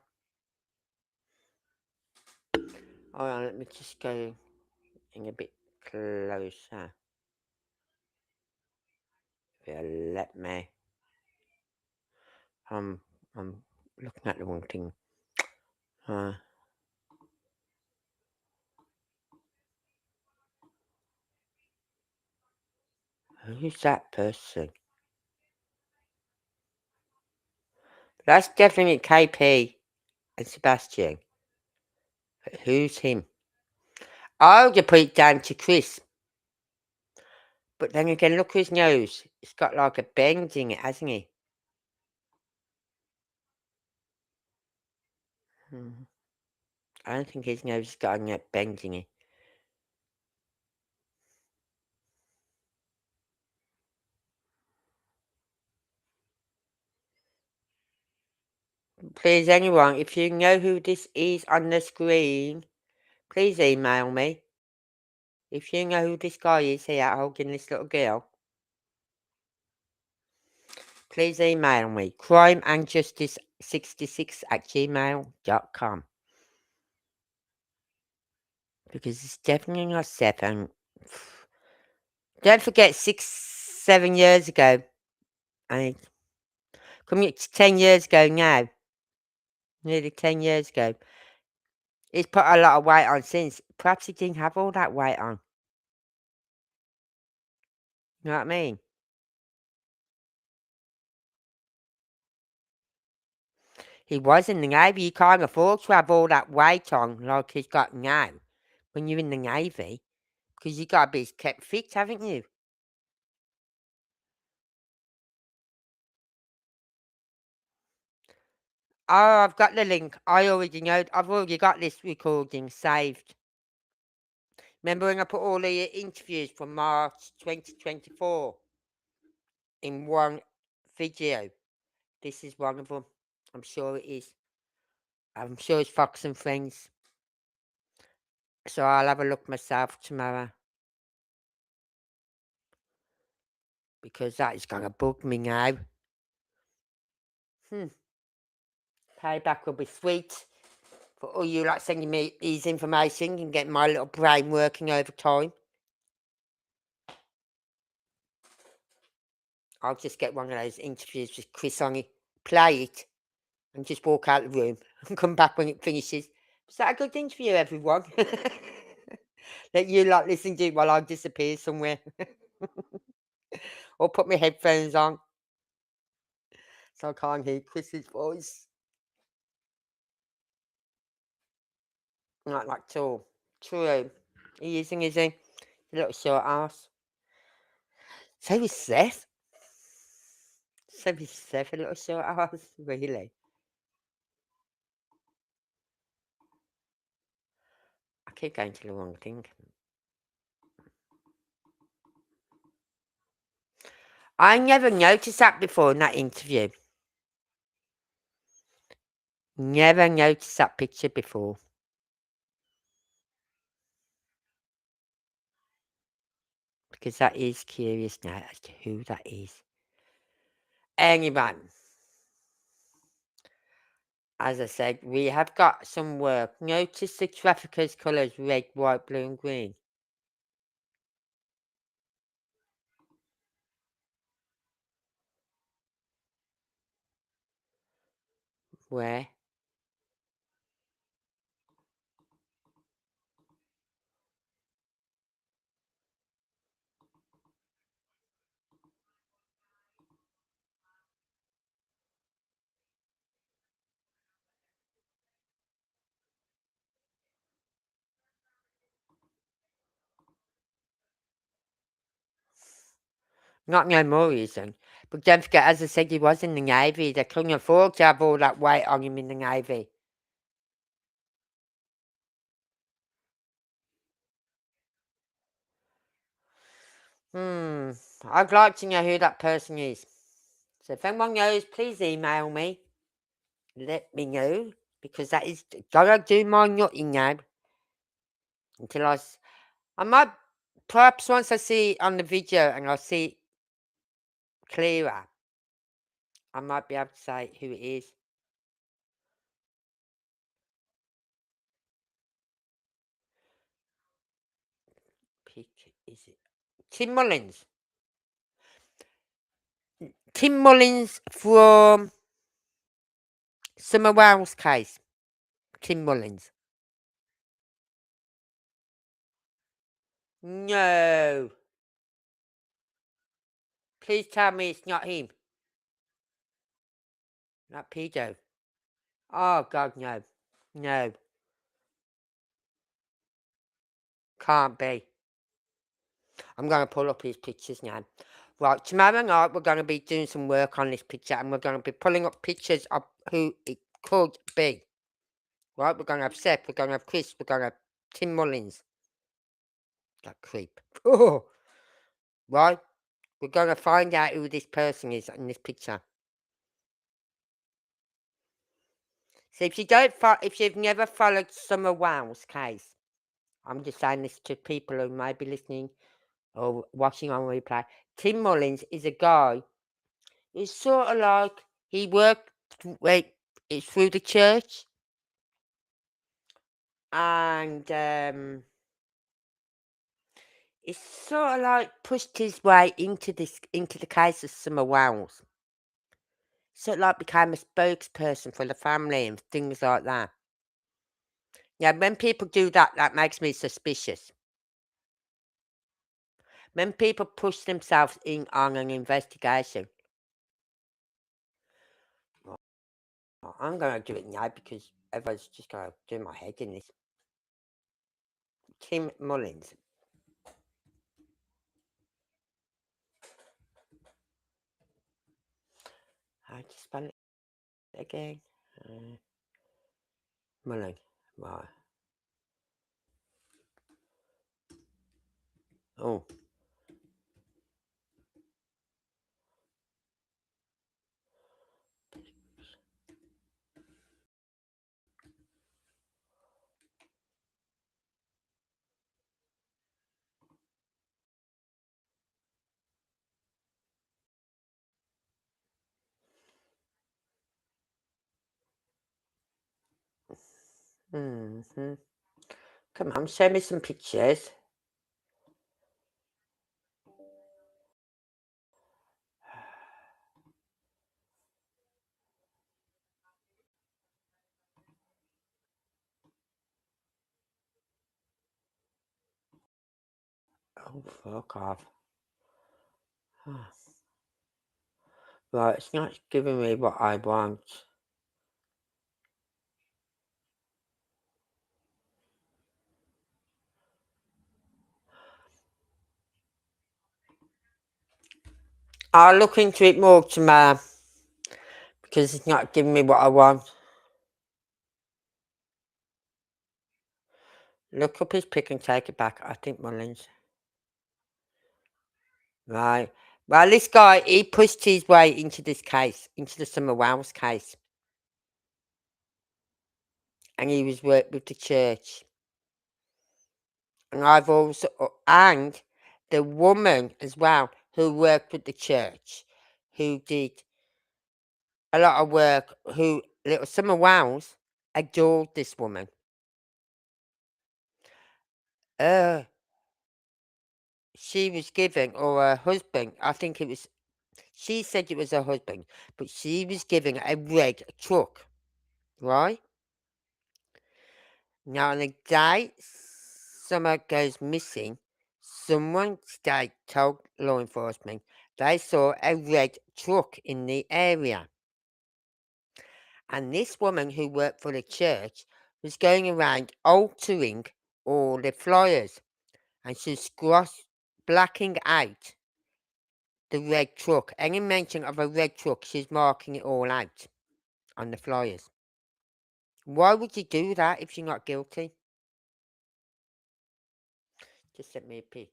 Hold on, let me just go in a bit closer. If you'll let me. I'm looking at the wrong thing. Who's that person? That's definitely KP and Sebastian. But who's him? Oh, you put it down to Chris. But then again, look at his nose. It's got like a bend in it, hasn't he? I don't think his nose has got a bend in it. Please, anyone, if you know who this is on the screen, please email me. If you know who this guy is here holding this little girl, please email me. crimeandjustice66@gmail.com. Because it's definitely not Seth. Don't forget 7 years ago. I coming up to 10 years ago now. Nearly 10 years ago. He's put a lot of weight on since. Perhaps he didn't have all that weight on. You know what I mean? He was in the Navy. You can't afford to have all that weight on like he's got now when you're in the Navy. Because you got to be kept fit, haven't you? Oh, I've got the link. I already know. I've already got this recording saved. Remember when I put all the interviews from March 2024 in one video? This is one of them. I'm sure it is. I'm sure it's Fox and Friends. So I'll have a look myself tomorrow. Because that is going to bug me now. Payback will be sweet. For all you like sending me these information and getting my little brain working over time. I'll just get one of those interviews with Chris on it, play it, and just walk out the room and come back when it finishes. Was that a good interview, everyone? Let you lot listen to it while I disappear somewhere. Or put my headphones on so I can't hear Chris's voice. Not like at all. True. He isn't, is he? The little short ass. So is Seth. So is Seth a little short ass? Really? I keep going to the wrong thing. I never noticed that before in that interview. Never noticed that picture before. Because that is curious now as to who that is. Anyway, as I said, we have got some work. Notice the traffickers' colours, red, white, blue and green. Where? Not no more reason. But don't forget, as I said, he was in the Navy. They couldn't afford to have all that weight on him in the Navy. I'd like to know who that person is. So if anyone knows, please email me. Let me know. Because that is gotta do my nutting now. Until I might, perhaps once I see it on the video and I see it clearer, I might be able to say who it is. Pick, is it Tim Mullins? Tim Mullins from Summer Wells case. Tim Mullins. No. Please tell me it's not him. Not pedo. Oh, God, no. No. Can't be. I'm going to pull up his pictures now. Right, tomorrow night we're going to be doing some work on this picture and we're going to be pulling up pictures of who it could be. Right, we're going to have Seth, we're going to have Chris, we're going to have Tim Mullins. That creep. Oh. Right, we're going to find out who this person is in this picture. So if you've never followed Summer Wells case, I'm just saying this to people who may be listening or watching on replay. Tim Mullins is a guy who's sort of like he worked it's through the church, and it's sort of like pushed his way into the case of Summer Wells. Sort of like became a spokesperson for the family and things like that. Yeah, when people do that, that makes me suspicious. When people push themselves in on an investigation. I'm going to do it now because everyone's just going to do my head in this. Tim Mullins. How do you spell it again? Mullins. Right. Oh. Mm-hmm. Come on, show me some pictures. Oh, fuck off. Right, it's not giving me what I want. I'll look into it more tomorrow because it's not giving me what I want. Look up his pick and take it back. I think Mullins. Right. Well, this guy, he pushed his way into this case, into the Summer Wells case. And he was worked with the church. And I've also, and the woman as well who worked with the church, who did a lot of work, who, little Summer Wells adored this woman. She was given, or her husband, I think it was, she said it was her husband, but she was given a red truck, right? Now, on the day Summer goes missing, someone state told law enforcement they saw a red truck in the area. And this woman who worked for the church was going around altering all the flyers, and she was blacking out the red truck. Any mention of a red truck, she's marking it all out on the flyers. Why would you do that if you're not guilty? Just sent me a pic.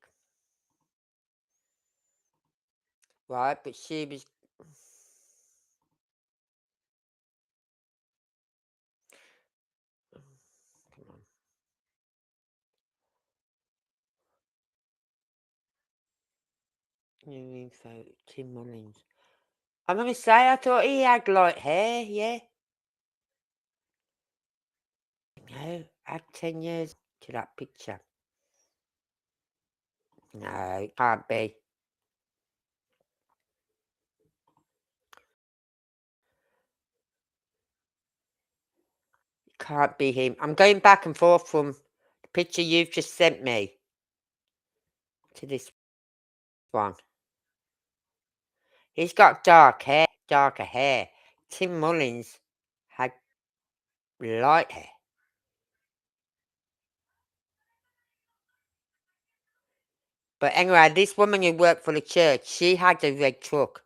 Right, but she was. Come on. New info, Tim Mullins. I'm gonna say I thought he had light hair, yeah. No, add 10 years to that picture. No, it can't be. It can't be him. I'm going back and forth from the picture you've just sent me to this one. He's got darker hair. Tim Mullins had light hair. But anyway, this woman who worked for the church, she had a red truck.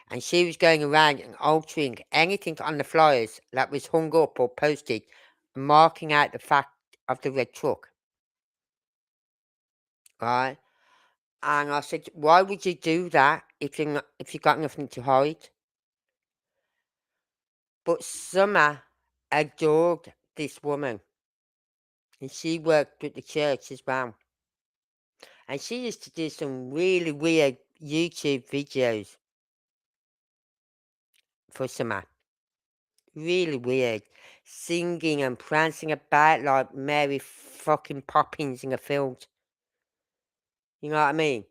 And she was going around and altering anything on the flyers that was hung up or posted, marking out the fact of the red truck. Right? And I said, why would you do that if you got nothing to hide? But Summer adored this woman. And she worked with the church as well. And she used to do some really weird YouTube videos for Summer. Really weird. Singing and prancing about like Mary fucking Poppins in a field. You know what I mean?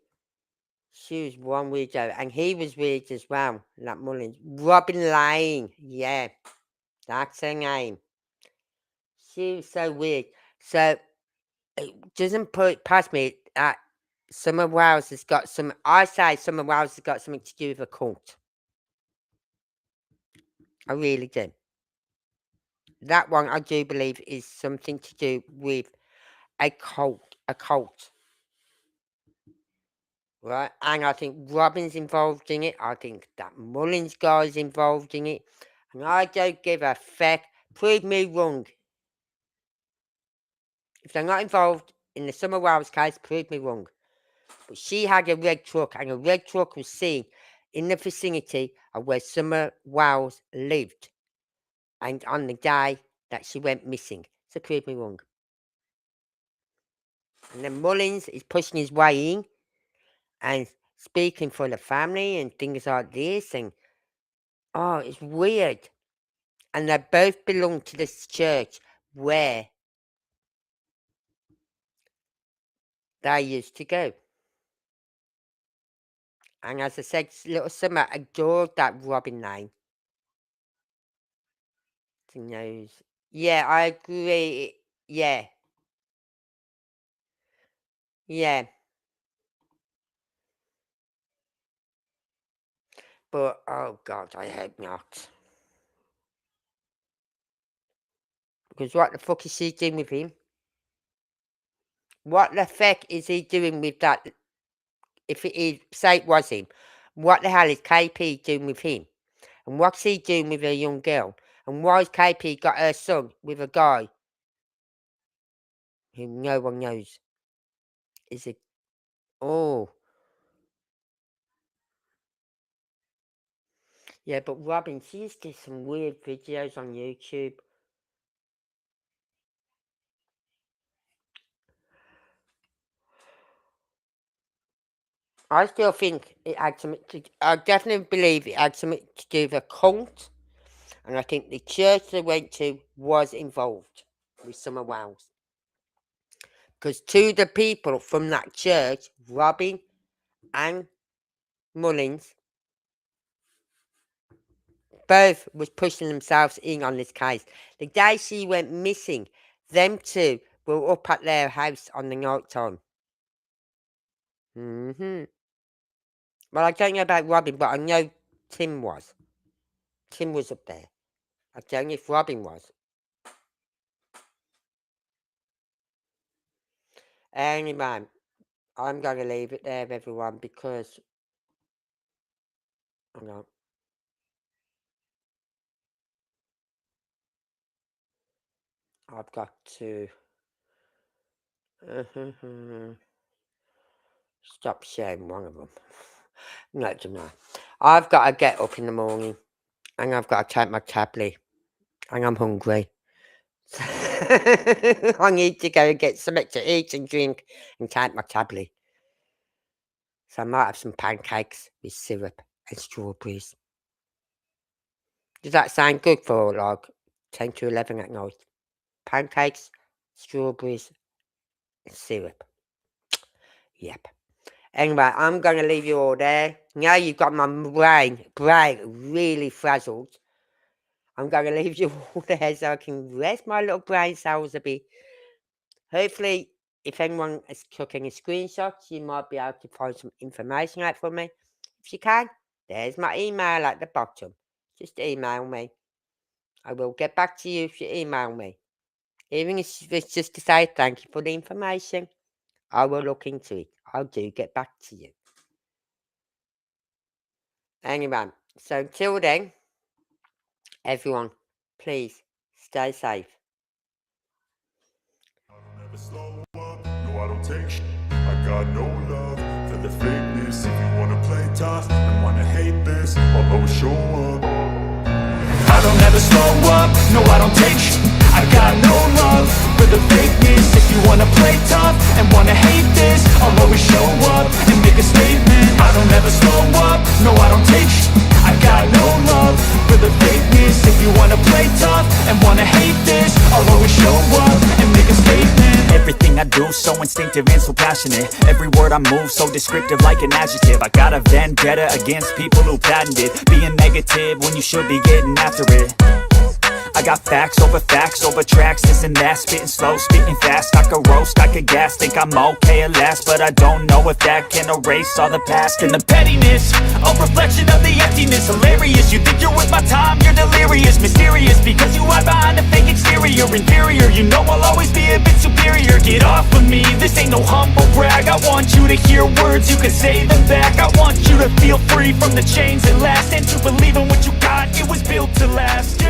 She was one weirdo. And he was weird as well, that Mullins. Robin Lane. Yeah, that's her name. She was so weird. So it doesn't put it past me that Summer Wells has got some. I say Summer Wells has got something to do with a cult. I really do. That one I do believe is something to do with a cult. A cult. Right? And I think Robin's involved in it. I think that Mullins guy's involved in it. And I don't give a feck. Prove me wrong. If they're not involved in the Summer Wells case, prove me wrong. But she had a red truck, and a red truck was seen in the vicinity of where Summer Wells lived, and on the day that she went missing. So prove me wrong. And then Mullins is pushing his way in and speaking for the family and things like this, and oh, it's weird. And they both belong to this church where they used to go. And as I said, little Summer adored that Robin name. She knows. Yeah, I agree. Yeah, yeah. But oh god, I hope not. Because what the fuck is she doing with him? What the fuck is he doing with that? If it is, say it was him, What the hell is KP doing with him? And what's he doing with a young girl? And why's KP got her son with a guy who no one knows is a... Oh. Yeah, but Robin, she used to do some weird videos on YouTube. I still think it had something to... I definitely believe it had something to do with a cult. And I think the church they went to was involved with Summer Wells. Because two of the people from that church, Robin and Mullins, both was pushing themselves in on this case. The day she went missing, them two were up at their house on the night time. Well, I don't know about Robin, but I know Tim was. Tim was up there. I don't know if Robin was. Anyway, I'm going to leave it there, everyone, because... Hang on. I've got to... Stop sharing one of them. No, no. I've got to get up in the morning and I've got to take my tablet and I'm hungry. I need to go and get something to eat and drink and take my tablet. So I might have some pancakes with syrup and strawberries. Does that sound good for like 10 to 11 at night? Pancakes, strawberries, and syrup. Yep. Anyway, I'm going to leave you all there. Now you've got my brain really frazzled. I'm going to leave you all there so I can rest my little brain cells a bit. Hopefully, if anyone is took any screenshots, you might be able to find some information out for me. If you can, there's my email at the bottom. Just email me. I will get back to you if you email me. Even if it's just to say thank you for the information, I will look into it. I do get back to you. Anyway, so until then, everyone, please stay safe. Never slow up, no I don't take shit. I got no love for the fakeness. If you wanna play tough and wanna hate this, I'll always show up. I don't ever slow up, no I don't take shit. I got no love for the fakeness. If you wanna play tough and wanna hate this, I'll always show up and make a statement. I don't ever slow up, no I don't take shit. I got no love for the fakeness. If you wanna play tough and wanna hate this, I'll always show up and make a statement. Everything I do so instinctive and so passionate. Every word I move so descriptive like an adjective. I got a vendetta against people who patented being negative when you should be getting after it. I got facts over tracks, this and that. Spitting slow, spitting fast, I could roast, I could gas. Think I'm okay at last, but I don't know if that can erase all the past. And the pettiness, a reflection of the emptiness. Hilarious, you think you're with my time, you're delirious. Mysterious, because you hide behind a fake exterior. Inferior, you know I'll always be a bit superior. Get off of me, this ain't no humble brag. I want you to hear words, you can say them back. I want you to feel free from the chains that last, and to believe in what you got, it was built to last.